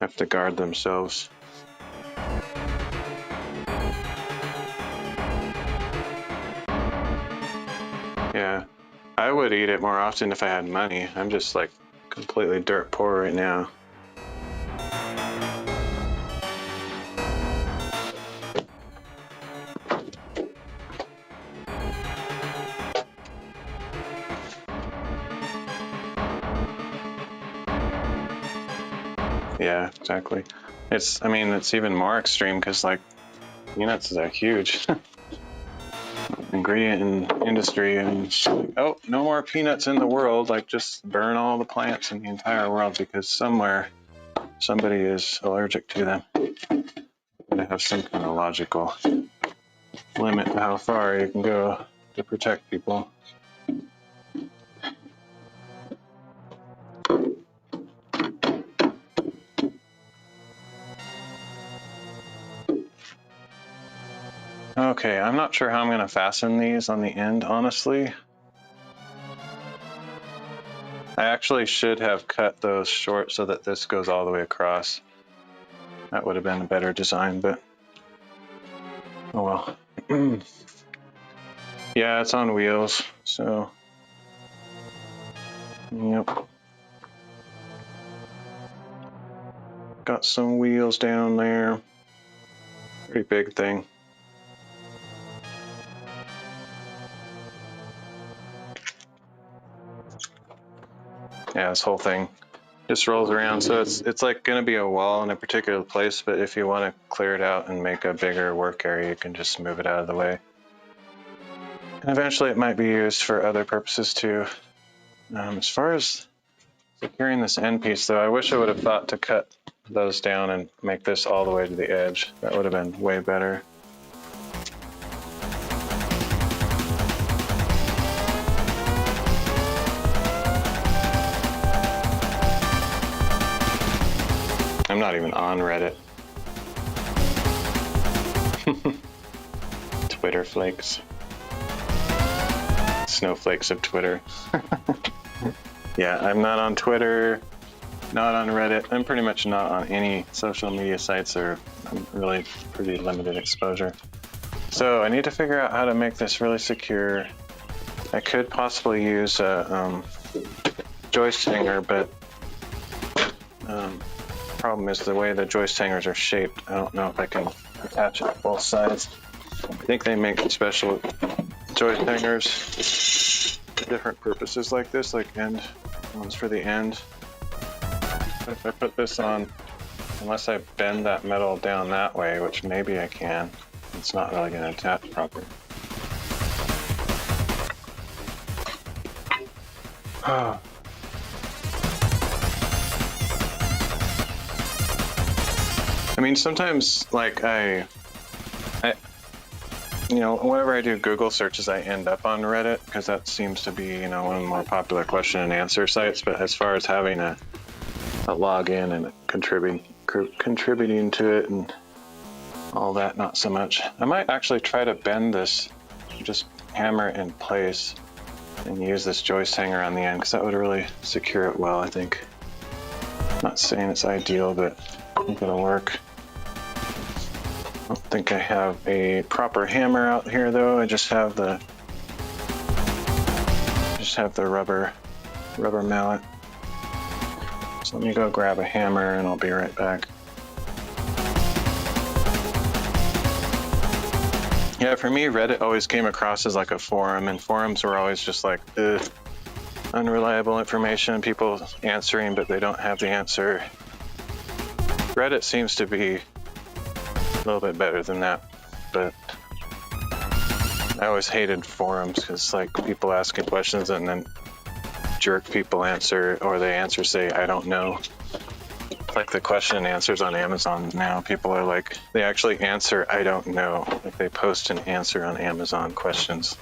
have to guard themselves. Yeah, I would eat it more often if I had money. I'm just like completely dirt poor right now. Yeah, exactly. I mean, it's even more extreme because like peanuts is a huge ingredient in industry, and like, oh, no more peanuts in the world. Like, just burn all the plants in the entire world because somewhere somebody is allergic to them. They have some kind of logical limit to how far you can go to protect people. Okay, I'm not sure how I'm going to fasten these on the end, honestly. I actually should have cut those short so that this goes all the way across. That would have been a better design, but oh well. Yeah, it's on wheels, so yep. Got some wheels down there. Pretty big thing. Yeah, this whole thing just rolls around, so it's like going to be a wall in a particular place, but if you want to clear it out and make a bigger work area, you can just move it out of the way. And eventually it might be used for other purposes too. As far as securing this end piece though, I wish I would have thought to cut those down and make this all the way to the edge. That would have been way better. I'm not even on Reddit. Twitter flakes. Snowflakes of Twitter. Yeah, I'm not on Twitter, not on Reddit. I'm pretty much not on any social media sites, or I'm really pretty limited exposure. So I need to figure out how to make this really secure. I could possibly use a joist hanger, but problem is the way the joist hangers are shaped. I don't know if I can attach it to both sides. I think they make special joist hangers for different purposes like this, like ones for the end. But if I put this on, unless I bend that metal down that way, which maybe I can, it's not really going to attach properly. I mean, sometimes like you know, whenever I do Google searches, I end up on Reddit because that seems to be, you know, one of the more popular question and answer sites. But as far as having a login and contributing to it and all that, not so much. I might actually try to bend this, just hammer it in place and use this joist hanger on the end because that would really secure it well, I think. Not saying it's ideal, but I think it'll work. I don't think I have a proper hammer out here though. I just have the rubber mallet. So let me go grab a hammer and I'll be right back. Yeah, for me, Reddit always came across as like a forum, and forums were always just like unreliable information, people answering but they don't have the answer. Reddit seems to be a little bit better than that, but I always hated forums because like people asking questions and then jerk people answer, or they answer say I don't know. Like the question and answers on Amazon now, people are like, they actually answer I don't know. Like they post an answer on Amazon questions.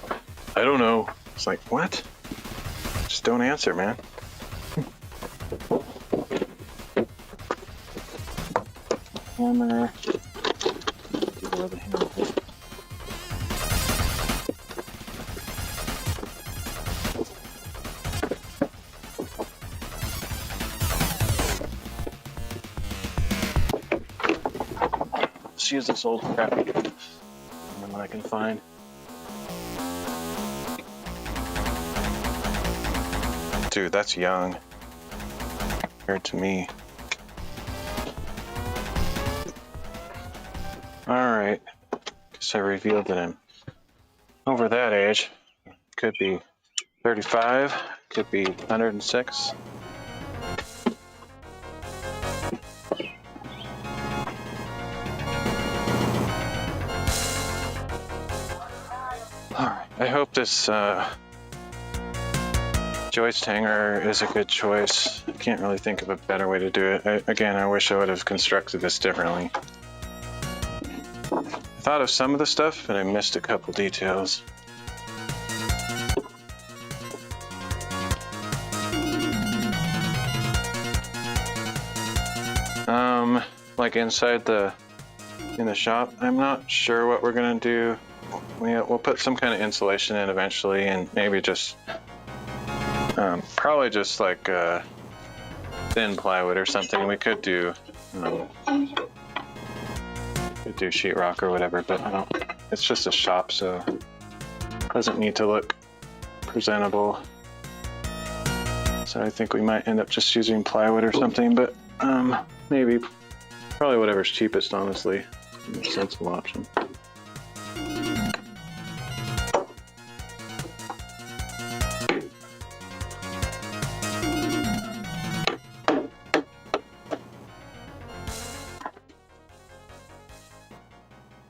I don't know. It's like, what? Just don't answer, man. Hammer. Let's use this old crappy one that I can find. Dude, that's young compared to me. Alright, guess I revealed that I'm over that age. Could be 35, could be 106. Alright, I hope this joist hanger is a good choice. I can't really think of a better way to do it. I wish I would have constructed this differently. I thought of some of the stuff, but I missed a couple details. Like inside in the shop, I'm not sure what we're gonna do. We'll put some kind of insulation in eventually, and maybe just probably just like thin plywood or something. We could do sheetrock or whatever, but I don't. It's just a shop, so it doesn't need to look presentable. So I think we might end up just using plywood or something, but maybe probably whatever's cheapest, honestly. A sensible option.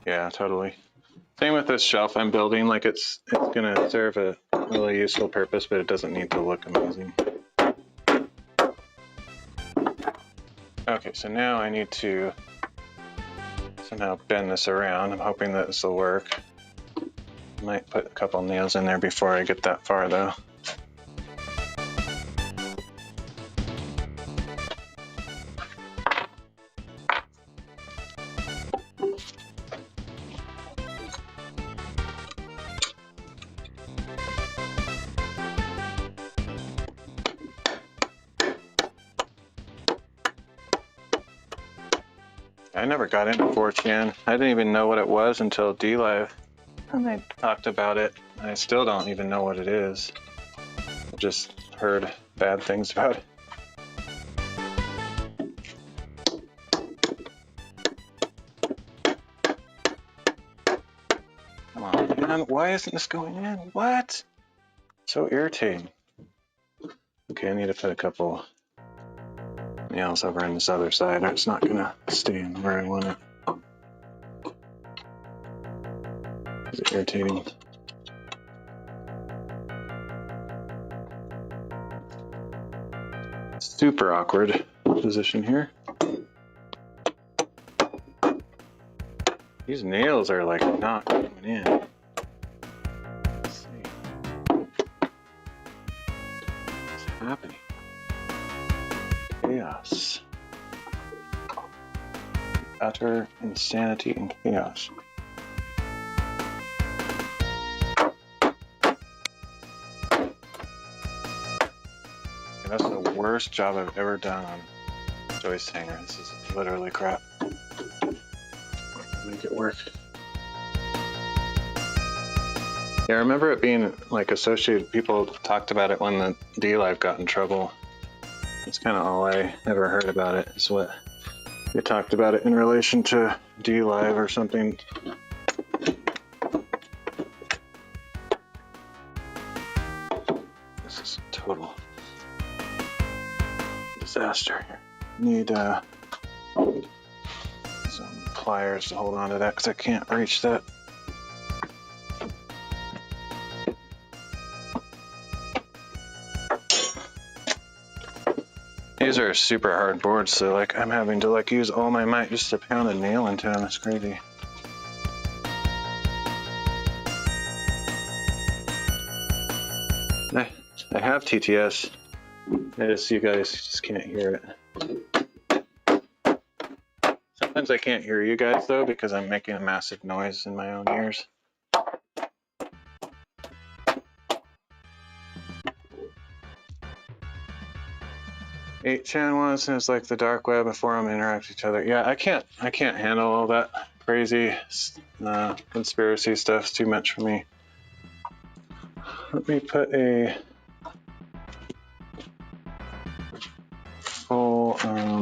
Yeah, totally. Same with this shelf I'm building. Like it's gonna serve a really useful purpose, but it doesn't need to look amazing. Okay, so now I need to somehow bend this around. I'm hoping that this will work. Might put a couple nails in there before I get that far though. I never got into 4chan. I didn't even know what it was until D-Live. And they talked about it. I still don't even know what it is. I just heard bad things about it. Come on, man. Why isn't this going in? What? So irritating. Okay, I need to put a couple nails over on this other side, or it's not gonna stay in where I want it. It's irritating. Super awkward position here. These nails are like not coming in. Let's see. What's happening? Chaos. Utter insanity and chaos. Okay, that's the worst job I've ever done on a joist hanger. This is literally crap. Make it work. Yeah, I remember it being like associated. People talked about it when the D-Live got in trouble. That's kind of all I ever heard about it, is what they talked about it in relation to D-Live or something. This is a total disaster here. Need some pliers to hold on to that because I can't reach that. These are super hard boards, so like I'm having to like use all my might just to pound a nail into them. It's crazy. I have TTS. You guys just can't hear it. Sometimes I can't hear you guys though because I'm making a massive noise in my own ears. Chan was, and it's like the dark web before them interact with each other. Yeah, I can't handle all that crazy conspiracy stuff. It's too much for me. Let me put a full let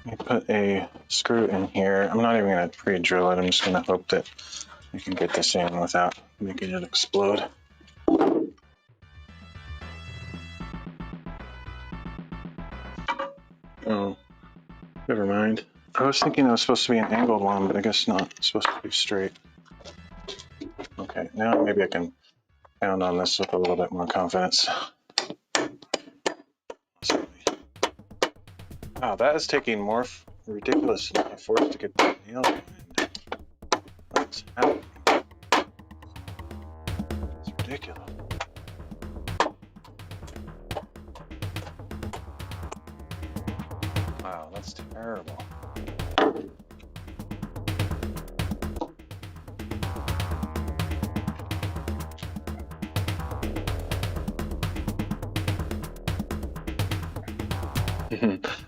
me put a screw in here. I'm not even gonna pre-drill it. I'm just gonna hope that I can get this in without making it explode. Oh, never mind. I was thinking it was supposed to be an angled one, but I guess not. It's supposed to be straight. Okay, now maybe I can pound on this with a little bit more confidence. Wow, that is taking more ridiculous force to get the nail in. What's happening? It's ridiculous. Wow, that's terrible.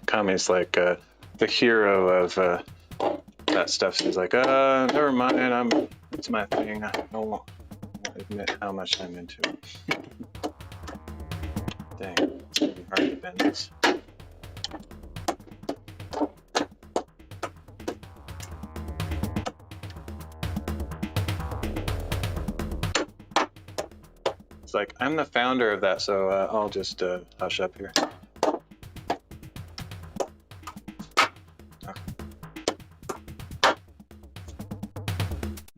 Kami's like the hero of that stuff. He's like, never mind, it's my thing. I won't admit how much I'm into it. Dang, it's gonna be hard to bend this. It's like, I'm the founder of that, so I'll just hush up here.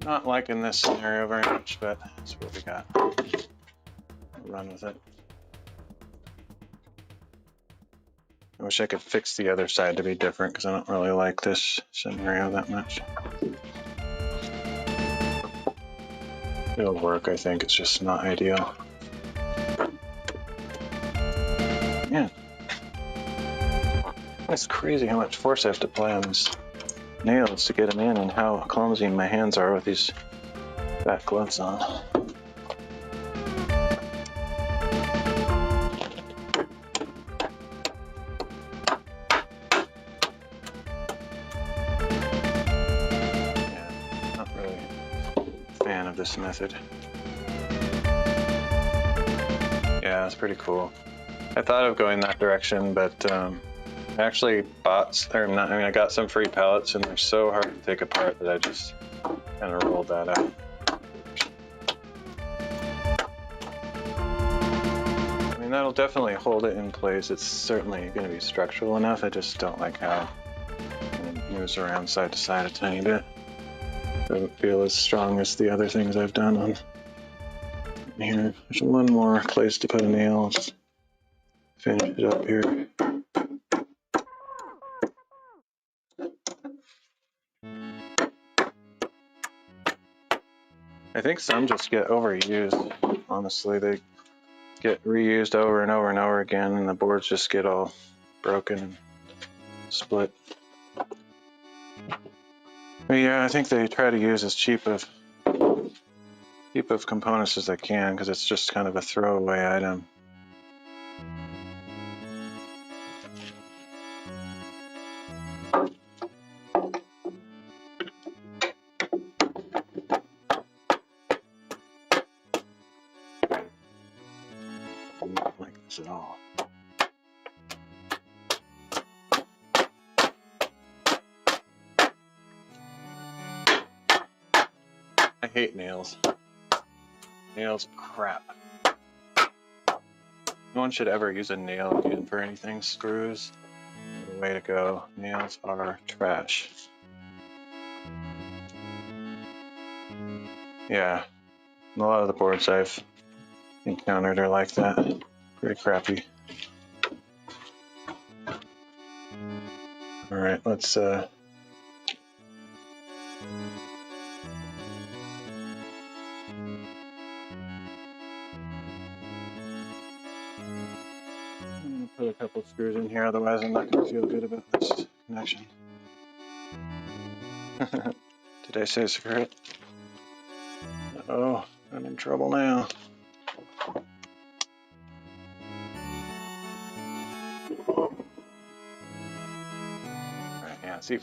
Not liking this scenario very much, but that's what we got. We'll run with it. I wish I could fix the other side to be different because I don't really like this scenario that much. It'll work, I think. It's just not ideal. Man, it's crazy how much force I have to apply on these nails to get them in, and how clumsy my hands are with these back gloves on. Yeah, not really a fan of this method. Yeah, it's pretty cool. I thought of going that direction, but I actually I got some free pallets, and they're so hard to take apart that I just kind of rolled that out. I mean, that'll definitely hold it in place. It's certainly going to be structural enough. I just don't like how it moves around side to side a tiny bit. Doesn't feel as strong as the other things I've done on here. There's one more place to put a nail. Let's finish it up here. I think some just get overused. Honestly, they get reused over and over and over again, and the boards just get all broken and split. But yeah, I think they try to use as cheap of components as they can, because it's just kind of a throwaway item. I don't like this at all. I hate nails. Nails crap. No one should ever use a nail again for anything. Screws are the way to go. Nails are trash. Yeah, a lot of the boards I've encountered are like that. Pretty crappy. All right, let's put a couple screws in here, otherwise I'm not going to feel good about this connection. Did I say secret? Oh, I'm in trouble now. Right, yeah, see,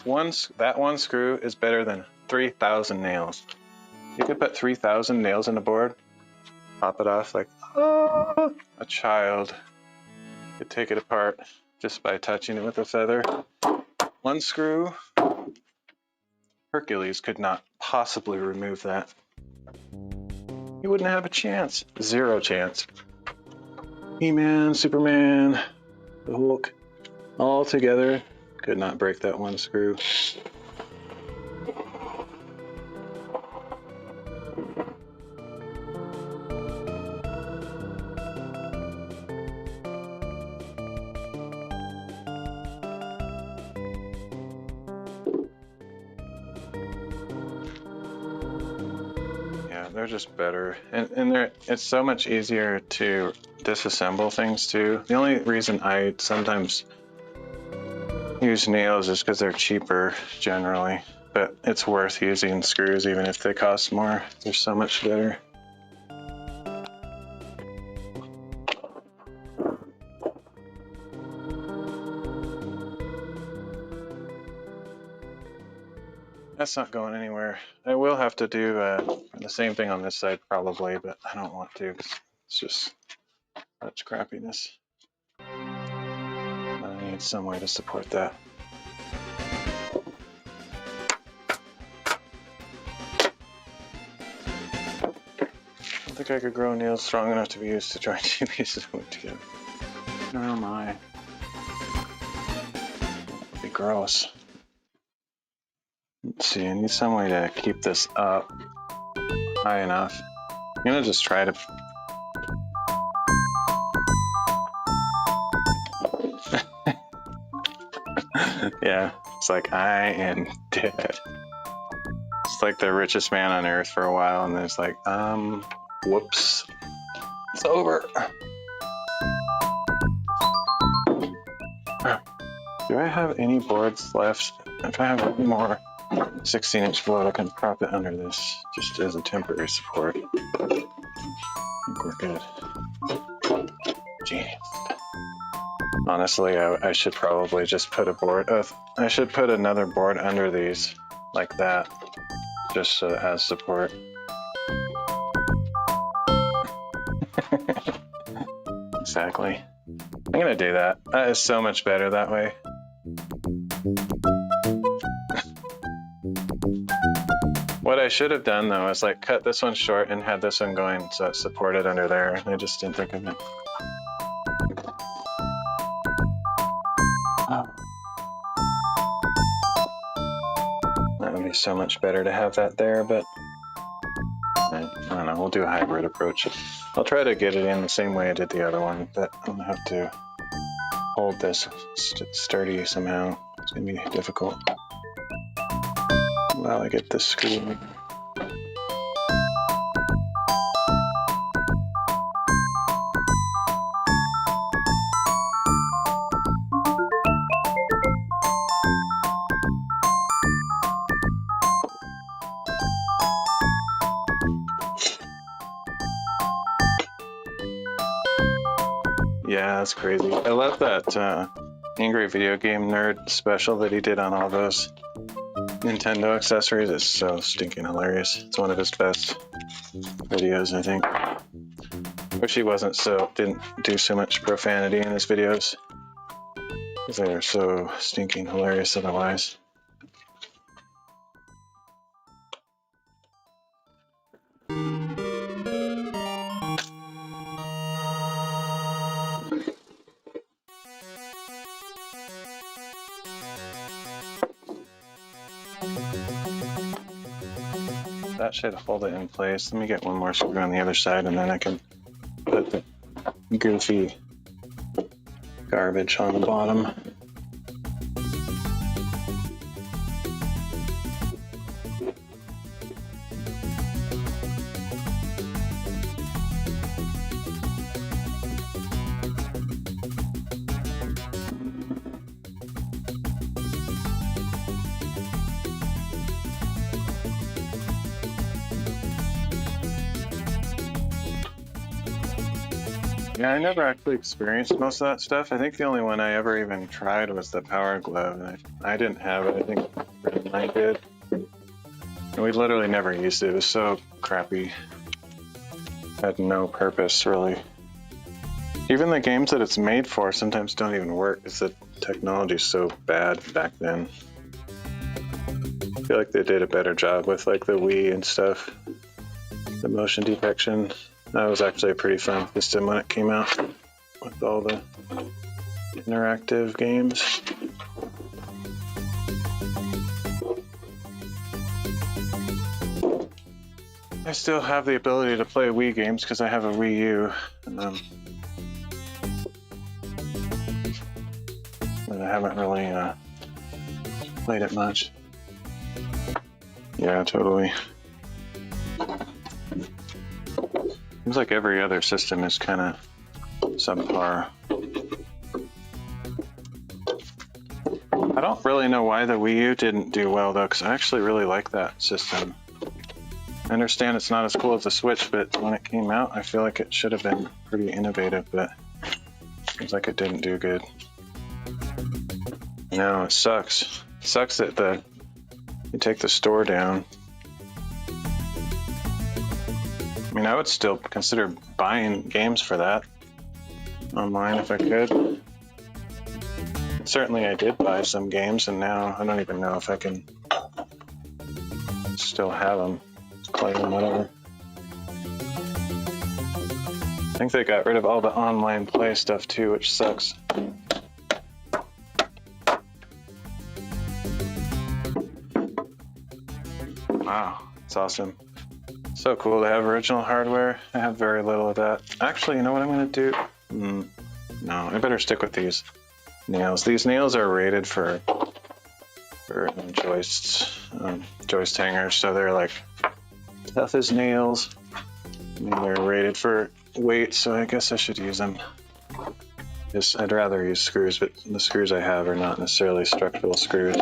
that one screw is better than 3,000 nails. You could put 3,000 nails in a board, pop it off like, oh, a child. Could take it apart just by touching it with a feather. One screw, Hercules could not possibly remove that. He wouldn't have a chance. Zero chance. He-Man, Superman, the Hulk, all together could not break that one screw. They're just better, and it's so much easier to disassemble things too. The only reason I sometimes use nails is because they're cheaper generally, but it's worth using screws even if they cost more. They're so much better. That's not going anywhere. I will have to do the same thing on this side probably, but I don't want to because it's just such crappiness. I need some way to support that. I don't think I could grow nails strong enough to be used to join two pieces of wood together. Oh my. That'd be gross. Let's see, I need some way to keep this up high enough. I'm gonna just try to... Yeah, it's like I am dead. It's like the richest man on earth for a while, and then it's like, whoops. It's over. Do I have any boards left? If I have any more 16-inch float, I can prop it under this just as a temporary support. I think we're good. Genius. Honestly, I should probably just put a board. I should put another board under these, like that, just so it has support. Exactly. I'm gonna do that. That is so much better that way. What I should have done though is like cut this one short and had this one going so it's supported under there. I just didn't think of it. That would be so much better to have that there, but I don't know, we'll do a hybrid approach. I'll try to get it in the same way I did the other one, but I'm gonna have to hold this sturdy somehow. It's gonna be difficult. While I get this screw. Yeah, that's crazy. I love that Angry Video Game Nerd special that he did on all those Nintendo accessories. It's so stinking hilarious. It's one of his best videos, I think. Wish he didn't do so much profanity in his videos, because they are so stinking hilarious otherwise. That should hold it in place. Let me get one more screw on the other side, and then I can put the goofy garbage on the bottom. Yeah, I never actually experienced most of that stuff. I think the only one I ever even tried was the Power Glove, and I didn't have it. I think a friend of mine did. And we literally never used it. It was so crappy. Had no purpose, really. Even the games that it's made for sometimes don't even work because the technology's so bad back then. I feel like they did a better job with like the Wii and stuff. The motion detection. That was actually a pretty fun system when it came out with all the interactive games. I still have the ability to play Wii games because I have a Wii U. But I haven't really played it much. Yeah, totally. Seems like every other system is kind of subpar. I don't really know why the Wii U didn't do well though, because I actually really like that system. I understand it's not as cool as the Switch, but when it came out, I feel like it should have been pretty innovative, but seems like it didn't do good. No, it sucks. It sucks that you take the store down. I mean, I would still consider buying games for that online if I could. Certainly I did buy some games, and now I don't even know if I can still have them, play them, whatever. I think they got rid of all the online play stuff too, which sucks. Wow, it's awesome. So cool to have original hardware. I have very little of that. Actually, you know what I'm going to do? No, I better stick with these nails. These nails are rated for joist hangers, so they're like tough as nails. I mean, they're rated for weight, so I guess I should use them. I'd rather use screws, but the screws I have are not necessarily structural screws.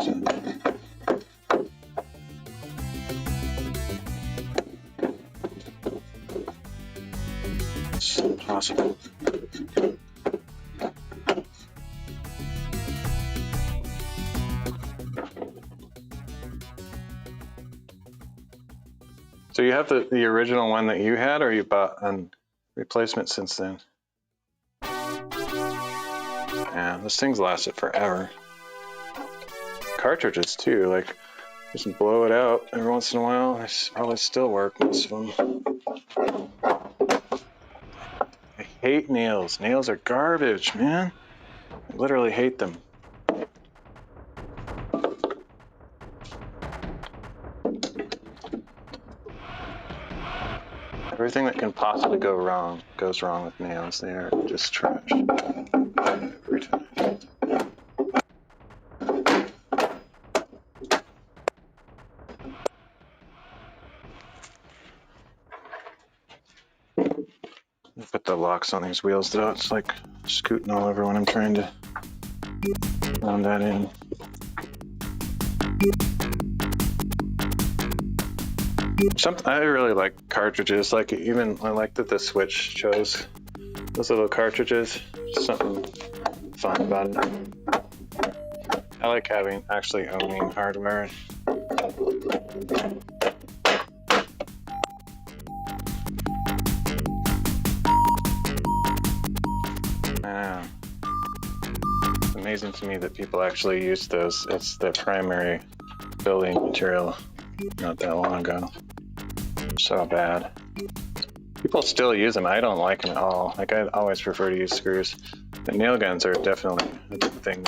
It's impossible. So you have the original one that you had, or you bought a replacement since then? Yeah, this thing's lasted forever. Cartridges too, like just blow it out every once in a while. They probably still work, most of them. I hate nails. Nails are garbage, man. I literally hate them. Everything that can possibly go wrong goes wrong with nails. They are just trash. Every time. Put the locks on these wheels though. It's like scooting all over when I'm trying to round that in. I really like cartridges. Like I like that the Switch chose those little cartridges, something fun about it. I like actually owning hardware. It's amazing to me that people actually use those. It's the primary building material not that long ago. So bad. People still use them. I don't like them at all. Like, I always prefer to use screws. The nail guns are definitely a good thing.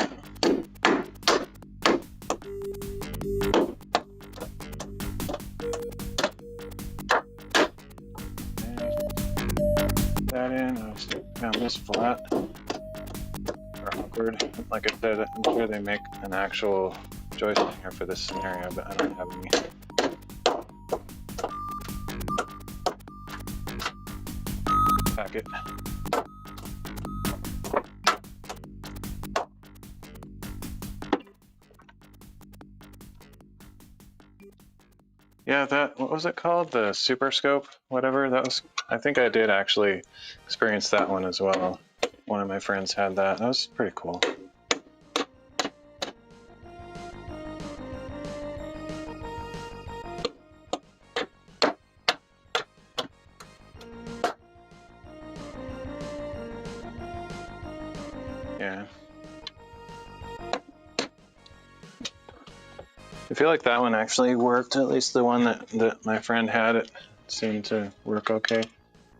That in. I'll stick down this flat. Or awkward. Like I said, I'm sure they make an actual joystick here for this scenario, but I don't have any. Pack it. Yeah, what was it called? The Super Scope, whatever that was. I think I did actually experience that one as well. One of my friends had that. That was pretty cool. Yeah. I feel like that one actually worked, at least the one that my friend had. It seemed to work okay.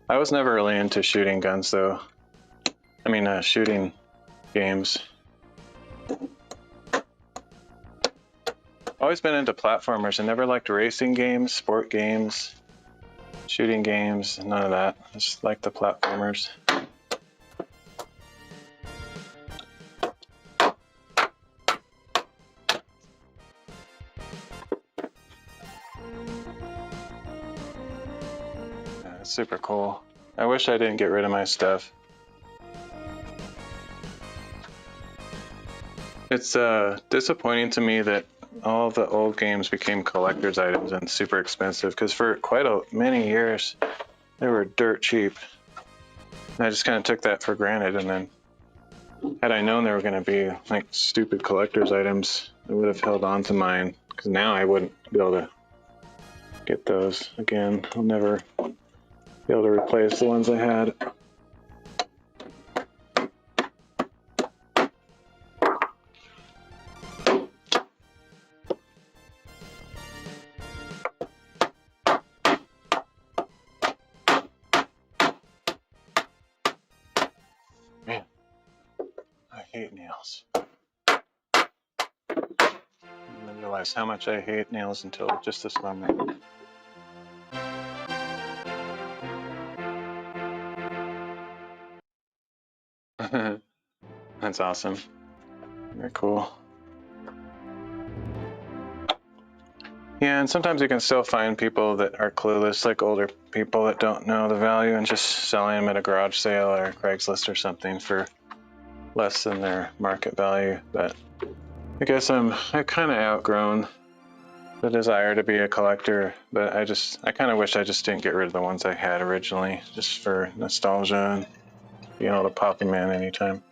I was never really into shooting guns though. I mean, shooting games. Always been into platformers. I never liked racing games, sport games, shooting games, none of that. I just like the platformers. It's super cool. I wish I didn't get rid of my stuff. It's disappointing to me that all of the old games became collector's items and super expensive, because for quite many years they were dirt cheap. And I just kind of took that for granted, and then had I known they were going to be like stupid collector's items, I would have held on to mine, because now I wouldn't be able to get those again. I'll never be able to replace the ones I had. Man, I hate nails. I didn't realize how much I hate nails until just this moment. That's awesome. Very cool. Yeah, and sometimes you can still find people that are clueless, like older people that don't know the value, and just selling them at a garage sale or Craigslist or something for less than their market value. But I guess I kind of outgrown the desire to be a collector, but I kind of wish I just didn't get rid of the ones I had originally, just for nostalgia and being able to pop them in anytime.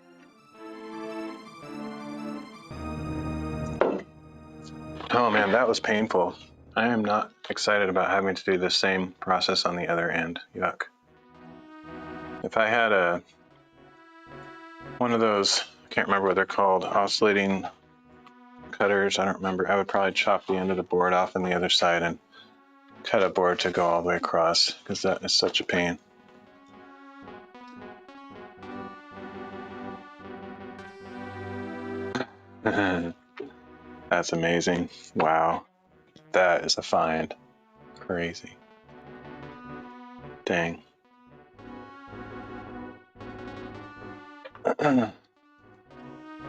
Oh man, that was painful. I am not excited about having to do the same process on the other end. Yuck. If I had one of those, I can't remember what they're called, oscillating cutters, I don't remember, I would probably chop the end of the board off on the other side and cut a board to go all the way across, because that is such a pain. That's amazing. Wow. That is a find. Crazy. Dang.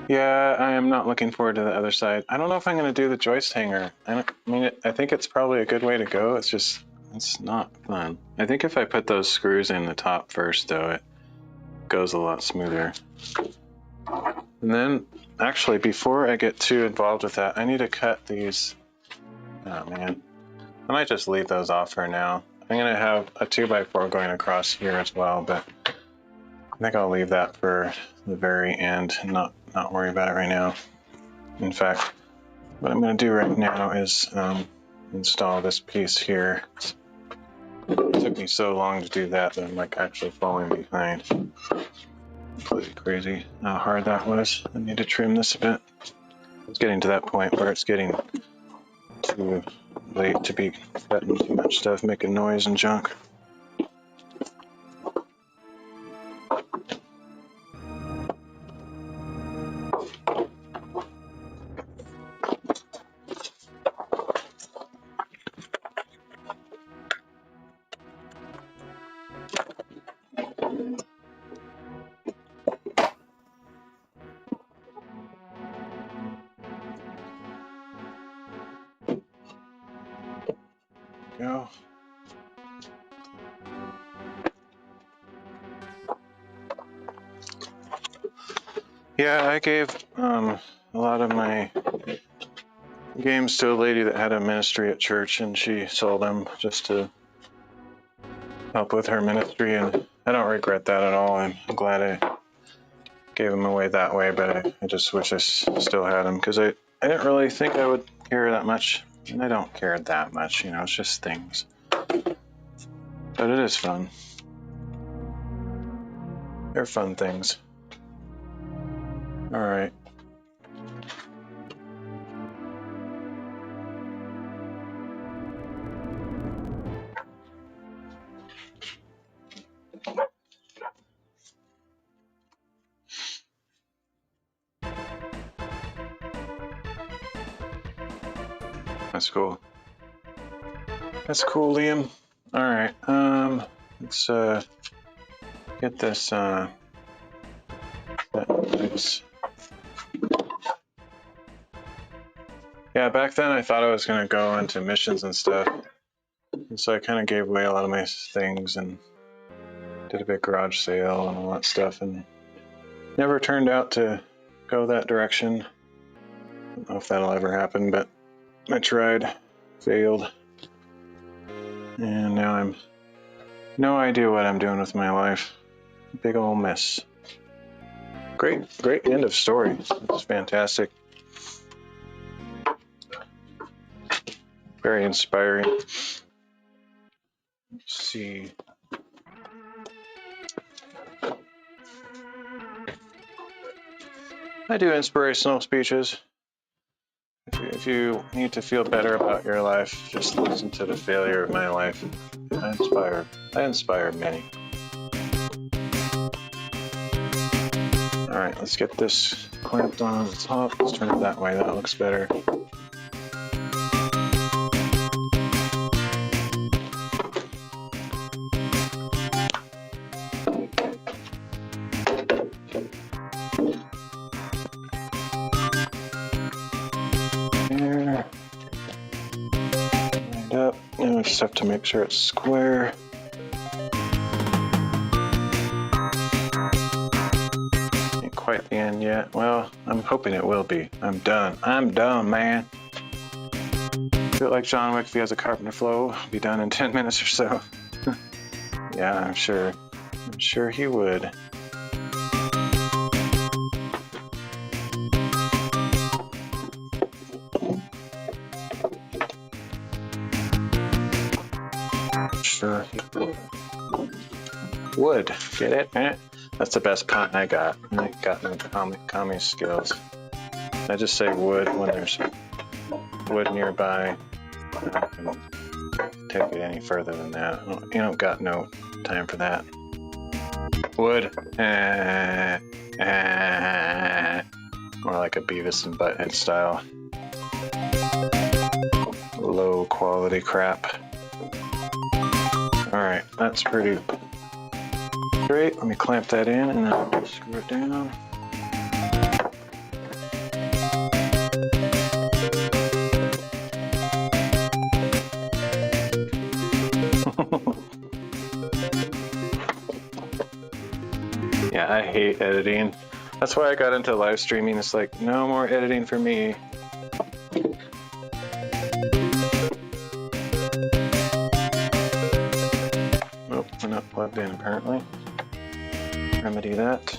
Yeah, I am not looking forward to the other side. I don't know if I'm going to do the joist hanger. I think it's probably a good way to go. It's not fun. I think if I put those screws in the top first, though, it goes a lot smoother. And then, actually, before I get too involved with that, I need to cut these. Oh, man. I might just leave those off for now. I'm going to have a 2x4 going across here as well, but I think I'll leave that for the very end and not worry about it right now. In fact, what I'm going to do right now is install this piece here. It took me so long to do that I'm like actually falling behind. Completely crazy how hard that was. I need to trim this a bit. It's getting to that point where it's getting too late to be cutting too much stuff, making noise and junk. Go. Yeah, I gave a lot of my games to a lady that had a ministry at church, and she sold them just to help with her ministry, and I don't regret that at all. I'm glad I gave them away that way, but I just wish I still had them, because I didn't really think I would care that much, and I don't care that much, you know, it's just things. But it is fun. They're fun things. All right. That's cool. That's cool, Liam. All right. Let's get this nice. Yeah, back then I thought I was gonna go into missions and stuff, and so I kind of gave away a lot of my things and did a big garage sale and all that stuff, and never turned out to go that direction. I don't know if that'll ever happen, but I tried, failed, and now I'm no idea what I'm doing with my life. Big ol' mess. Great end of story. It's fantastic. Very inspiring. Let's see. I do inspirational speeches. If you need to feel better about your life, just listen to the failure of my life. I inspire many. All right, let's get this clamped on the top. Let's turn it that way. That looks better. There. Lined up. Now I just have to make sure it's square. Ain't quite the end yet. Well, I'm hoping it will be. I'm done. I'm done, man. Do it like John Wick if he has a carpenter flow. Be done in 10 minutes or so. Yeah, I'm sure. I'm sure he would. Sure he would. Get it? That's the best pun I got. I got no commie skills. I just say wood when there's wood nearby. I can take it any further than that. You don't got no time for that. Wood. More like a Beavis and Butthead style. Low quality crap. Alright, that's pretty great. Let me clamp that in and then screw it down. Yeah, I hate editing. That's why I got into live streaming. It's like, no more editing for me. Oh, we're not plugged in apparently. remedy that.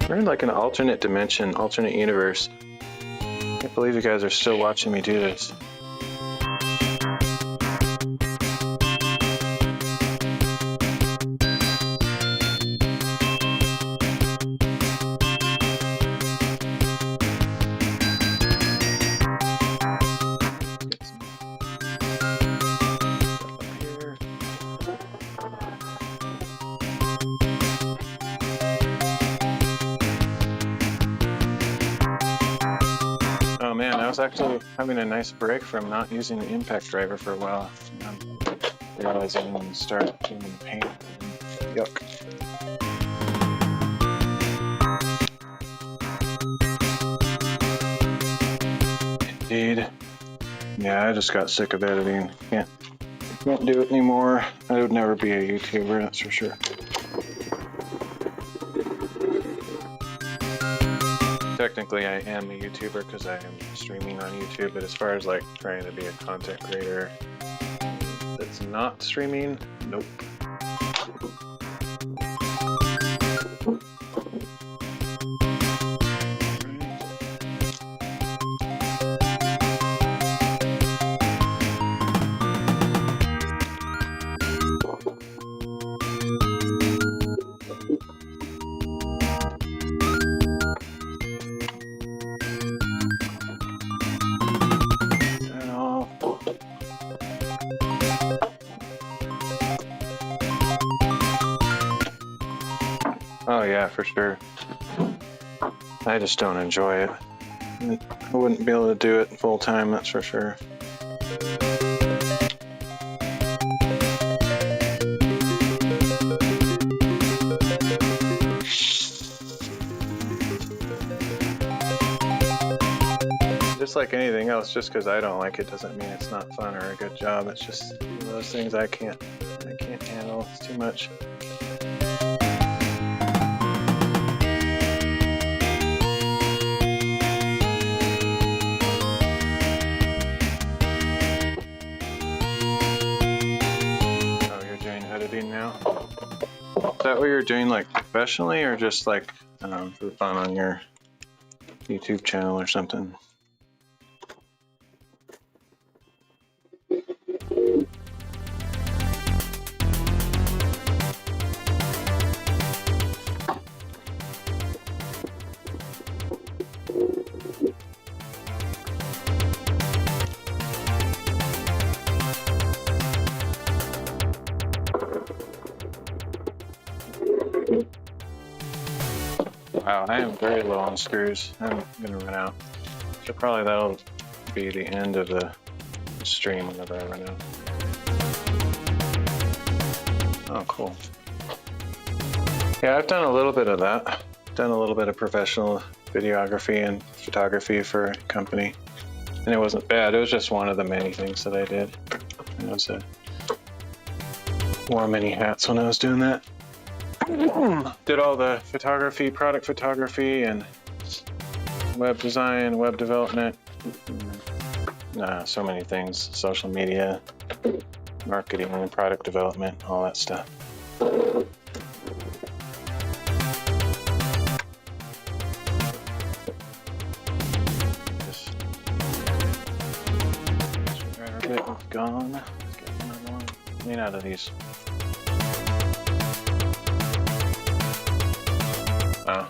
We're in like an alternate dimension, alternate universe. I can't believe you guys are still watching me do this. Oh man, I was actually having a nice break from not using the impact driver for a while. I'm realizing when you start doing the paint, yuck. Indeed. Yeah, I just got sick of editing. Can't do it anymore. I would never be a YouTuber, that's for sure. Technically, I am a YouTuber because I am streaming on YouTube, but as far as like trying to be a content creator that's not streaming, nope. Oh yeah, for sure. I just don't enjoy it. I wouldn't be able to do it full time, that's for sure. Just like anything else, just because I don't like it doesn't mean it's not fun or a good job. It's just one of those things I can't handle. It's too much. Now, is that what you're doing like professionally or just like for fun on your YouTube channel or something? Wow, I am very low on screws. I'm gonna run out. So probably that'll be the end of the stream whenever I run out. Oh, cool. Yeah, I've done a little bit of that. Done a little bit of professional videography and photography for a company. And it wasn't bad. It was just one of the many things that I did. I was wore many hats when I was doing that. Did all the photography, product photography, and web design, web development. So many things. Social media, marketing, and product development, all that stuff. This rare bit is gone. Let's get another one. Clean out of these. Oh.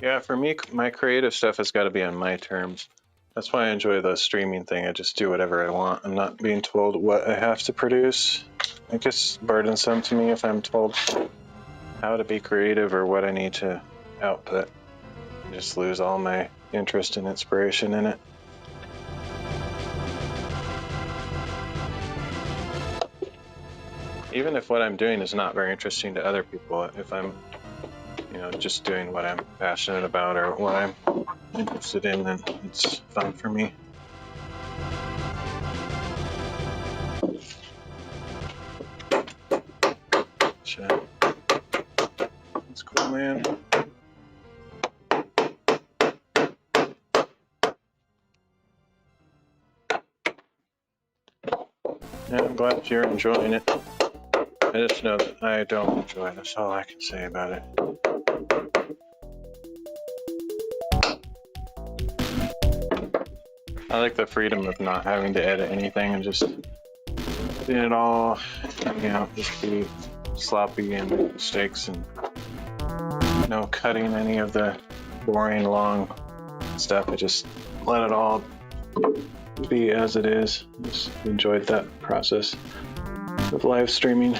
Yeah, for me, my creative stuff has got to be on my terms. That's why I enjoy the streaming thing. I just do whatever I want. I'm not being told what I have to produce. It gets burdensome to me if I'm told how to be creative or what I need to output. I just lose all my interest and inspiration in it. Even if what I'm doing is not very interesting to other people, if I'm, just doing what I'm passionate about or what I'm interested in, then it's fun for me. Gotcha. That's cool, man. Yeah, I'm glad you're enjoying it. I just know that I don't enjoy it. That's all I can say about it. I like the freedom of not having to edit anything and just doing it all, just be sloppy and make mistakes and no cutting any of the boring long stuff. I just let it all be as it is. Just enjoyed that process of live streaming.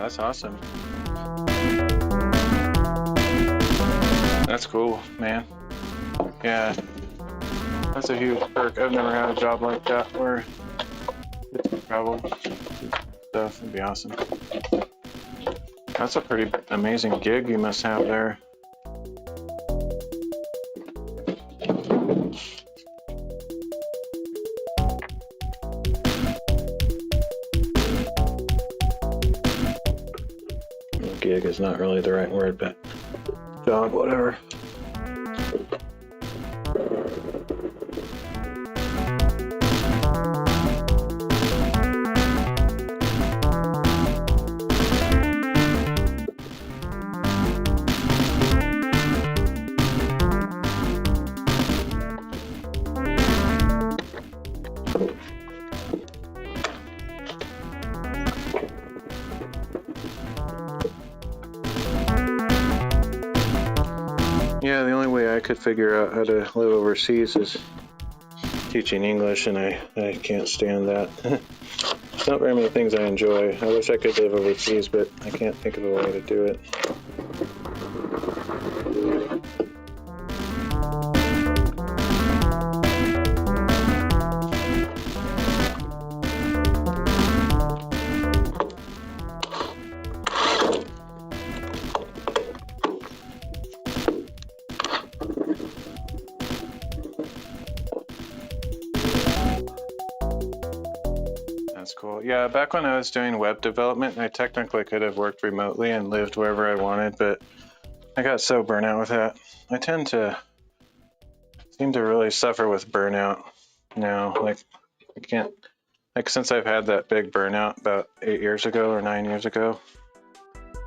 That's awesome. That's cool, man. Yeah, that's a huge perk. I've never had a job like that where it's travel stuff. It'd be awesome. That's a pretty amazing gig you must have there. Gig is not really the right word, but job, whatever. Yeah, the only way I could figure out how to live overseas is teaching English, and I can't stand that. Not very many things I enjoy. I wish I could live overseas, but I can't think of a way to do it. That's cool. Yeah, back when I was doing web development, I technically could have worked remotely and lived wherever I wanted, but I got so burnt out with that. I tend to seem to really suffer with burnout now. Like, I can't, like, since I've had that big burnout about 8 years ago or 9 years ago,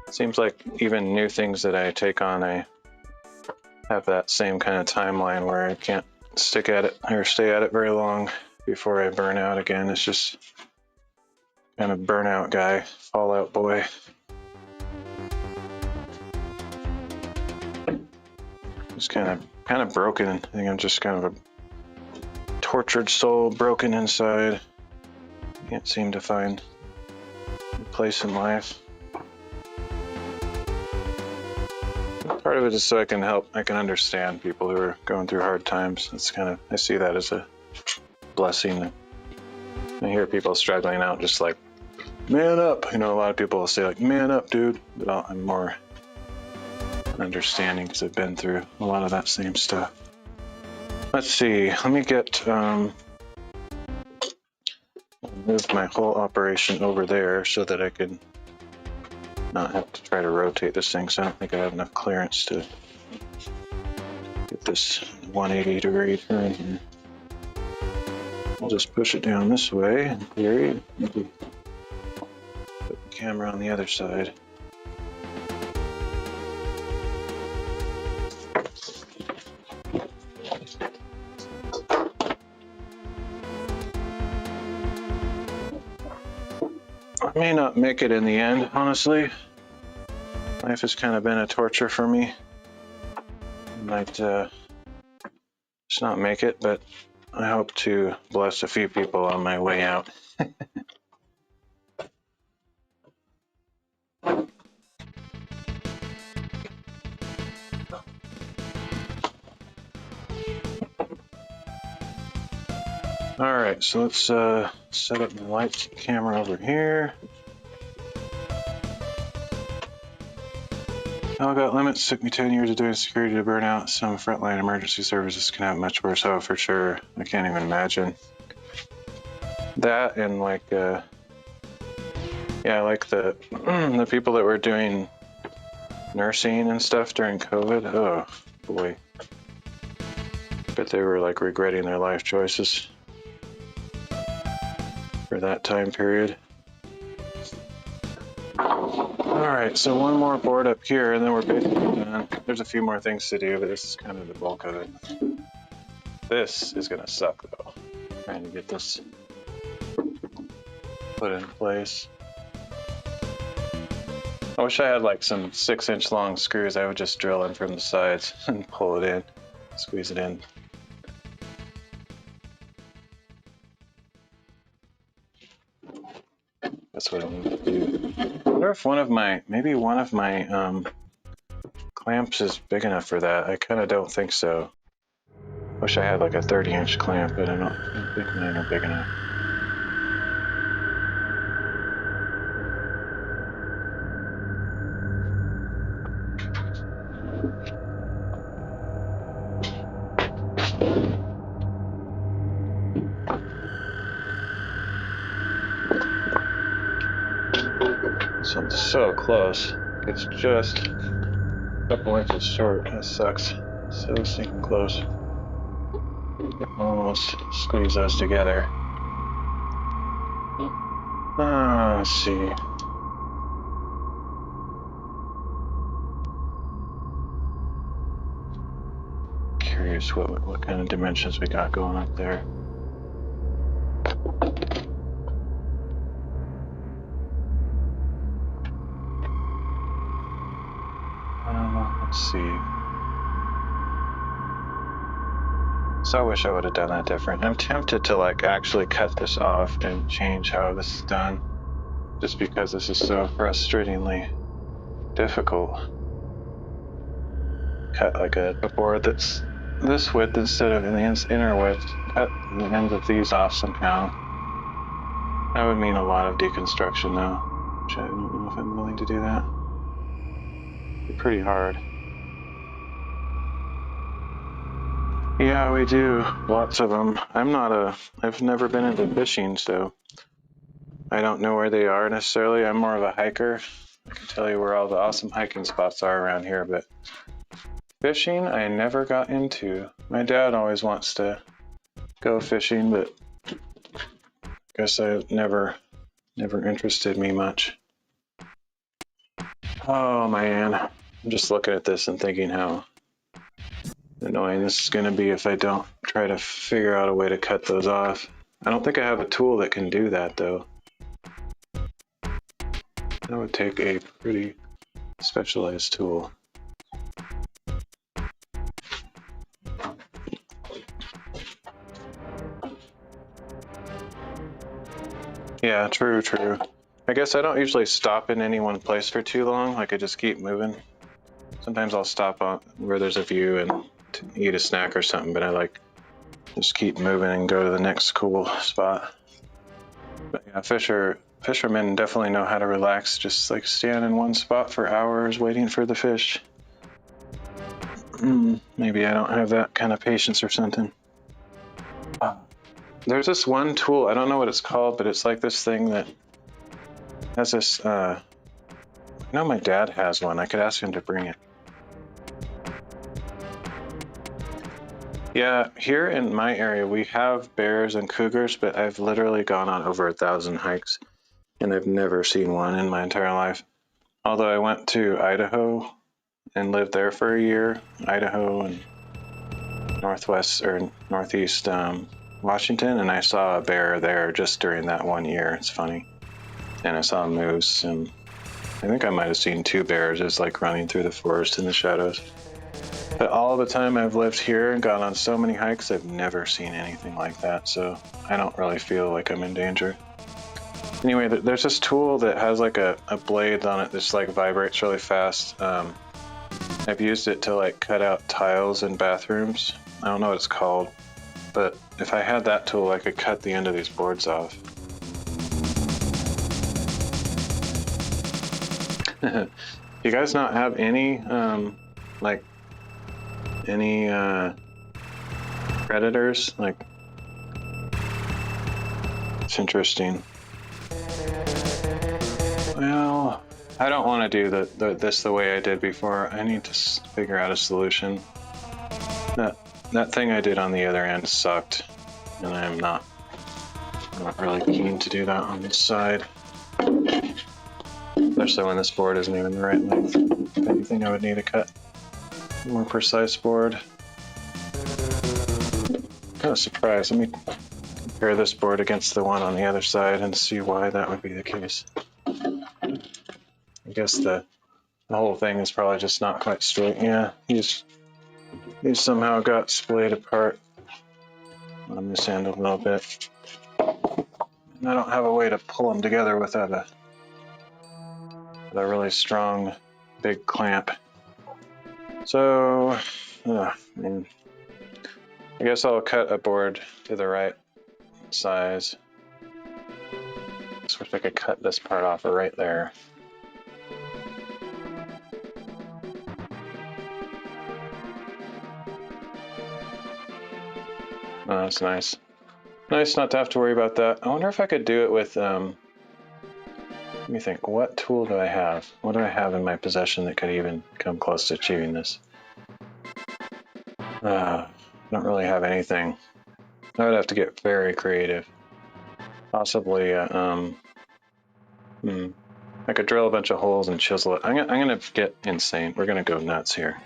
it seems like even new things that I take on, I have that same kind of timeline where I can't stick at it or stay at it very long before I burn out again. It's just kind of burnout guy, Fallout boy. Just kind of broken. I think I'm just kind of a tortured soul, broken inside. Can't seem to find a place in life. Part of it is so I can understand people who are going through hard times. I see that as a blessing. I hear people struggling out, just like, man up. A lot of people will say, like, man up, dude. But I'm more understanding because I've been through a lot of that same stuff. Let's see. Let me move my whole operation over there so that I can not have to try to rotate this thing. So I don't think I have enough clearance to get this 180-degree turn here. I'll just push it down this way in theory. Maybe put the camera on the other side. I may not make it in the end, honestly. Life has kind of been a torture for me. I might just not make it, but I hope to bless a few people on my way out. All right, so let's set up the light camera over here. All got limits. Took me 10 years of doing security to burn out. Some frontline emergency services can have much worse. Oh, for sure. I can't even imagine. That and like, yeah, like the the people that were doing nursing and stuff during COVID. Oh, boy. Bet they were like regretting their life choices for that time period. Alright, so one more board up here and then we're basically done. There's a few more things to do, but this is kind of the bulk of it. This is gonna suck though. Trying to get this put in place. I wish I had like some 6-inch long screws. I would just drill in from the sides and pull it in, squeeze it in. That's what I need to do. I wonder if maybe one of my clamps is big enough for that. I kind of don't think so. Wish I had like a 30-inch clamp, but I don't think mine are big enough. This one's so close. It's just a couple inches short. That sucks. So stinking close. Almost squeeze those together. Let's see. Curious what kind of dimensions we got going up there. Let's see. So I wish I would have done that different. I'm tempted to like actually cut this off and change how this is done, just because this is so frustratingly difficult. Cut like a board that's this width instead of the inner width. Cut the ends of these off somehow. That would mean a lot of deconstruction though, which I don't know if I'm willing to do that. It'd be pretty hard. Yeah, we do. Lots of them. I've never been into fishing, so I don't know where they are necessarily. I'm more of a hiker. I can tell you where all the awesome hiking spots are around here, but fishing I never got into. My dad always wants to go fishing, but I guess it never interested me much. Oh man, I'm just looking at this and thinking how annoying this is going to be if I don't try to figure out a way to cut those off. I don't think I have a tool that can do that though. That would take a pretty specialized tool. Yeah, true. I guess I don't usually stop in any one place for too long. Like I just keep moving. Sometimes I'll stop on where there's a view and eat a snack or something, but I like just keep moving and go to the next cool spot. But yeah, fishermen definitely know how to relax, just like stand in one spot for hours waiting for the fish. Maybe I don't have that kind of patience or something. There's this one tool, I don't know what it's called, but it's like this thing that has this, I know my dad has one. I could ask him to bring it. Yeah, here in my area, we have bears and cougars, but I've literally gone on over 1,000 hikes, and I've never seen one in my entire life. Although I went to Idaho and lived there for a year, Idaho and northeast Washington, and I saw a bear there just during that 1 year. It's funny. And I saw a moose, and I think I might have seen 2 bears just like running through the forest in the shadows. But all the time I've lived here and gone on so many hikes, I've never seen anything like that, so I don't really feel like I'm in danger. Anyway, there's this tool that has like a blade on it that's like vibrates really fast. I've used it to like cut out tiles in bathrooms. I don't know what it's called. but if I had that tool, I could cut the end of these boards off. You guys not have any, like, any, predators? Like, it's interesting. Well, I don't want to do this the way I did before. I need to figure out a solution. That thing I did on the other end sucked, and I'm not really keen to do that on this side. Especially when this board isn't even the right length. If anything, I would need to cut a more precise board. Kind of surprised. Let me compare this board against the one on the other side and see why that would be the case. I guess the whole thing is probably just not quite straight. Yeah, these somehow got splayed apart on this end a little bit. And I don't have a way to pull them together without a really strong, big clamp. So, I guess I'll cut a board to the right size. Just wish I could cut this part off right there. Oh, that's nice. Nice not to have to worry about that. I wonder if I could do it with, let me think, what tool do I have? What do I have in my possession that could even come close to achieving this? I don't really have anything. I would have to get very creative. Possibly, I could drill a bunch of holes and chisel it. I'm gonna get insane. We're gonna go nuts here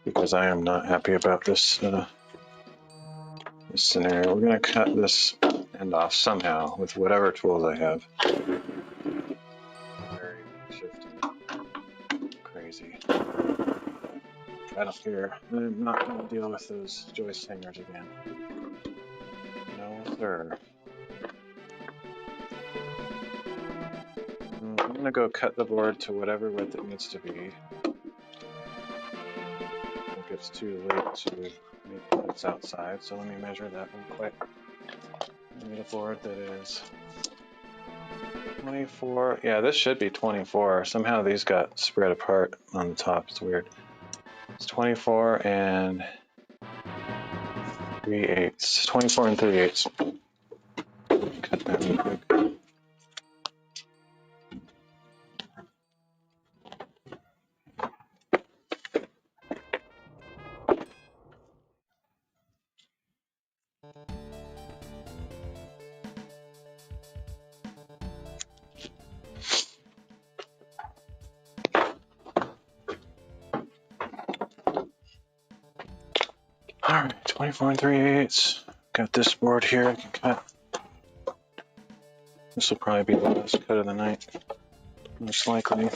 because I am not happy about this, this scenario. We're gonna cut this end off somehow with whatever tools I have. Very shifty, crazy. I don't care. I'm not gonna deal with those joist hangers again. No, sir. I'm gonna go cut the board to whatever width it needs to be. I think it's too late to make cuts outside, so let me measure that real quick. I need a board that is 24. Yeah, this should be 24. Somehow these got spread apart on the top. It's weird. It's 24 and 3/8. 24 and 3/8. Cut that real quick. Alright, 24 and 3/8. Got this board here I can cut. This will probably be the last cut of the night, most likely.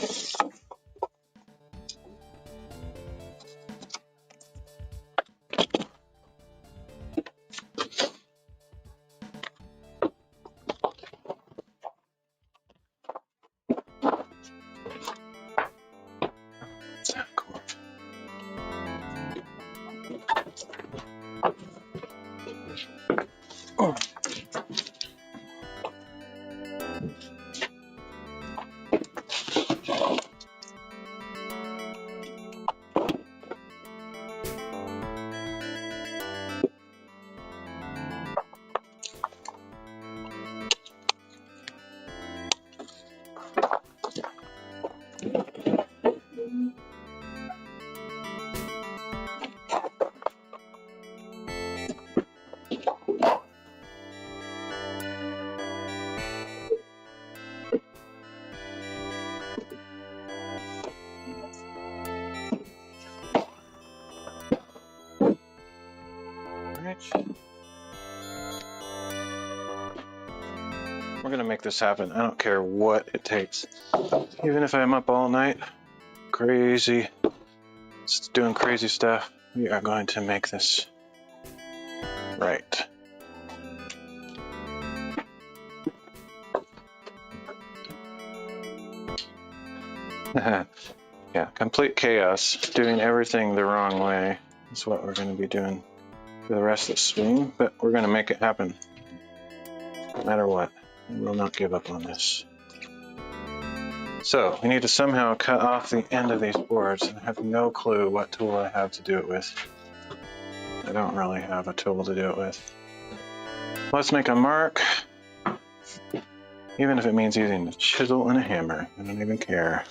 We're gonna make this happen. I don't care what it takes. Even if I'm up all night, crazy, doing crazy stuff, we are going to make this right. Yeah, complete chaos, doing everything the wrong way is what we're going to be doing for the rest of the swing, but we're going to make it happen no matter what. We will not give up on this. So we need to somehow cut off the end of these boards, and I have no clue what tool I have to do it with. I don't really have a tool to do it with. Let's make a mark, even if it means using a chisel and a hammer. I don't even care.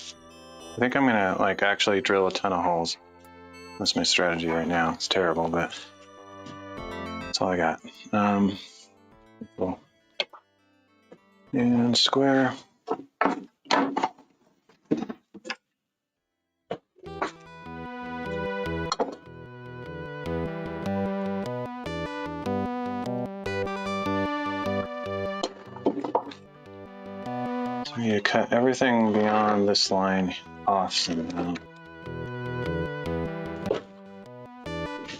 I think I'm gonna like actually drill a ton of holes. That's my strategy right now. It's terrible, but that's all I got. Cool. And square. So we need to cut everything beyond this line off somehow.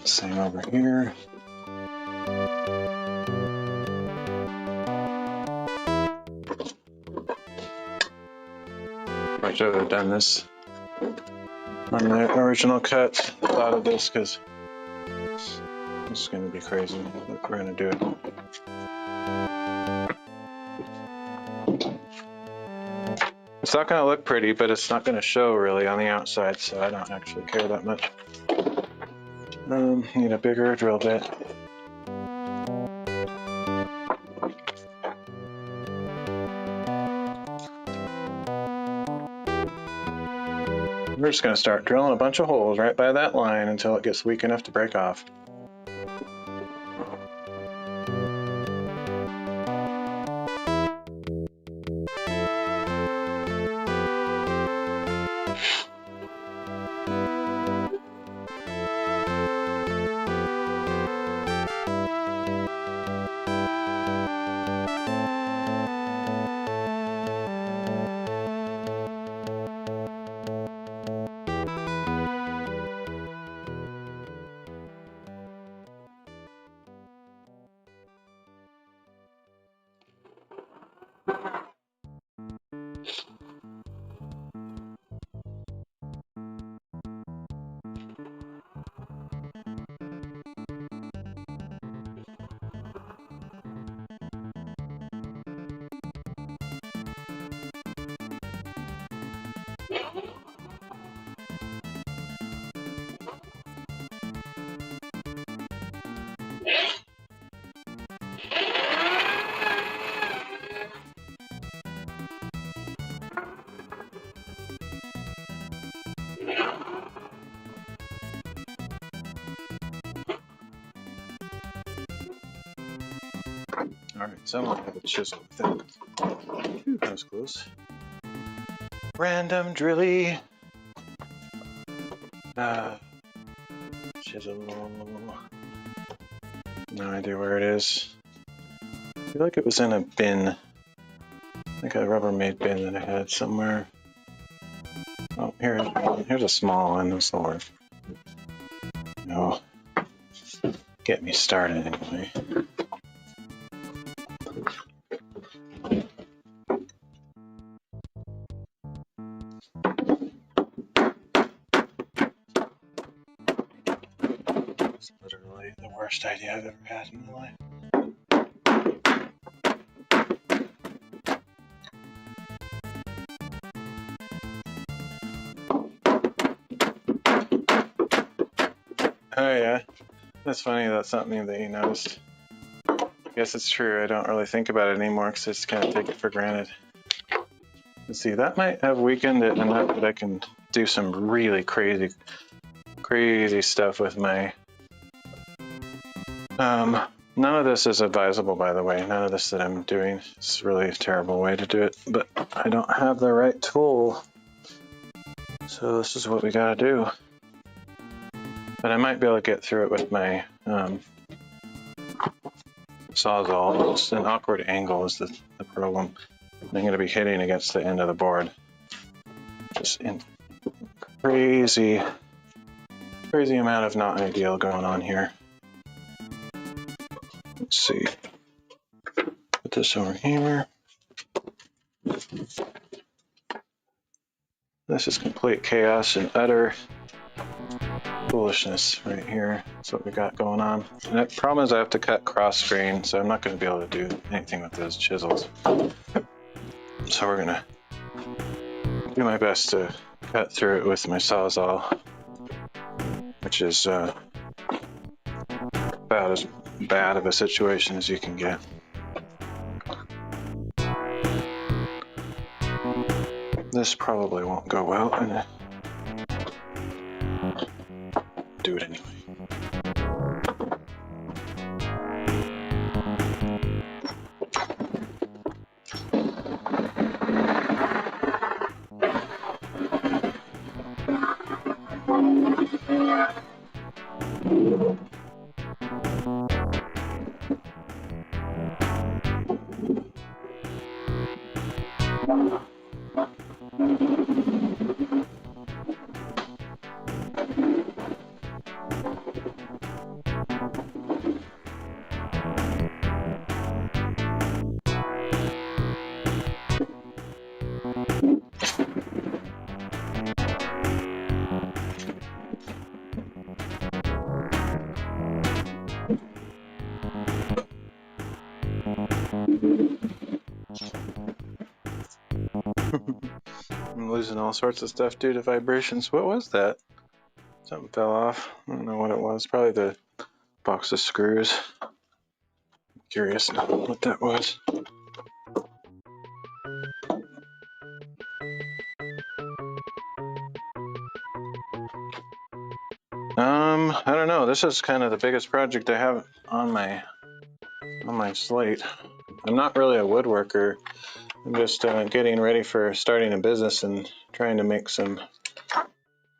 Same over here. I should have done this on the original cut. Thought of this because this is going to be crazy. Look, we're going to do it. It's not going to look pretty, but it's not going to show really on the outside, so I don't actually care that much. Need a bigger drill bit. We're just going to start drilling a bunch of holes right by that line until it gets weak enough to break off. Alright, someone have a chisel with it. That was close. Random drilly. Chisel. No idea where it is. I feel like it was in a bin. Like a Rubbermaid bin that I had somewhere. Oh, here's a small one. This will work. No. Get me started anyway. It's literally the worst idea I've ever had in my life. Oh yeah, that's funny. That's something that you noticed. I guess it's true. I don't really think about it anymore because I just kind of take it for granted. Let's see, that might have weakened it enough that I can do some really crazy stuff with my... None of this is advisable, by the way. None of this that I'm doing is really a terrible way to do it, but I don't have the right tool. So this is what we gotta do. But I might be able to get through it with my Sawzall. It's an awkward angle is the problem. I'm going to be hitting against the end of the board. Just in crazy amount of not ideal going on here. Let's see. Put this over here. This is complete chaos and utter foolishness right here. That's what we got going on. And the problem is I have to cut cross grain, so I'm not going to be able to do anything with those chisels. So we're gonna do my best to cut through it with my Sawzall, which is about as bad of a situation as you can get. This probably won't go well, and do it anyway. I'm losing all sorts of stuff due to vibrations. What was that? Something fell off. I don't know what it was. Probably the box of screws. I'm curious now what that was. I don't know. This is kind of the biggest project I have on my slate. I'm not really a woodworker. I'm just getting ready for starting a business and trying to make some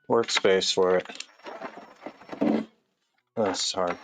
workspace for it. Oh, this is hard.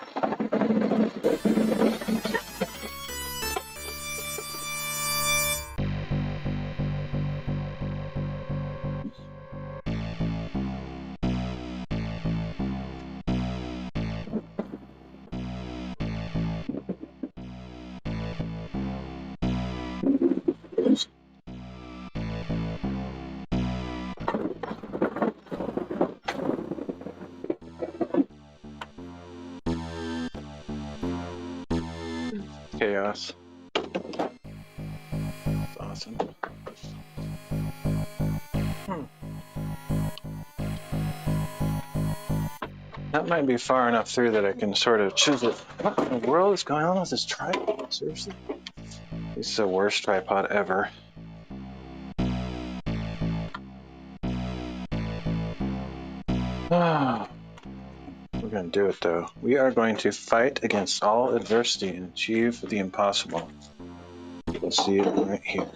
Chaos. That's awesome. That might be far enough through that I can sort of chisel it. What in the world is going on with this tripod? Seriously? This is the worst tripod ever. We're going to do it though. We are going to fight against all adversity and achieve the impossible. You can see it right here.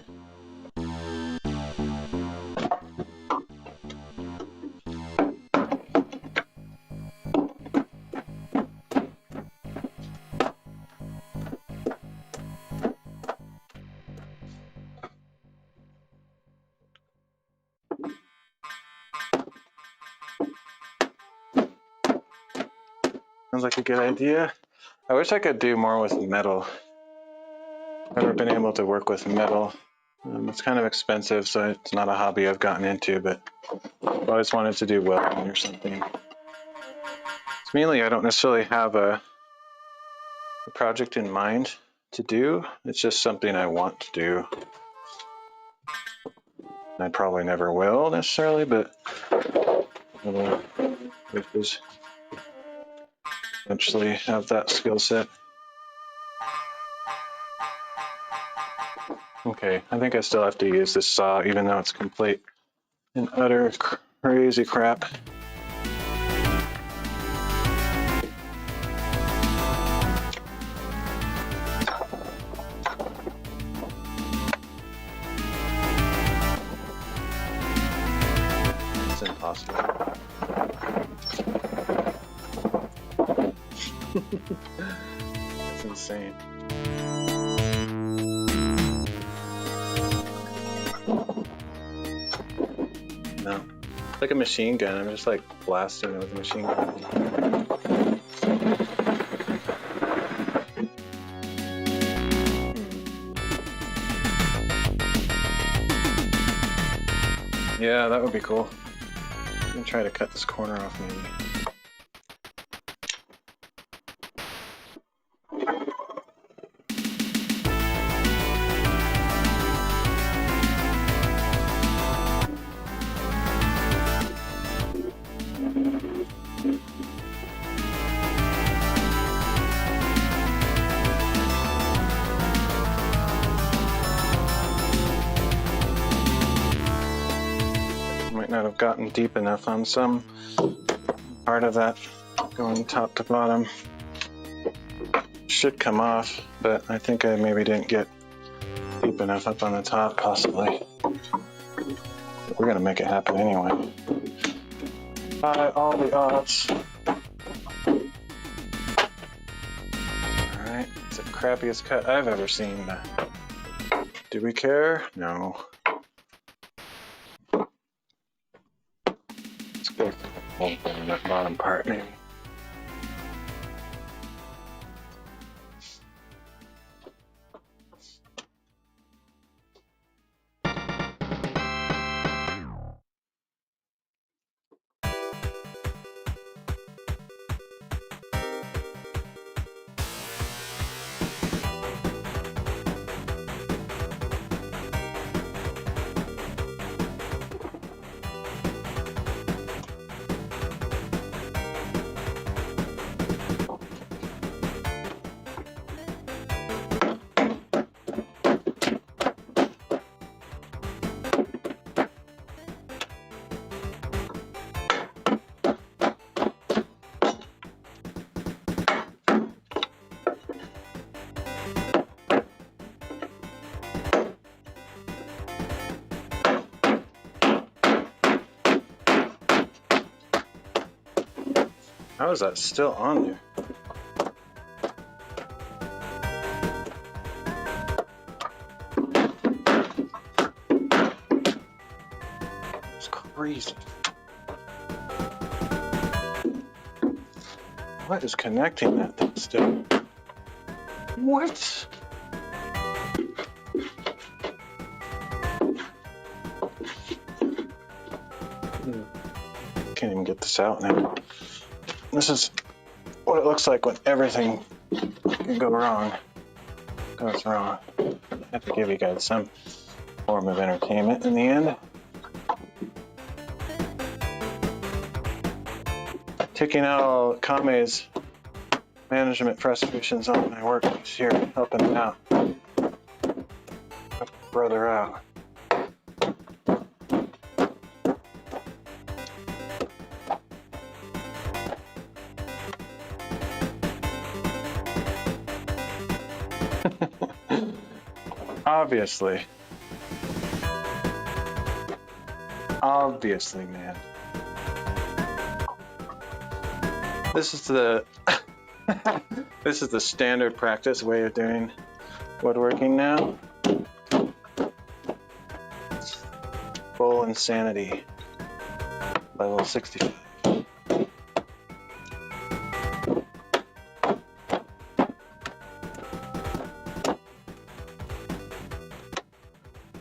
Sounds like a good idea. I wish I could do more with metal. I've never been able to work with metal. It's kind of expensive, so it's not a hobby I've gotten into, but I've always wanted to do welding or something. It's mainly I don't necessarily have a project in mind to do. It's just something I want to do. I probably never will necessarily, but it is eventually have that skill set. Okay, I think I still have to use this saw even though it's complete and utter crazy crap. It's impossible. That's insane. No. It's like a machine gun. I'm just like blasting it with a machine gun. Yeah, that would be cool. I'm gonna try to cut this corner off maybe. Might not have gotten deep enough on some part of that going top to bottom. Should come off, but I think I maybe didn't get deep enough up on the top, possibly. But we're gonna make it happen anyway. By all the odds. Alright, it's the crappiest cut I've ever seen. Do we care? No. Let's go open that bottom part maybe. How is that still on there? It's crazy. What is connecting that thing still? What? Can't even get this out now. This is what it looks like when everything can go wrong. Goes wrong. I have to give you guys some form of entertainment in the end. Taking out all Kame's management frustrations on my work this year, helping him out. Help a brother out. Obviously, man. This is the this is the standard practice way of doing woodworking now. Full insanity. Level 65.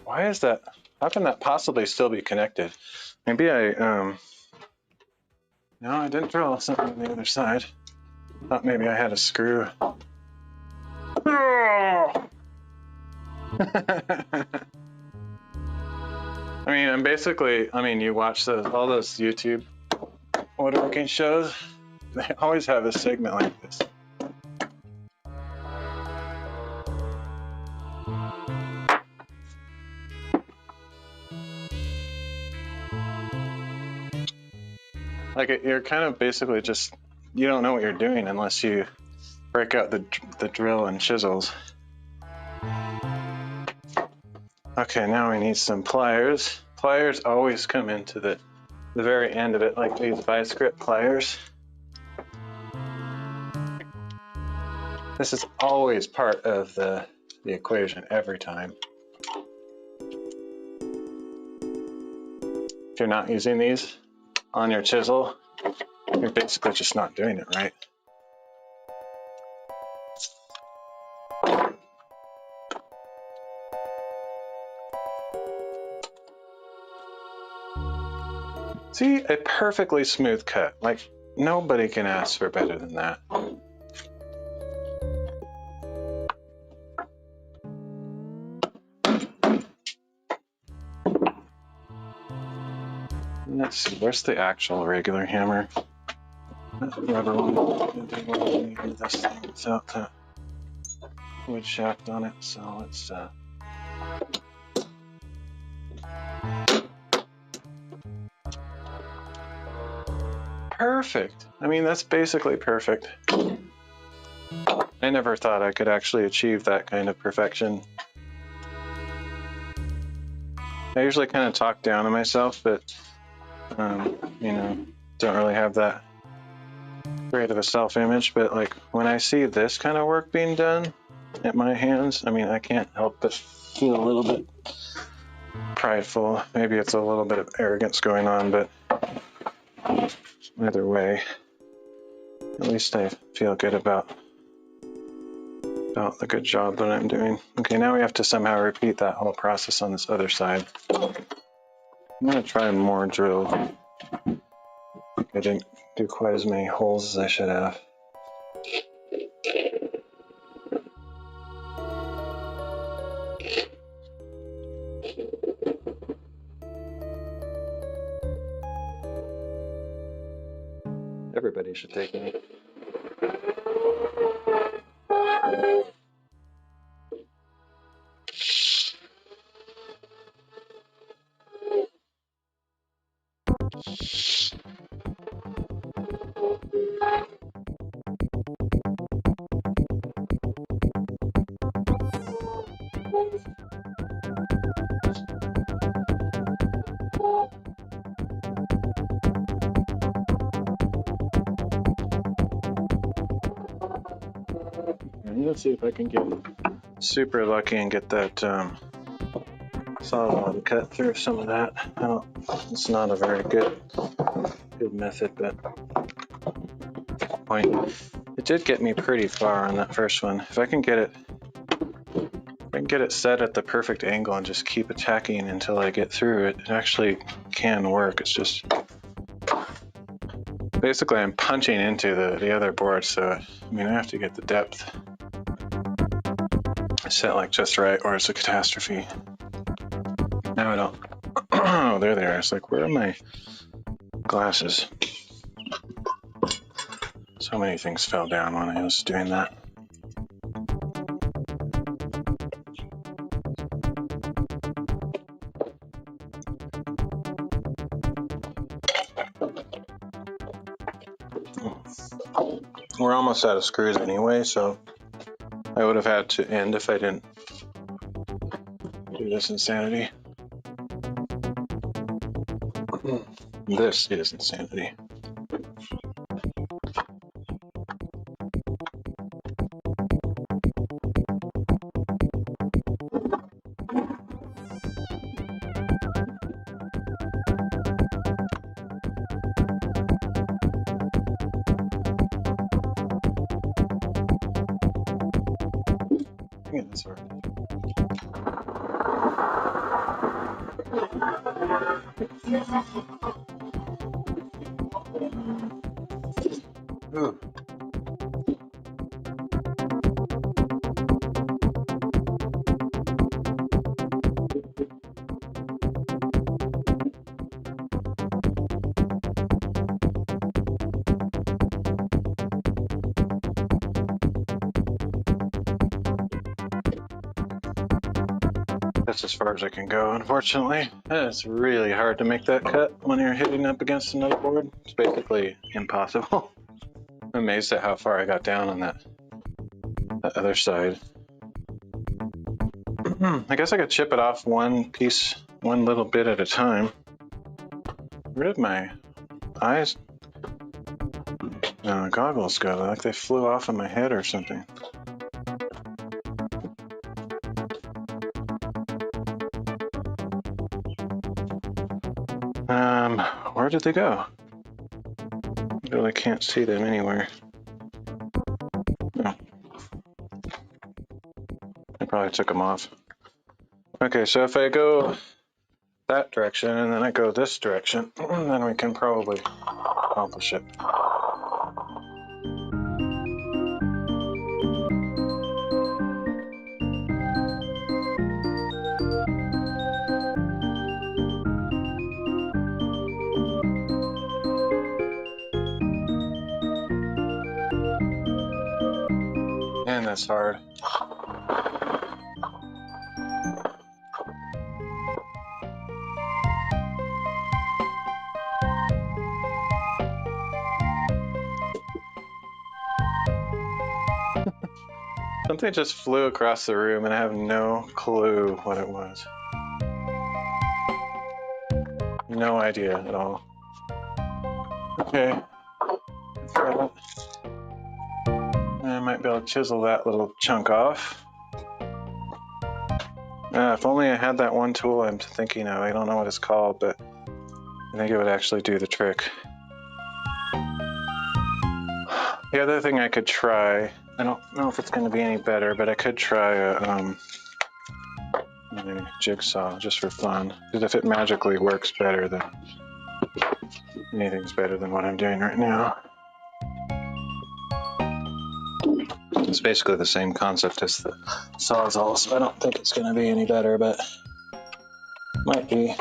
Why is that? How can that possibly still be connected? Maybe no, I didn't drill something on the other side. Thought maybe I had a screw. I mean, you watch all those YouTube woodworking shows, they always have a segment like this. Like you're kind of basically just, you don't know what you're doing unless you break out the drill and chisels. Okay, now we need some pliers. Pliers always come into the very end of it, like these vice grip pliers. This is always part of the equation every time. If you're not using these on your chisel, you're basically just not doing it right. See, a perfectly smooth cut. Like, nobody can ask for better than that. Let's see, where's the actual regular hammer? rubber one didn't want to get into this thing without the wood shaft on it, so let's perfect. I mean, that's basically perfect. I never thought I could actually achieve that kind of perfection. I usually kind of talk down to myself, but you know, don't really have that great of a self-image. But like when I see this kind of work being done at my hands, I mean, I can't help but feel a little bit prideful. Maybe it's a little bit of arrogance going on, but either way, at least I feel good about the good job that I'm doing. Okay, now we have to somehow repeat that whole process on this other side. I'm gonna try more drill. I didn't do quite as many holes as I should have. Everybody should take it. Let's see if I can get super lucky and get that saw to cut through some of that. It's not a very good method, but point. It did get me pretty far on that first one. If I can get it set at the perfect angle and just keep attacking until I get through it, it actually can work. It's just basically I'm punching into the other board, so I mean I have to get the depth set like just right or it's a catastrophe. Now I don't. Oh, there they are. It's like, where are my glasses? So many things fell down when I was doing that. We're almost out of screws anyway, so I would have had to end if I didn't do this insanity. This is insanity. Yeah, that's right. Ooh. That's as far as I can go, unfortunately. It's really hard to make that cut when you're hitting up against another board. It's basically impossible. I'm amazed at how far I got down on that other side. I guess I could chip it off one piece, one little bit at a time. Where did my eyes? Goggles go, like they flew off of my head or something. Where did they go? I really can't see them anywhere. Oh. I probably took them off. Okay, so if I go that direction and then I go this direction, then we can probably accomplish it. Man, that's hard. Something just flew across the room and I have no clue what it was. No idea at all. Okay. I might be able to chisel that little chunk off. If only I had that one tool I'm thinking of. I don't know what it's called, but I think it would actually do the trick. The other thing I could try, I don't know if it's going to be any better, but I could try a jigsaw just for fun. Because if it magically works better, then anything's better than what I'm doing right now. It's basically the same concept as the Sawzall, so I don't think it's going to be any better, but might be.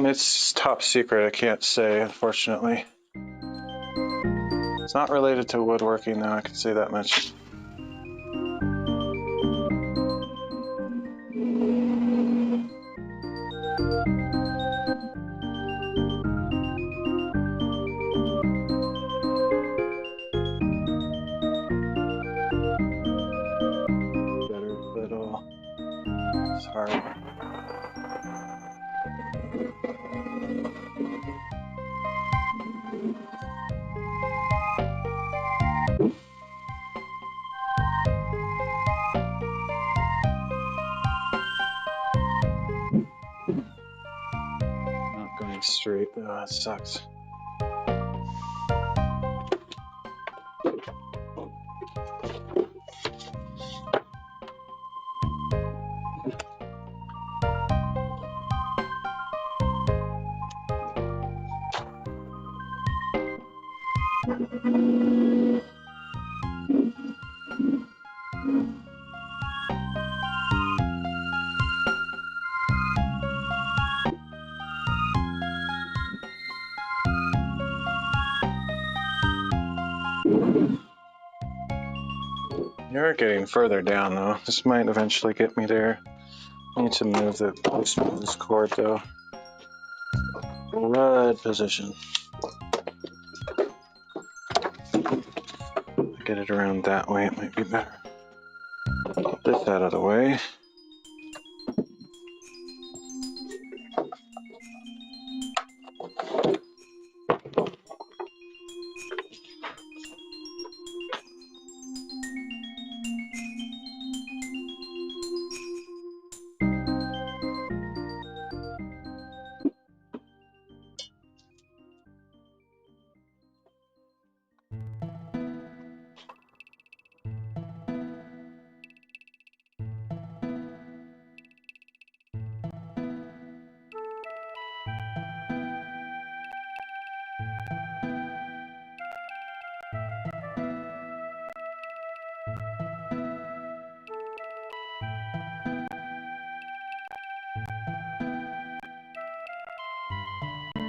It's top secret, I can't say, unfortunately. It's not related to woodworking, though, I can say that much. Better little. It's hard. Not going straight. Oh, that sucks. You're getting further down, though. This might eventually get me there. I need to move this cord, though. Right position. Get it around that way, it might be better. Get this out of the way.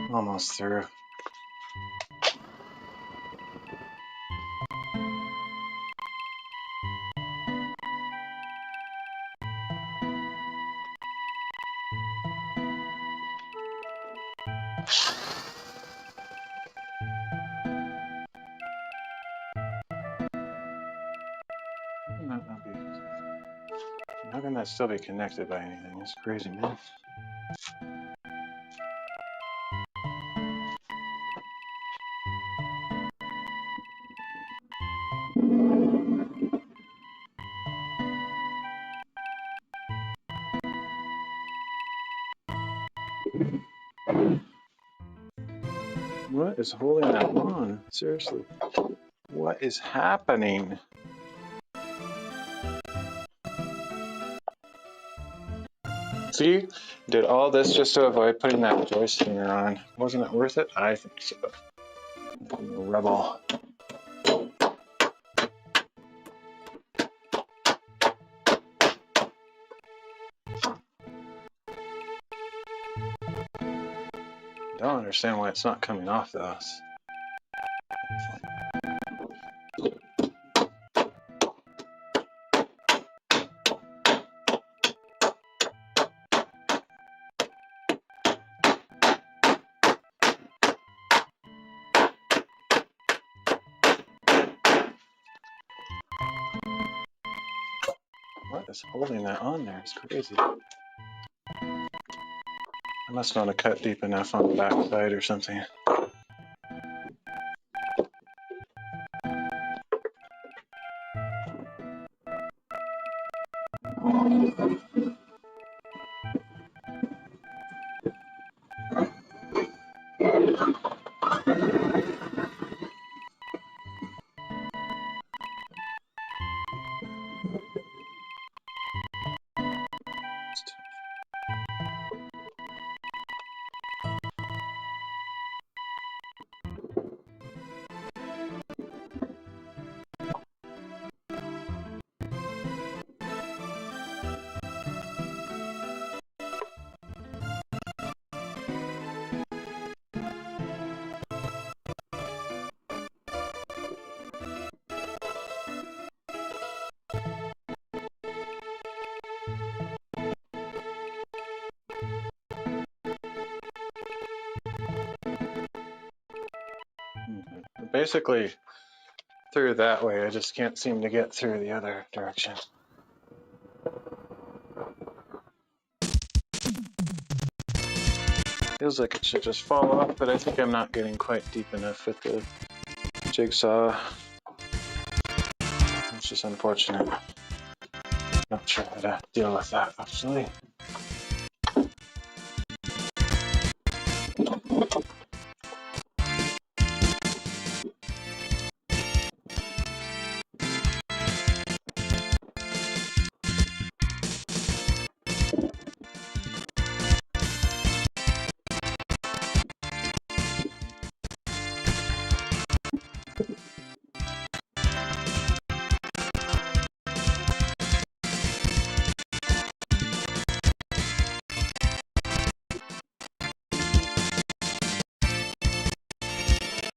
Almost through. How can that still be connected by anything? It's crazy, man. What is holding that on? Seriously. What is happening? See, did all this just to avoid putting that joist hanger on. Wasn't it worth it? I think so. Rebel. Don't understand why it's not coming off though. What is holding that on there? It's crazy. I must not have cut deep enough on the back side or something. Basically, through that way, I just can't seem to get through the other direction. Feels like it should just fall off, but I think I'm not getting quite deep enough with the jigsaw. It's just unfortunate. Not sure how to deal with that, actually.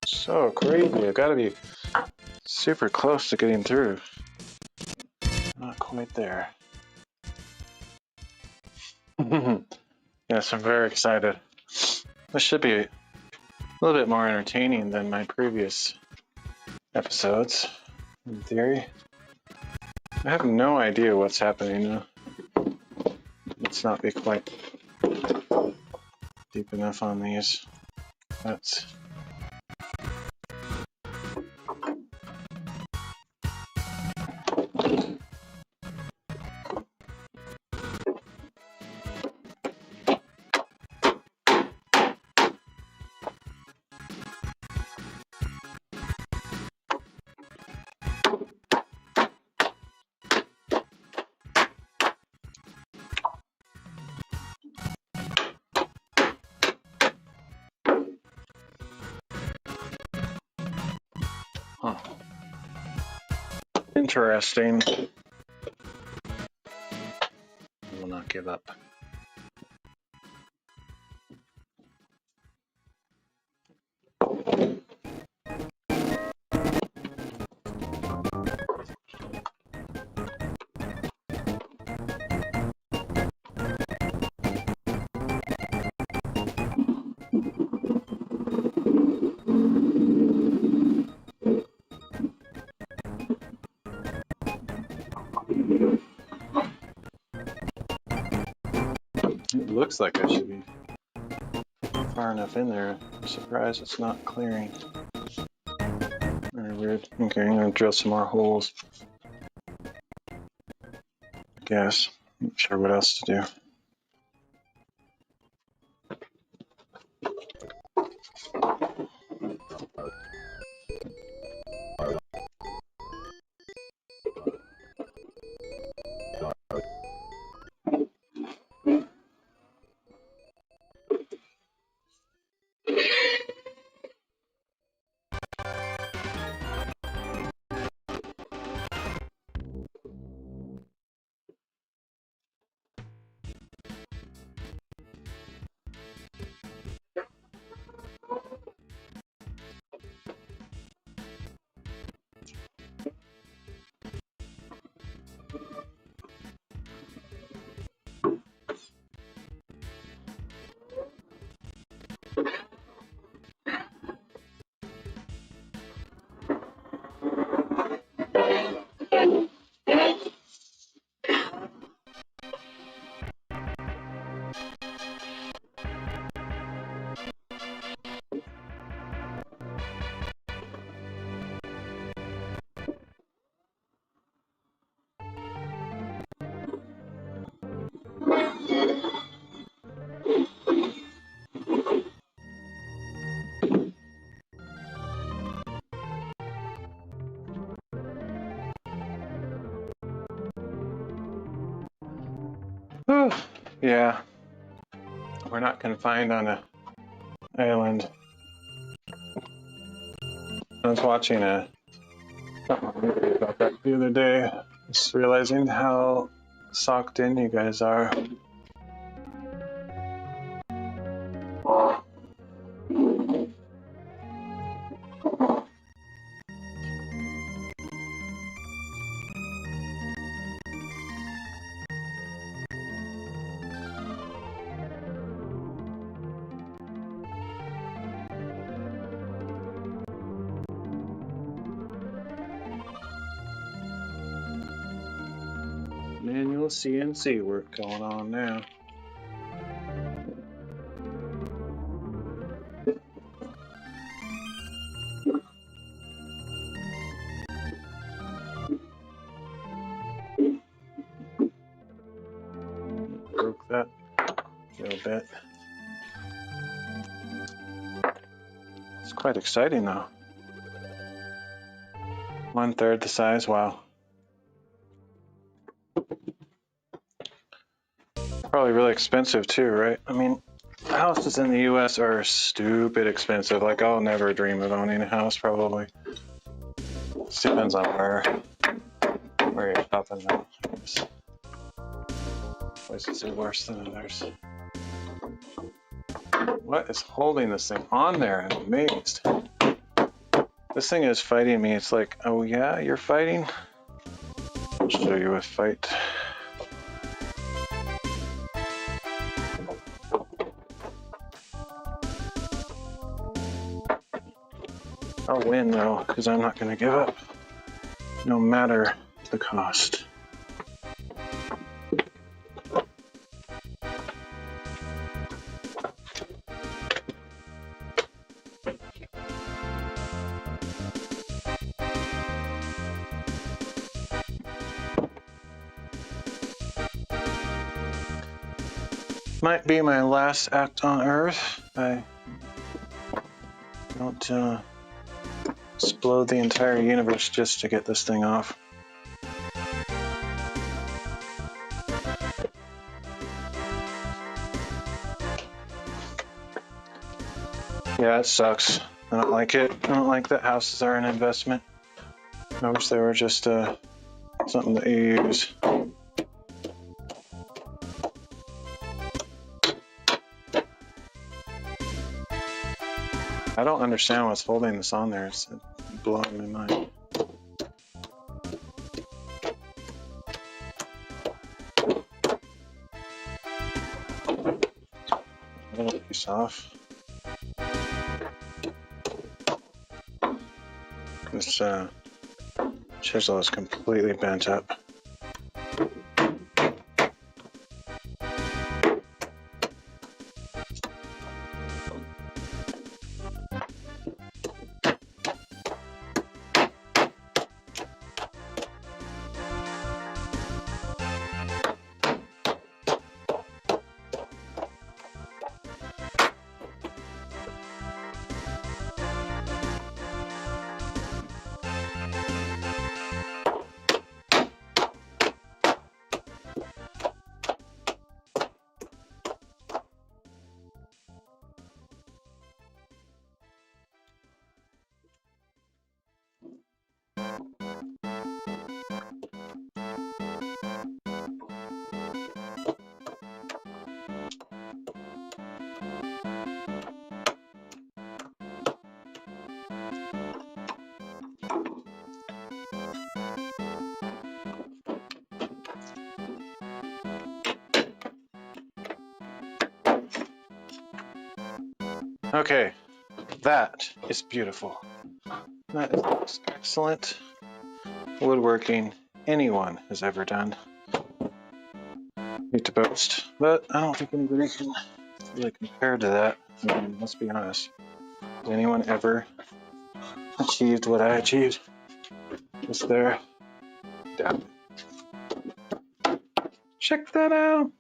So crazy. I've got to be super close to getting through. Not quite there. Yes, I'm very excited. This should be a little bit more entertaining than my previous episodes, in theory. I have no idea what's happening now. Let's not be quite deep enough on these. That's interesting. I will not give up. It looks like I should be far enough in there. I'm surprised it's not clearing. Very weird. Okay, I'm gonna drill some more holes. I guess. Not sure what else to do. Whew. Yeah, we're not confined on an island. I was watching a movie about that the other day, just realizing how socked in you guys are. Manual CNC work going on now. Broke that a little bit. It's quite exciting though. 1/3 the size, wow. Probably really expensive too, right? I mean, houses in the US are stupid expensive. Like, I'll never dream of owning a house, probably. It depends on where you're shopping though. Places are worse than others. What is holding this thing on there? I'm amazed. This thing is fighting me. It's like, oh yeah, you're fighting? I'll show you a fight. I'll win though, because I'm not going to give up, no matter the cost. Might be my last act on Earth. I don't explode the entire universe just to get this thing off. Yeah, it sucks. I don't like it. I don't like that houses are an investment. I wish they were just something that you use. I don't understand what's holding this on there. It's blowing my mind. A little piece off. This chisel is completely bent up. Okay, that is beautiful. That is excellent woodworking anyone has ever done. Hate to boast, but I don't think anybody can really compare to that. I mean, let's be honest. Has anyone ever achieved what I achieved? Just there. Down. Check that out.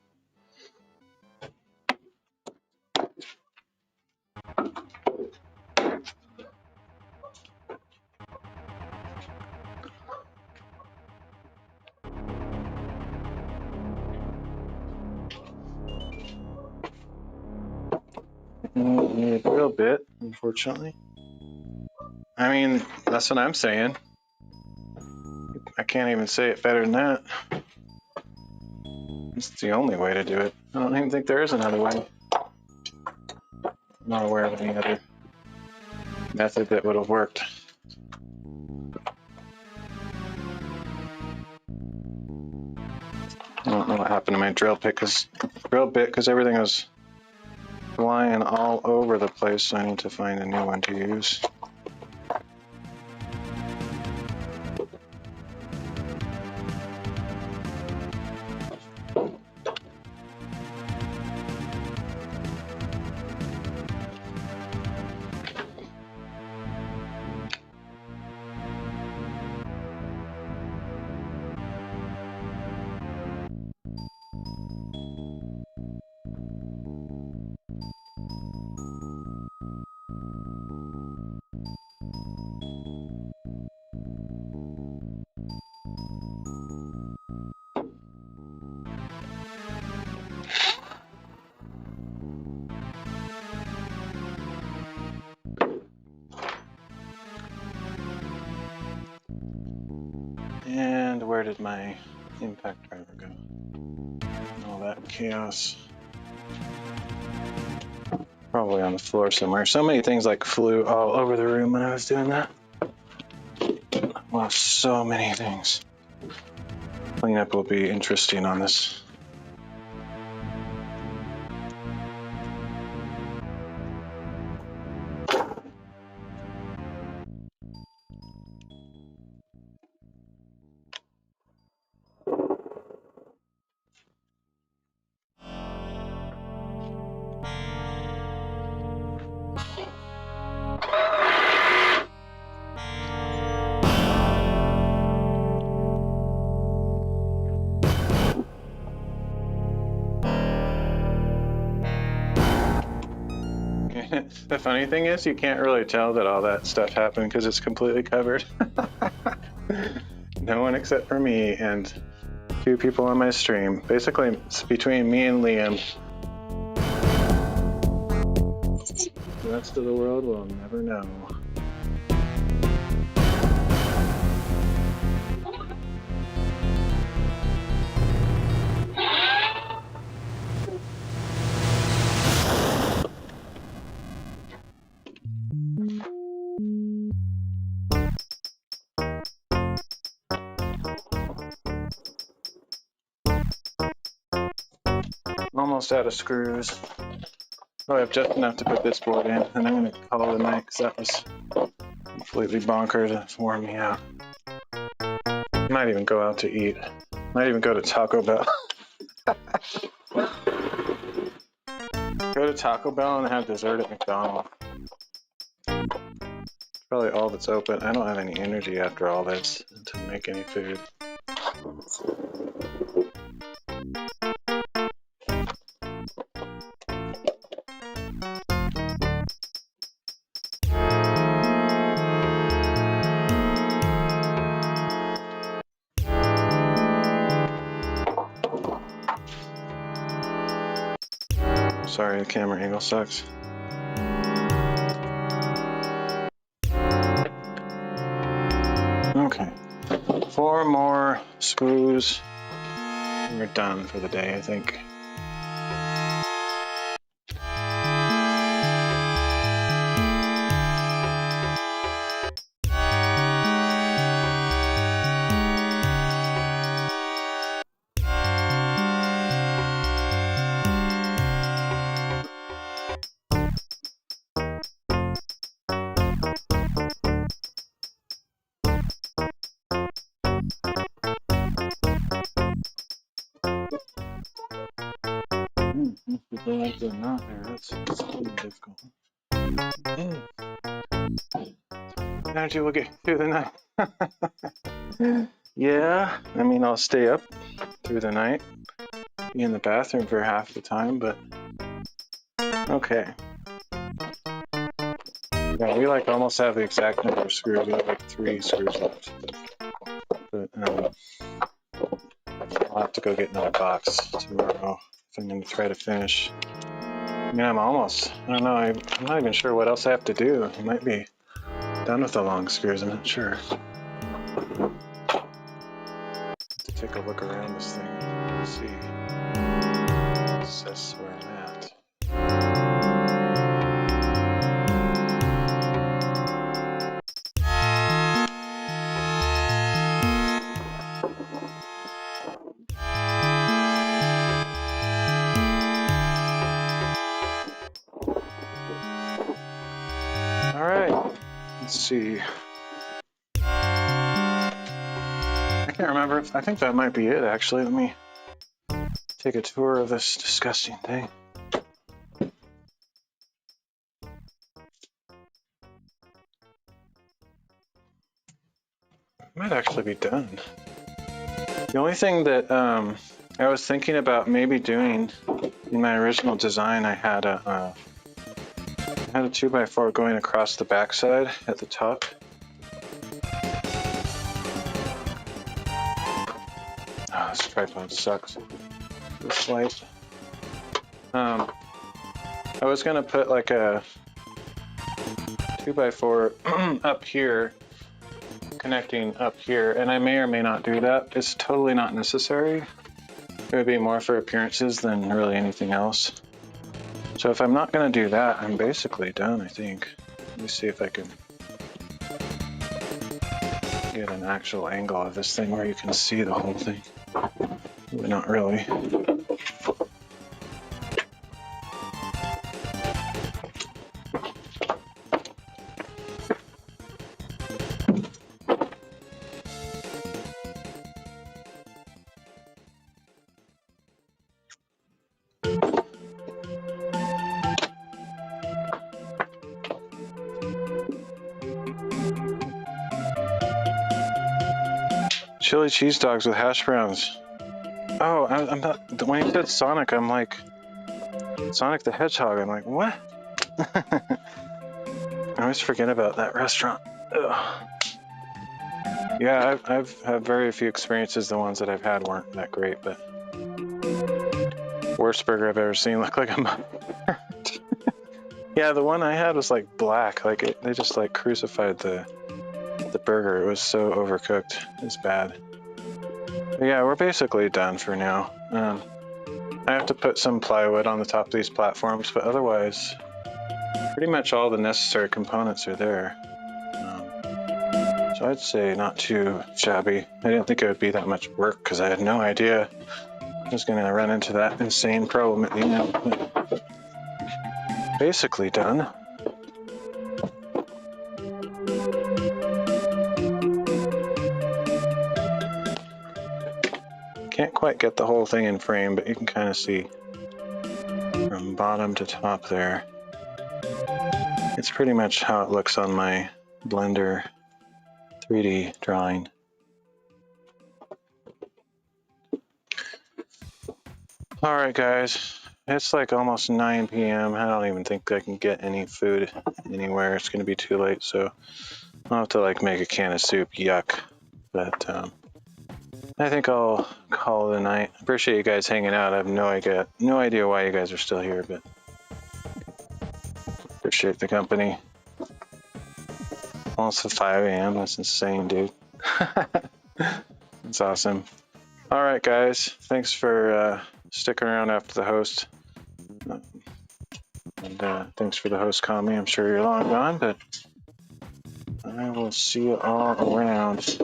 A real bit, unfortunately. I mean, that's what I'm saying. I can't even say it better than that. It's the only way to do it. I don't even think there is another way. I'm not aware of any other method that would have worked. I don't know what happened to my drill bit because everything was flying all over the place, so I need to find a new one to use. And where did my impact driver go? All that chaos. Probably on the floor somewhere. So many things like flew all over the room when I was doing that. I lost so many things. Cleanup will be interesting on this. The funny thing is, you can't really tell that all that stuff happened because it's completely covered. No one except for me and 2 people on my stream. Basically, it's between me and Liam. The rest of the world will never know. Almost out of screws. Oh, I have just enough to put this board in, and I'm going to call it a night because that was completely bonkers and it's worn me out. Might even go out to eat. Might even go to Taco Bell. Go to Taco Bell and have dessert at McDonald's. Probably all that's open. I don't have any energy after all this to make any food. Sorry, the camera angle sucks. Okay, 4 more screws. We're done for the day, I think. like the knot there. That's really difficult. Energy will get through the night. Yeah, I mean, I'll stay up through the night, be in the bathroom for half the time, but okay. Yeah, we like almost have the exact number of screws. We have like 3 screws left. But I'll have to go get another box tomorrow if I'm going to try to finish. I mean, I don't know, I'm not even sure what else I have to do. I might be done with the long screws, I'm not sure. To take a look around this thing and see. Assess where I'm at. All right, let's see. I can't remember. I think that might be it, actually. Let me take a tour of this disgusting thing. It might actually be done. The only thing that I was thinking about maybe doing in my original design, I had a 2x4 going across the backside at the top. Oh, this tripod sucks. This light. I was gonna put like a 2x4 up here, connecting up here, and I may or may not do that. It's totally not necessary. It would be more for appearances than really anything else. So if I'm not gonna do that, I'm basically done, I think. Let me see if I can get an actual angle of this thing where you can see the whole thing. But not really. Chili cheese dogs with hash browns. Oh, I'm not. When you said Sonic, I'm like Sonic the Hedgehog. I'm like, what? I always forget about that restaurant. Ugh. Yeah, I've had very few experiences. The ones that I've had weren't that great, but worst burger I've ever seen looked like a Yeah, the one I had was like black. Like they just like crucified the burger. It was so overcooked. It's bad. But yeah, we're basically done for now. I have to put some plywood on the top of these platforms, but otherwise, pretty much all the necessary components are there. So I'd say not too shabby. I didn't think it would be that much work because I had no idea I was going to run into that insane problem at the end. But basically done. Can't quite get the whole thing in frame, but you can kind of see from bottom to top there. It's pretty much how it looks on my Blender 3D drawing. All right, guys, it's like almost 9 p.m. I don't even think I can get any food anywhere. It's going to be too late, so I'll have to like make a can of soup. Yuck. But I think I'll call it a night. Appreciate you guys hanging out. I have no idea why you guys are still here, but appreciate the company. Almost at 5 a.m. That's insane, dude. That's awesome. All right, guys. Thanks for sticking around after the host. And thanks for the host, Kami. I'm sure you're long gone, but I will see you all around.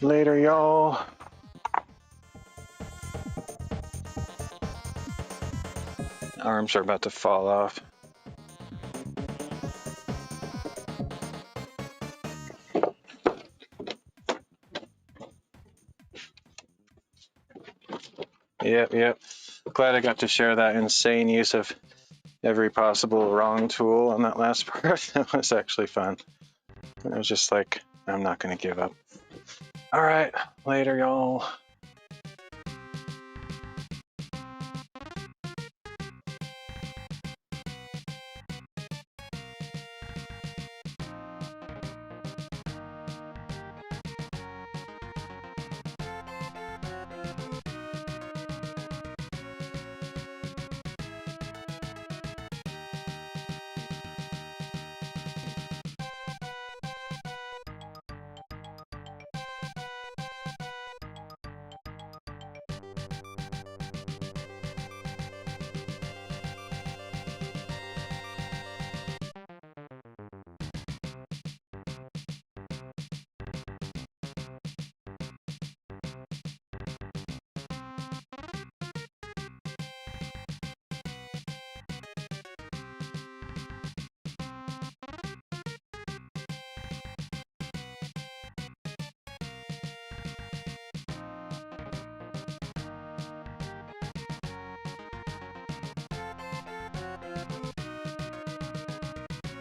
Later, y'all. Arms are about to fall off. Yep. Glad I got to share that insane use of every possible wrong tool on that last part. That was actually fun. I was just like, I'm not going to give up. All right, later, y'all.